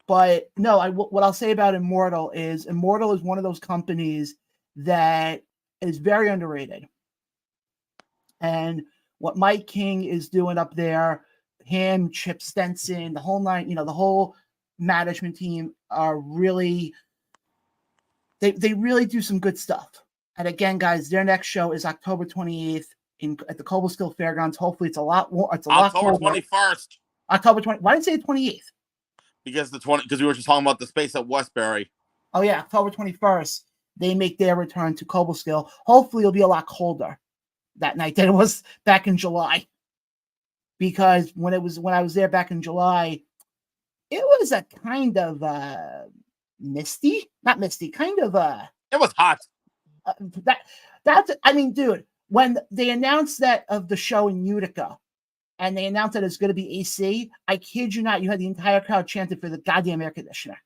But no, what I'll say about Immortal is one of those companies that is very underrated. And what Mike King is doing up there, him, Chip Stenson, the whole nine, the whole management team are really, they really do some good stuff. And again, guys, their next show is October 28th at the Cobleskill Fairgrounds. Hopefully, it's a lot more. It's a October lot 21st. October 20. Why didn't I say the 28th? Because we were just talking about the space at Westbury. Oh yeah, October 21st. They make their return to Cobleskill. Hopefully, it'll be a lot colder that night than it was back in July. Because when I was there back in July, it was a kind of misty, not misty, kind of it was hot. Dude, when they announced that of the show in Utica, and they announced that it's going to be AC, I kid you not, you had the entire crowd chanting for the goddamn air conditioner.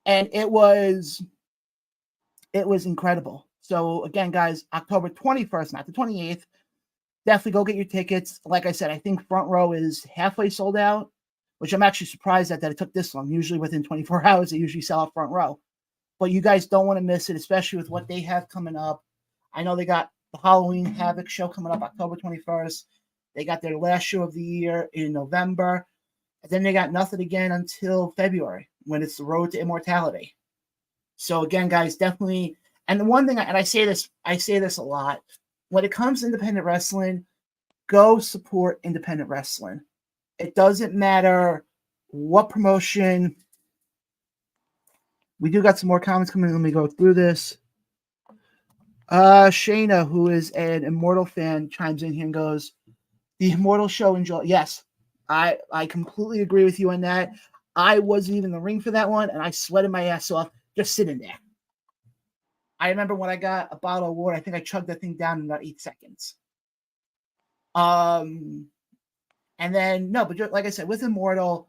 And it was incredible. So again, guys, October 21st, not the 28th. Definitely go get your tickets. Like I said, I think front row is halfway sold out, which I'm actually surprised at that it took this long. Usually within 24 hours, they usually sell out front row. But you guys don't want to miss it, especially with what they have coming up. I know they got the Halloween Havoc show coming up October 21st. They got their last show of the year in November. And then they got nothing again until February when it's the Road to Immortality. So again, guys, definitely. And the one thing, and I say this a lot, when it comes to independent wrestling, go support independent wrestling. It doesn't matter what promotion. We do got some more comments coming in. Let me go through this. Shayna, who is an Immortal fan, chimes in here and goes, the Immortal show in July. Yes, I completely agree with you on that. I wasn't even in the ring for that one, and I sweated my ass off just sitting there. I remember when I got a bottle of water, I think I chugged that thing down in about 8 seconds. And then but just, like I said, with Immortal,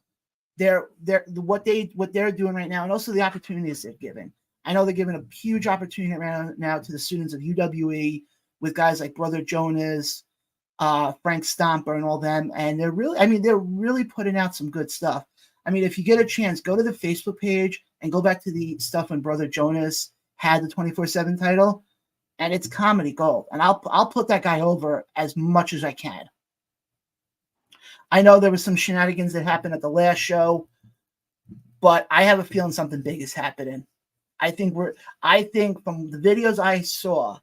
what they're doing right now, and also the opportunities they're giving. I know they're giving a huge opportunity right now to the students of UWE with guys like Brother Jonas, Frank Stomper, and all them, and they're really putting out some good stuff. I mean, if you get a chance, go to the Facebook page and go back to the stuff when Brother Jonas had the 24/7 title, and it's comedy gold. And I'll put that guy over as much as I can. I know there was some shenanigans that happened at the last show, but I have a feeling something big is happening. I think from the videos I saw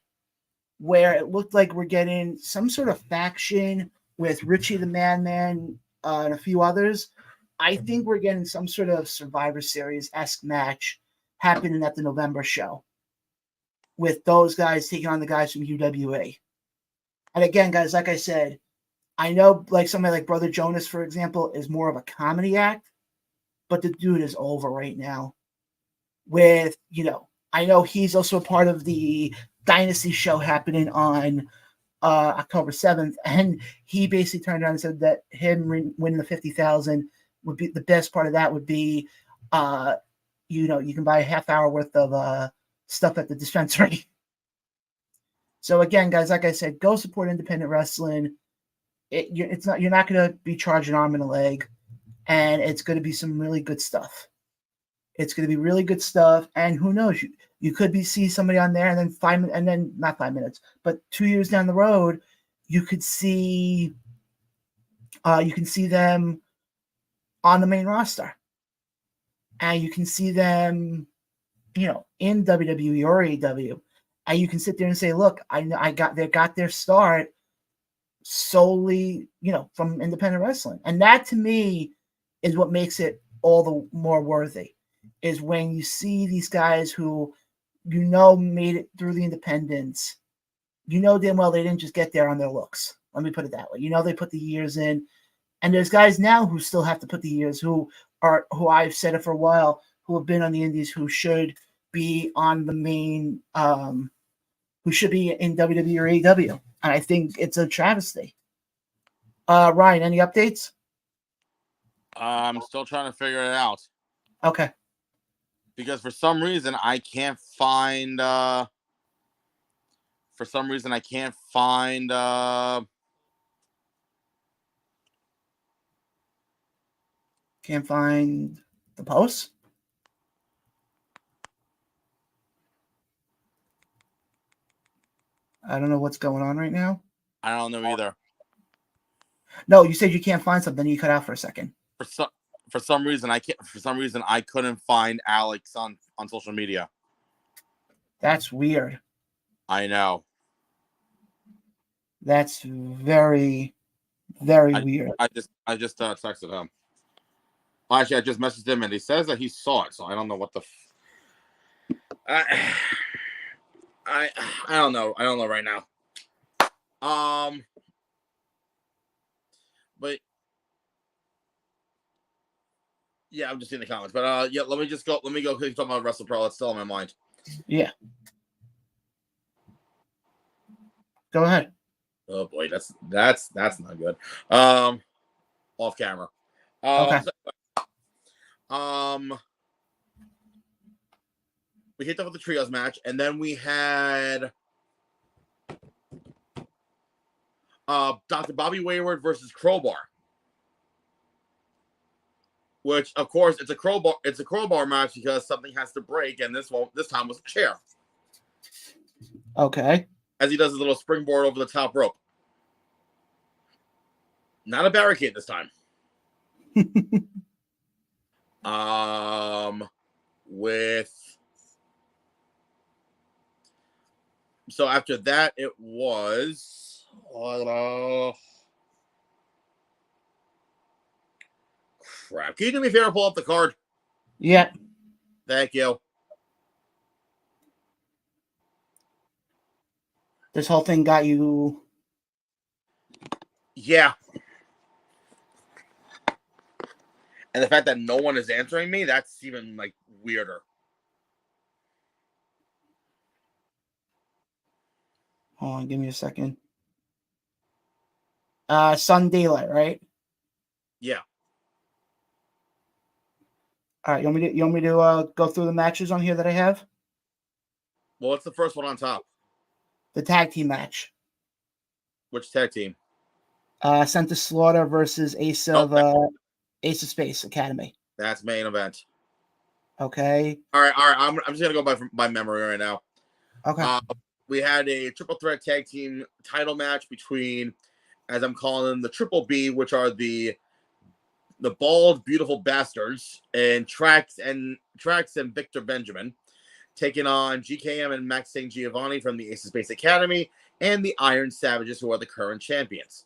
where it looked like we're getting some sort of faction with Richie the Madman and a few others, I think we're getting some sort of Survivor Series-esque match happening at the November show with those guys taking on the guys from UWA. And again, guys, like I said, I know, like somebody like Brother Jonas, for example, is more of a comedy act, but the dude is over right now. With, I know he's also a part of the Dynasty show happening on October 7th, and he basically turned around and said that him winning the 50,000 would be the best part of that would be, you can buy a half hour worth of stuff at the dispensary. So again, guys, like I said, go support independent wrestling. You're not going to be charged an arm and a leg, and it's going to be some really good stuff. It's going to be really good stuff, and who knows? You could see somebody on there, and then not 5 minutes, but 2 years down the road, you can see them on the main roster, and you can see them, in WWE or AEW, and you can sit there and say, "Look, they got their start solely, from independent wrestling," and that to me is what makes it all the more worthy. Is when you see these guys who, made it through the independents, damn well they didn't just get there on their looks. Let me put it that way. They put the years in, and there's guys now who still have to put the years, who I've said it for a while, who have been on the indies, who should be on the main, who should be in WWE or AEW. And I think it's a travesty. Ryan, any updates? I'm still trying to figure it out. Okay. Because for some reason I can't find Can't find the posts? I don't know what's going on right now. I don't know either. No, you said you can't find something. You cut out for a second. For some reason I can't. For some reason I couldn't find Alex on social media. That's weird. I know. That's very, very weird. I just texted him. Well, actually, I just messaged him and he says that he saw it. So I don't know what the. I don't know. I don't know right now. But. Yeah, I'm just seeing the comments. But yeah, let me go talk about Wrestle Pro. It's still on my mind. Yeah. Go ahead. Oh boy, that's not good. Off camera. Okay. We hit up with the trios match, and then we had Dr. Bobby Wayward versus Crowbar. Which, of course, it's a crowbar match because something has to break, and this time was a chair. Okay. As he does his little springboard over the top rope. Not a barricade this time. So after that, it was crap. Can you do me a favor? Pull up the card. Yeah. Thank you. This whole thing got you. Yeah. And the fact that no one is answering me, that's even weirder. Hold on, give me a second. Sun Daylight, right? Yeah. All right, you want me to go through the matches on here that I have? Well, what's the first one on top? The tag team match. Which tag team? Sent to Slaughter versus Ace of Space Academy. That's main event. Okay. All right. I'm just gonna go by memory right now. Okay. We had a triple threat tag team title match between, as I'm calling them, the Triple B, which are the bald, beautiful bastards, and Trax and Victor Benjamin, taking on GKM and Max St. Giovanni from the Ace of Space Academy and the Iron Savages, who are the current champions.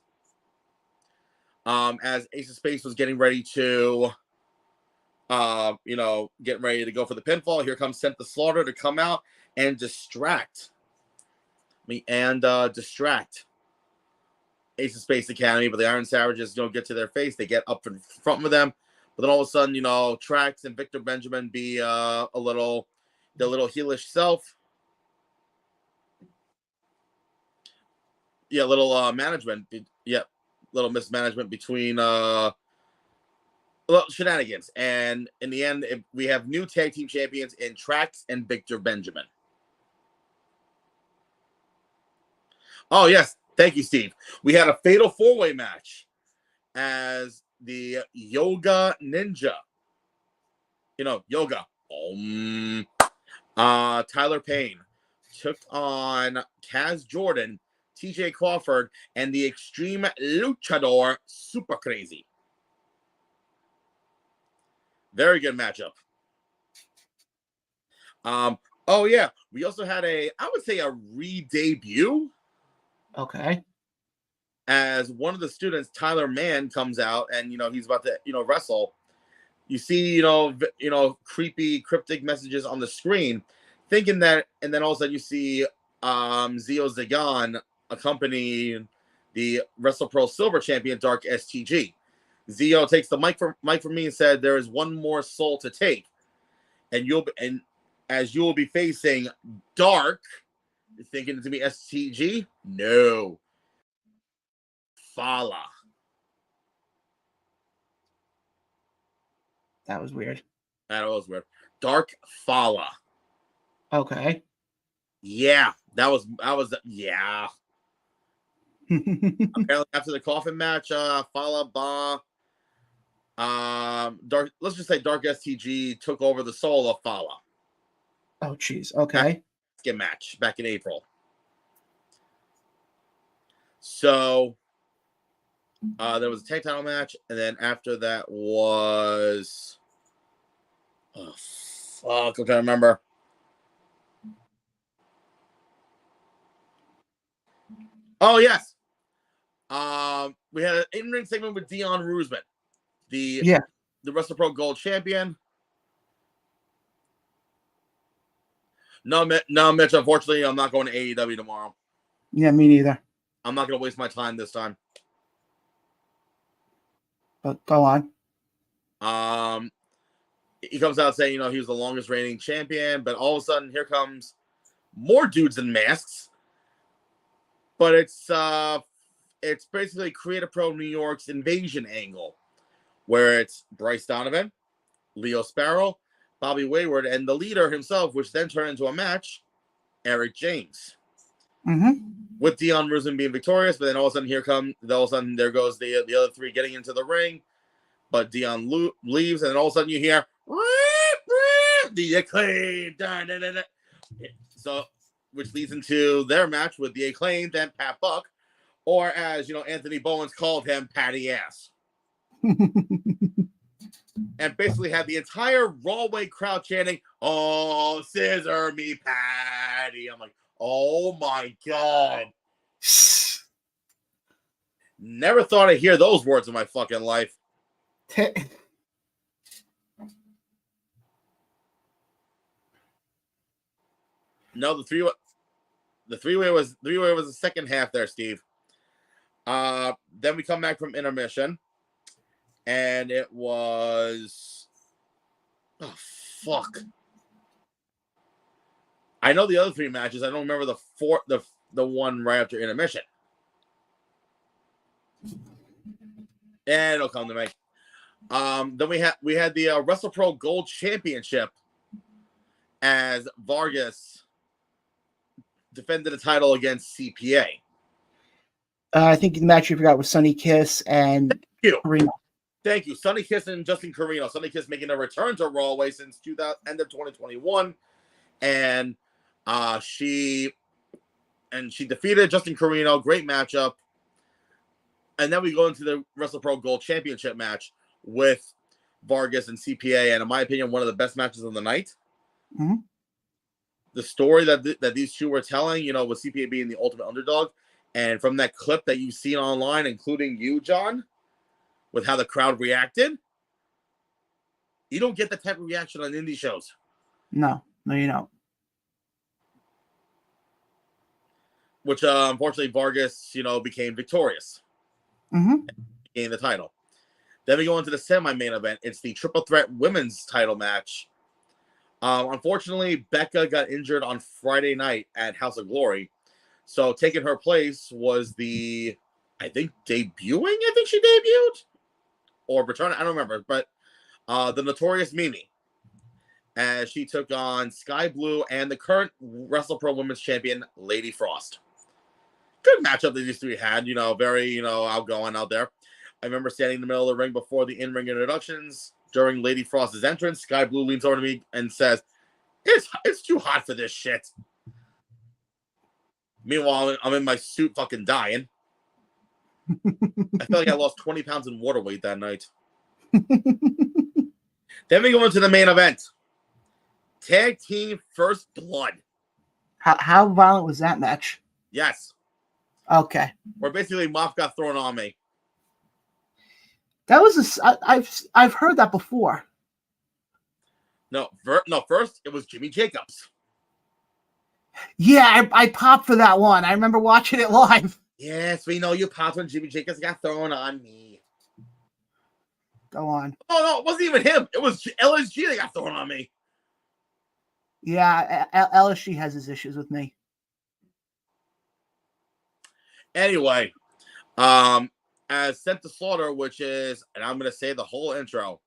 As Ace of Space was getting ready to, getting ready to go for the pinfall, here comes Sent to Slaughter to come out and distract. Ace of Space Academy, but the Iron Savages don't get to their face. They get up in front with them, but then all of a sudden, Trax and Victor Benjamin be their little heelish self. Yeah, little management. Yeah, little mismanagement between little shenanigans, and in the end, we have new tag team champions in Trax and Victor Benjamin. Oh yes, thank you, Steve. We had a fatal 4-way match as the Yoga Ninja. Yoga. Tyler Payne took on Kaz Jordan, TJ Crawford, and the Extreme Luchador Super Crazy. Very good matchup. Oh yeah, we also had I would say a re-debut. Okay. As one of the students, Tyler Mann, comes out and he's about to wrestle. You see creepy cryptic messages on the screen, thinking that, and then all of a sudden you see Zio Zagan accompany the Wrestle Pro Silver Champion Dark STG. Zio takes the mic from me and said, "There is one more soul to take, and as you will be facing Dark." You're thinking it's gonna be STG? No. Fala. That was weird. That was weird. Dark Fala. Okay. Yeah, that was yeah. Apparently after the coffin match, Fala Dark, let's just say Dark STG took over the soul of Fala. Oh jeez. Okay. Match back in April. So there was a tag title match, and then after that was I'm trying to remember. Oh yes. We had an in-ring segment with Dion Roosman, the Wrestle Pro Gold Champion. No, Mitch. Unfortunately, I'm not going to AEW tomorrow. Yeah, me neither. I'm not going to waste my time this time. But go on. He comes out saying, he was the longest reigning champion, but all of a sudden, here comes more dudes in masks. But it's basically Creative Pro New York's invasion angle, where it's Bryce Donovan, Leo Sparrow, Bobby Wayward, and the leader himself, which then turned into a match, Eric James. Mm-hmm. With Dion Rosen being victorious, but then all of a sudden there goes the other three getting into the ring, but Dion leaves, and then all of a sudden you hear the Acclaimed, so which leads into their match with the Acclaimed and Pat Buck, or as Anthony Bowens called him, Patty Ass. And basically had the entire Rawway crowd chanting, "Oh, scissor me, Patty." I'm like, oh my God. Never thought I'd hear those words in my fucking life. No, the three-way was the second half there, Steve. Then we come back from intermission. And it was, oh fuck! I know the other three matches. I don't remember the one right after intermission. And it'll come to me. Then we had the Wrestle Pro Gold Championship as Vargas defended the title against CPA. I think the match you forgot was Sonny Kiss and Reno. Thank you. Sonny Kiss and Justin Carino. Sonny Kiss making a return to Rawway since end of 2021. And she defeated Justin Carino. Great matchup. And then we go into the Wrestle Pro Gold Championship match with Vargas and CPA. And in my opinion, one of the best matches of the night. Mm-hmm. The story that these two were telling, with CPA being the ultimate underdog. And from that clip that you've seen online, including you, John, with how the crowd reacted, you don't get that type of reaction on indie shows. No, you don't. Which, unfortunately, Vargas, became victorious. Mm-hmm. Gain the title. Then we go into the semi-main event. It's the Triple Threat Women's title match. Unfortunately, Becca got injured on Friday night at House of Glory. So taking her place was the, I think she debuted? Or returning, I don't remember. But the Notorious Mimi, as she took on Sky Blue and the current Wrestle Pro Women's Champion, Lady Frost. Good matchup that these three had, very, outgoing out there. I remember standing in the middle of the ring before the in-ring introductions. During Lady Frost's entrance, Sky Blue leans over to me and says, it's too hot for this shit. Meanwhile, I'm in my suit fucking dying. I feel like I lost 20 pounds in water weight that night. Then we go into the main event. Tag Team First Blood. How violent was that match? Yes. Okay. Where basically Moff got thrown on me. That was I've heard that before. No, first it was Jimmy Jacobs. Yeah, I popped for that one. I remember watching it live. Yes, we know you popped when Jimmy Jacobs got thrown on me. Go on. Oh, no, it wasn't even him. It was LSG that got thrown on me. Yeah, LSG has his issues with me. Anyway, as Sent to Slaughter, which is, and I'm going to say the whole intro,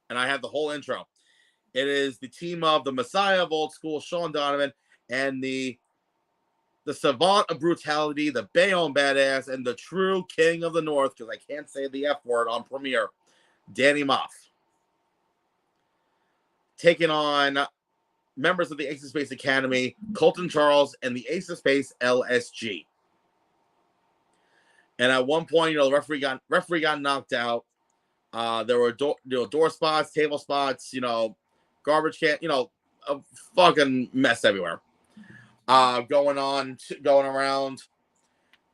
and I have the whole intro. It is the team of the Messiah of Old School, Sean Donovan, and the Savant of Brutality, the Bayonne Badass, and the true King of the North, because I can't say the F word on Premiere, Danny Moff. Taking on members of the Ace of Space Academy, Colton Charles, and the Ace of Space LSG. And at one point, the referee got knocked out. There were door spots, table spots, garbage can, a fucking mess everywhere. Going around.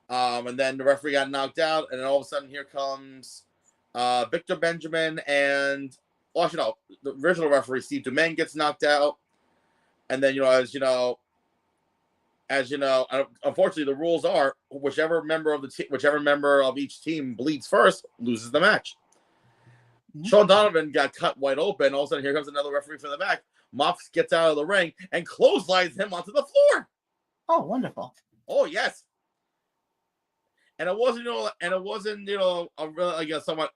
And then the referee got knocked out, and then all of a sudden here comes Victor Benjamin and the original referee Steve Domain gets knocked out. And then unfortunately the rules are whichever member of each team bleeds first loses the match. Mm-hmm. Sean Donovan got cut wide open. All of a sudden, here comes another referee from the back. Moff gets out of the ring and clotheslines him onto the floor. Oh, wonderful! Oh, yes. And it wasn't, a really, somewhat,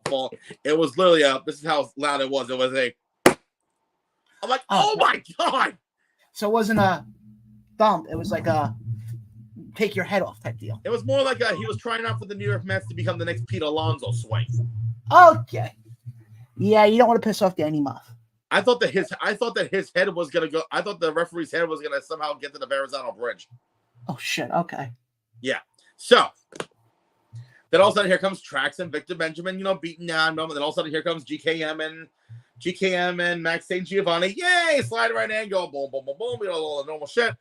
fault. It was literally this is how loud it was. It was I'm like, oh my god! So it wasn't a thump. It was like a take your head off type deal. It was more like he was trying out for the New York Mets to become the next Pete Alonso swing. Okay. Yeah, you don't want to piss off Danny Moff. I thought that his head was gonna go. I thought the referee's head was gonna somehow get to the Verrazano Bridge. Oh shit! Okay. Yeah. So then all of a sudden here comes Trax and Victor Benjamin, beating down. And then all of a sudden here comes GKM and Max St. Giovanni. Yay! Slide right in, go boom, boom, boom, boom. All the normal shit.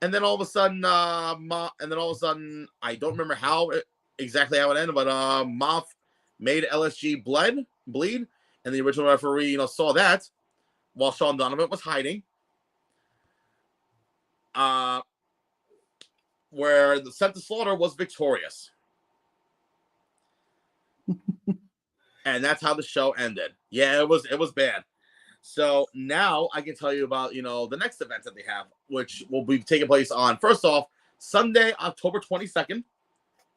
And then all of a sudden, I don't remember exactly how it ended, but Moff made LSG bleed, and the original referee, saw that while Sean Donovan was hiding. Where the Sent to Slaughter was victorious. And that's how the show ended. Yeah, it was bad. So now I can tell you about, the next event that they have, which will be taking place on, first off, Sunday, October 22nd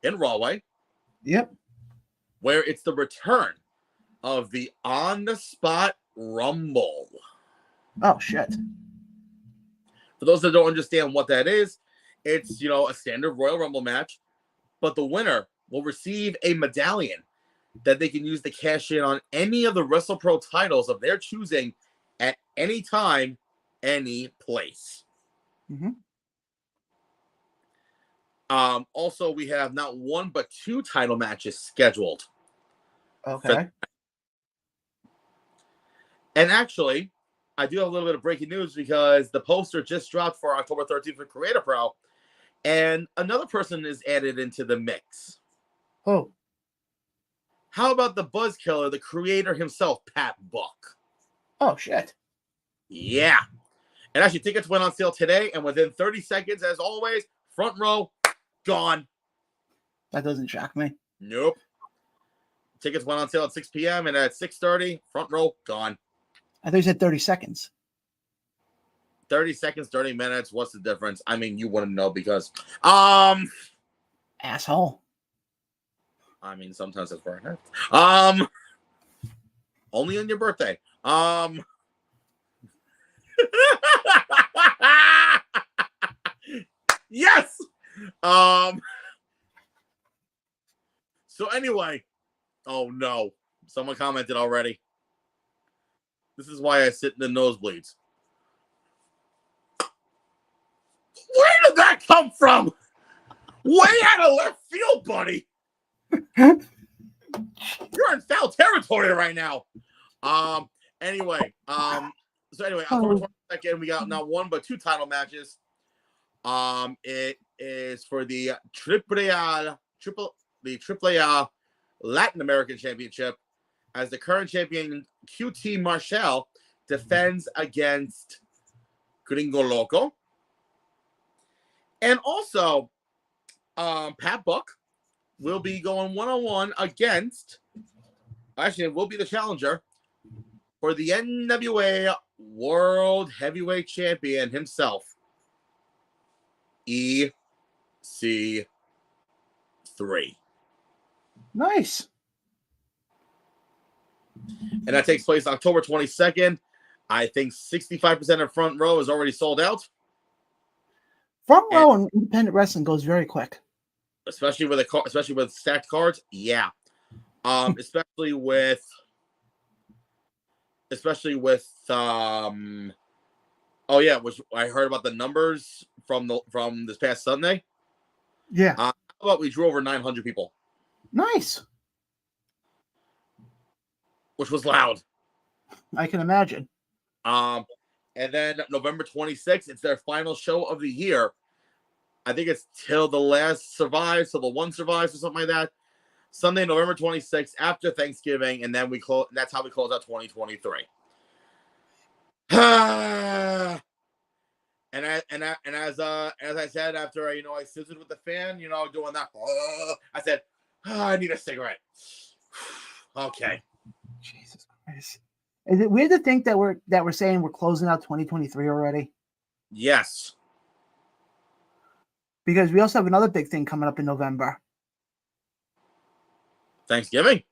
in Rahway. Yep. Where it's the return of the On-the-Spot Rumble. Oh, shit. For those that don't understand what that is, it's, a standard Royal Rumble match, but the winner will receive a medallion that they can use to cash in on any of the Wrestle Pro titles of their choosing at any time, any place. Mm-hmm. Also, we have not one but two title matches scheduled. Okay. And actually, I do have a little bit of breaking news because the poster just dropped for October 13th for Creator Pro, and another person is added into the mix. Oh. How about the Buzz Killer, the creator himself, Pat Buck? Oh, shit. Yeah. And actually, tickets went on sale today, and within 30 seconds, as always, front row, gone. That doesn't shock me. Nope. Tickets went on sale at 6 p.m. and at 6:30, front row gone. I think you said 30 seconds. 30 seconds, 30 minutes. What's the difference? I mean, you wouldn't know because, Asshole. I mean, sometimes it's where it hurts. Only on your birthday. Yes. So anyway, oh no, someone commented already. This is why I sit in the nosebleeds. Where did that come from? Way out of left field, buddy. You're in foul territory right now. Anyway, October 22nd, we got not one but two title matches. It is for the AAA Latin American Championship, as the current champion QT Marshall defends against Gringo Loco. And also, Pat Buck will be going one-on-one against, actually, it will be the challenger for the NWA World Heavyweight Champion himself, EC3. Nice. And that takes place October 22nd. I think 65% of front row is already sold out. Front row and independent wrestling goes very quick. Especially with stacked cards, yeah. Especially with oh yeah, which I heard about the numbers from this past Sunday. Yeah. How about we drew over 900 people? Nice. Which was loud. I can imagine. And then November 26th, it's their final show of the year. I think it's till the last survives, till the one survives, or something like that. Sunday, November 26th, after Thanksgiving, and then we close. That's how we close out 2023. And as I said, after I scissored with the fan, doing that, I said, I need a cigarette. Okay. Jesus Christ. Is it weird to think that we're saying we're closing out 2023 already? Yes. Because we also have another big thing coming up in November. Thanksgiving?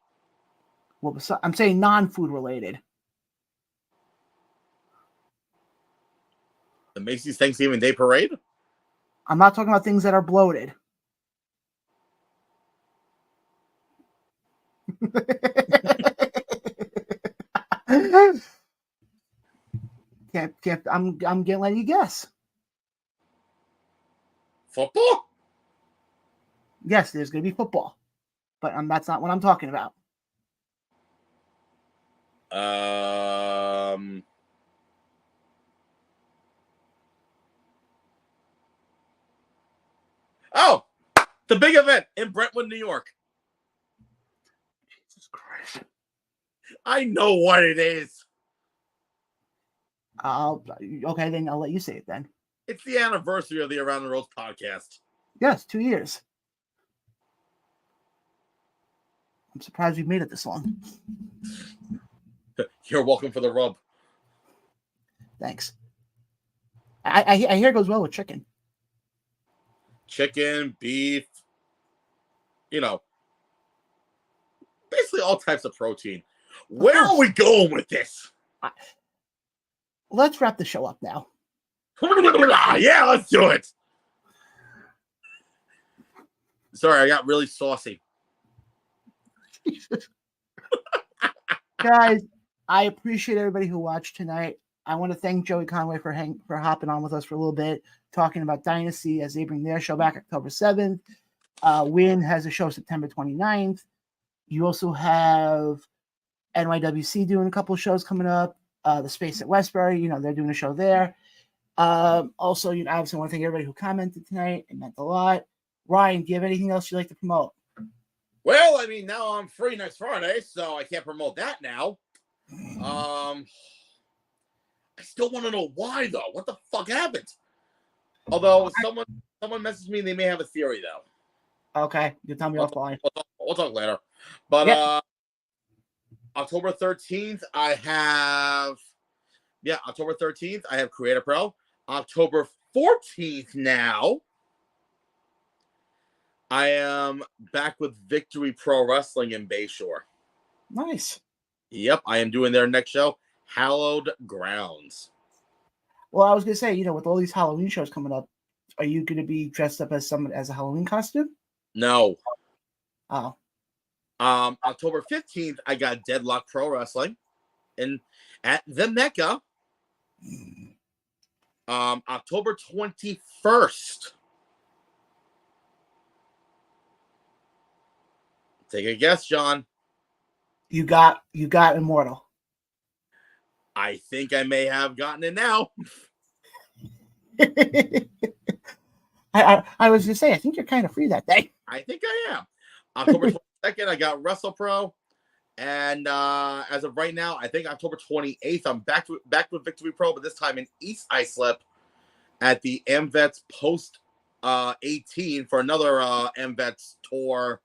Well, I'm saying non-food related. The Macy's Thanksgiving Day Parade? I'm not talking about things that are bloated. I'm getting letting you guess. Football? Yes, there's going to be football, but that's not what I'm talking about. Oh, the big event in Brentwood, New York. Jesus Christ! I know what it is. Okay, then I'll let you say it then. It's the anniversary of the Around the Ropes podcast. Yes, 2 years. I'm surprised we've made it this long. You're welcome for the rub. Thanks. I hear it goes well with chicken. Chicken, beef, basically all types of protein. Where are we going with this? Let's wrap the show up now. Yeah, let's do it. Sorry, I got really saucy. Guys, I appreciate everybody who watched tonight. I want to thank Joey Conway for hopping on with us for a little bit, talking about Dynasty as they bring their show back October 7th. Win has a show September 29th. You also have NYWC doing a couple of shows coming up. The Space at Westbury, they're doing a show there. Also, I obviously want to thank everybody who commented tonight. It meant a lot. Ryan, do you have anything else you'd like to promote? Well, I mean, now I'm free next Friday, so I can't promote that now. I still want to know why, though. What the fuck happened? Although someone messaged me, they may have a theory, though. Okay, you tell me offline. We'll talk later. But Yep. October 13th, I have October 13th, I have Creator Pro. October 14th now, I am back with Victory Pro Wrestling in Bayshore. Nice. Yep, I am doing their next show, Hallowed Grounds. Well, I was gonna say, you know, with all these Halloween shows coming up, are you gonna be dressed up as a Halloween costume? No. Oh. October 15th, I got Deadlock Pro Wrestling at the Mecca. October 21st. Take a guess, John. You got Immortal. I think I may have gotten it now. I was gonna say, I think you're kind of free that day. I think I am. October 22nd, I got Wrestle Pro. And as of right now, I think October 28th, I'm back with Victory Pro, but this time in East Islip at the MVETS Post 18 for another MVETS tour,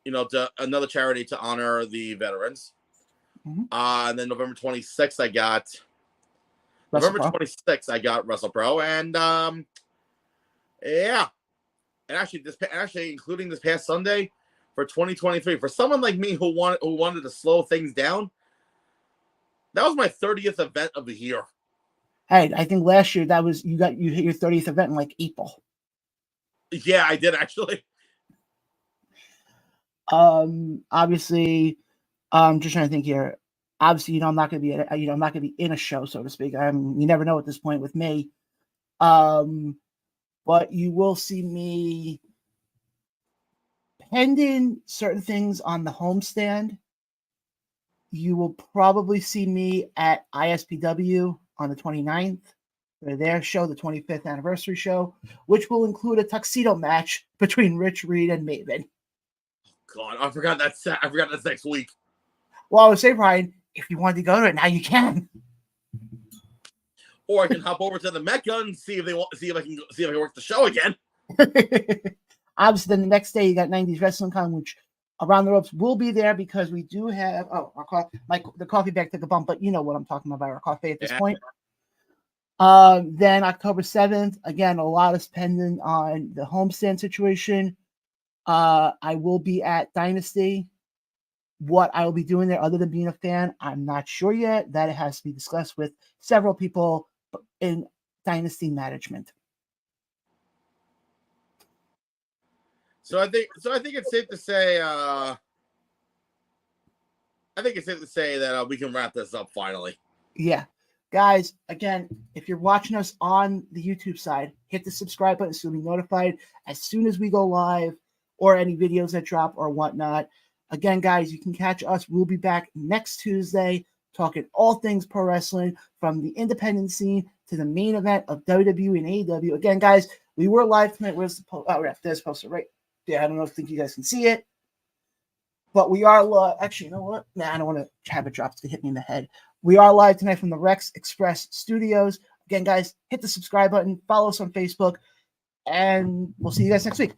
you know, to another charity to honor the veterans. Mm-hmm. And then November 26th, I got Wrestle Pro, and yeah, and actually including this past Sunday for 2023, for someone like me who wanted to slow things down, that was my 30th event of the year. Hey, I think last year you hit your 30th event in like April. Yeah, I did actually. Obviously, just trying to think here. Obviously, you know, I'm not going to be in a show, so to speak. You never know at this point with me. But you will see me pending certain things on the homestand. You will probably see me at ISPW on the 29th for their show, the 25th anniversary show, which will include a tuxedo match between Rich Reed and Maven. God, I forgot that's next week. Well, I would say, Brian, if you wanted to go to it now, you can. Or I can hop over to the Mecca and see if I can work the show again. Obviously, then the next day you got 90s Wrestling Con, which Around the Ropes will be there because we do have the coffee bag took a bump, but you know what I'm talking about, our coffee at this point. Then October 7th, again, a lot is pending on the homestand situation. I will be at Dynasty. What I will be doing there, other than being a fan, I'm not sure yet. That it has to be discussed with several people in Dynasty management. So I think it's safe to say. That we can wrap this up finally. Yeah, guys. Again, if you're watching us on the YouTube side, hit the subscribe button so you'll be notified as soon as we go live or any videos that drop or whatnot. Again, guys, you can catch us. We'll be back next Tuesday talking all things pro wrestling, from the independent scene to the main event of WWE and AEW. Again, guys, we were live tonight. Where's the post? Oh, there's poster right there. I don't know if you guys can see it, but we are live. Actually, you know what? Nah, I don't want to have it drop to hit me in the head. We are live tonight from the Rex Express Studios. Again, guys, hit the subscribe button, follow us on Facebook, and we'll see you guys next week.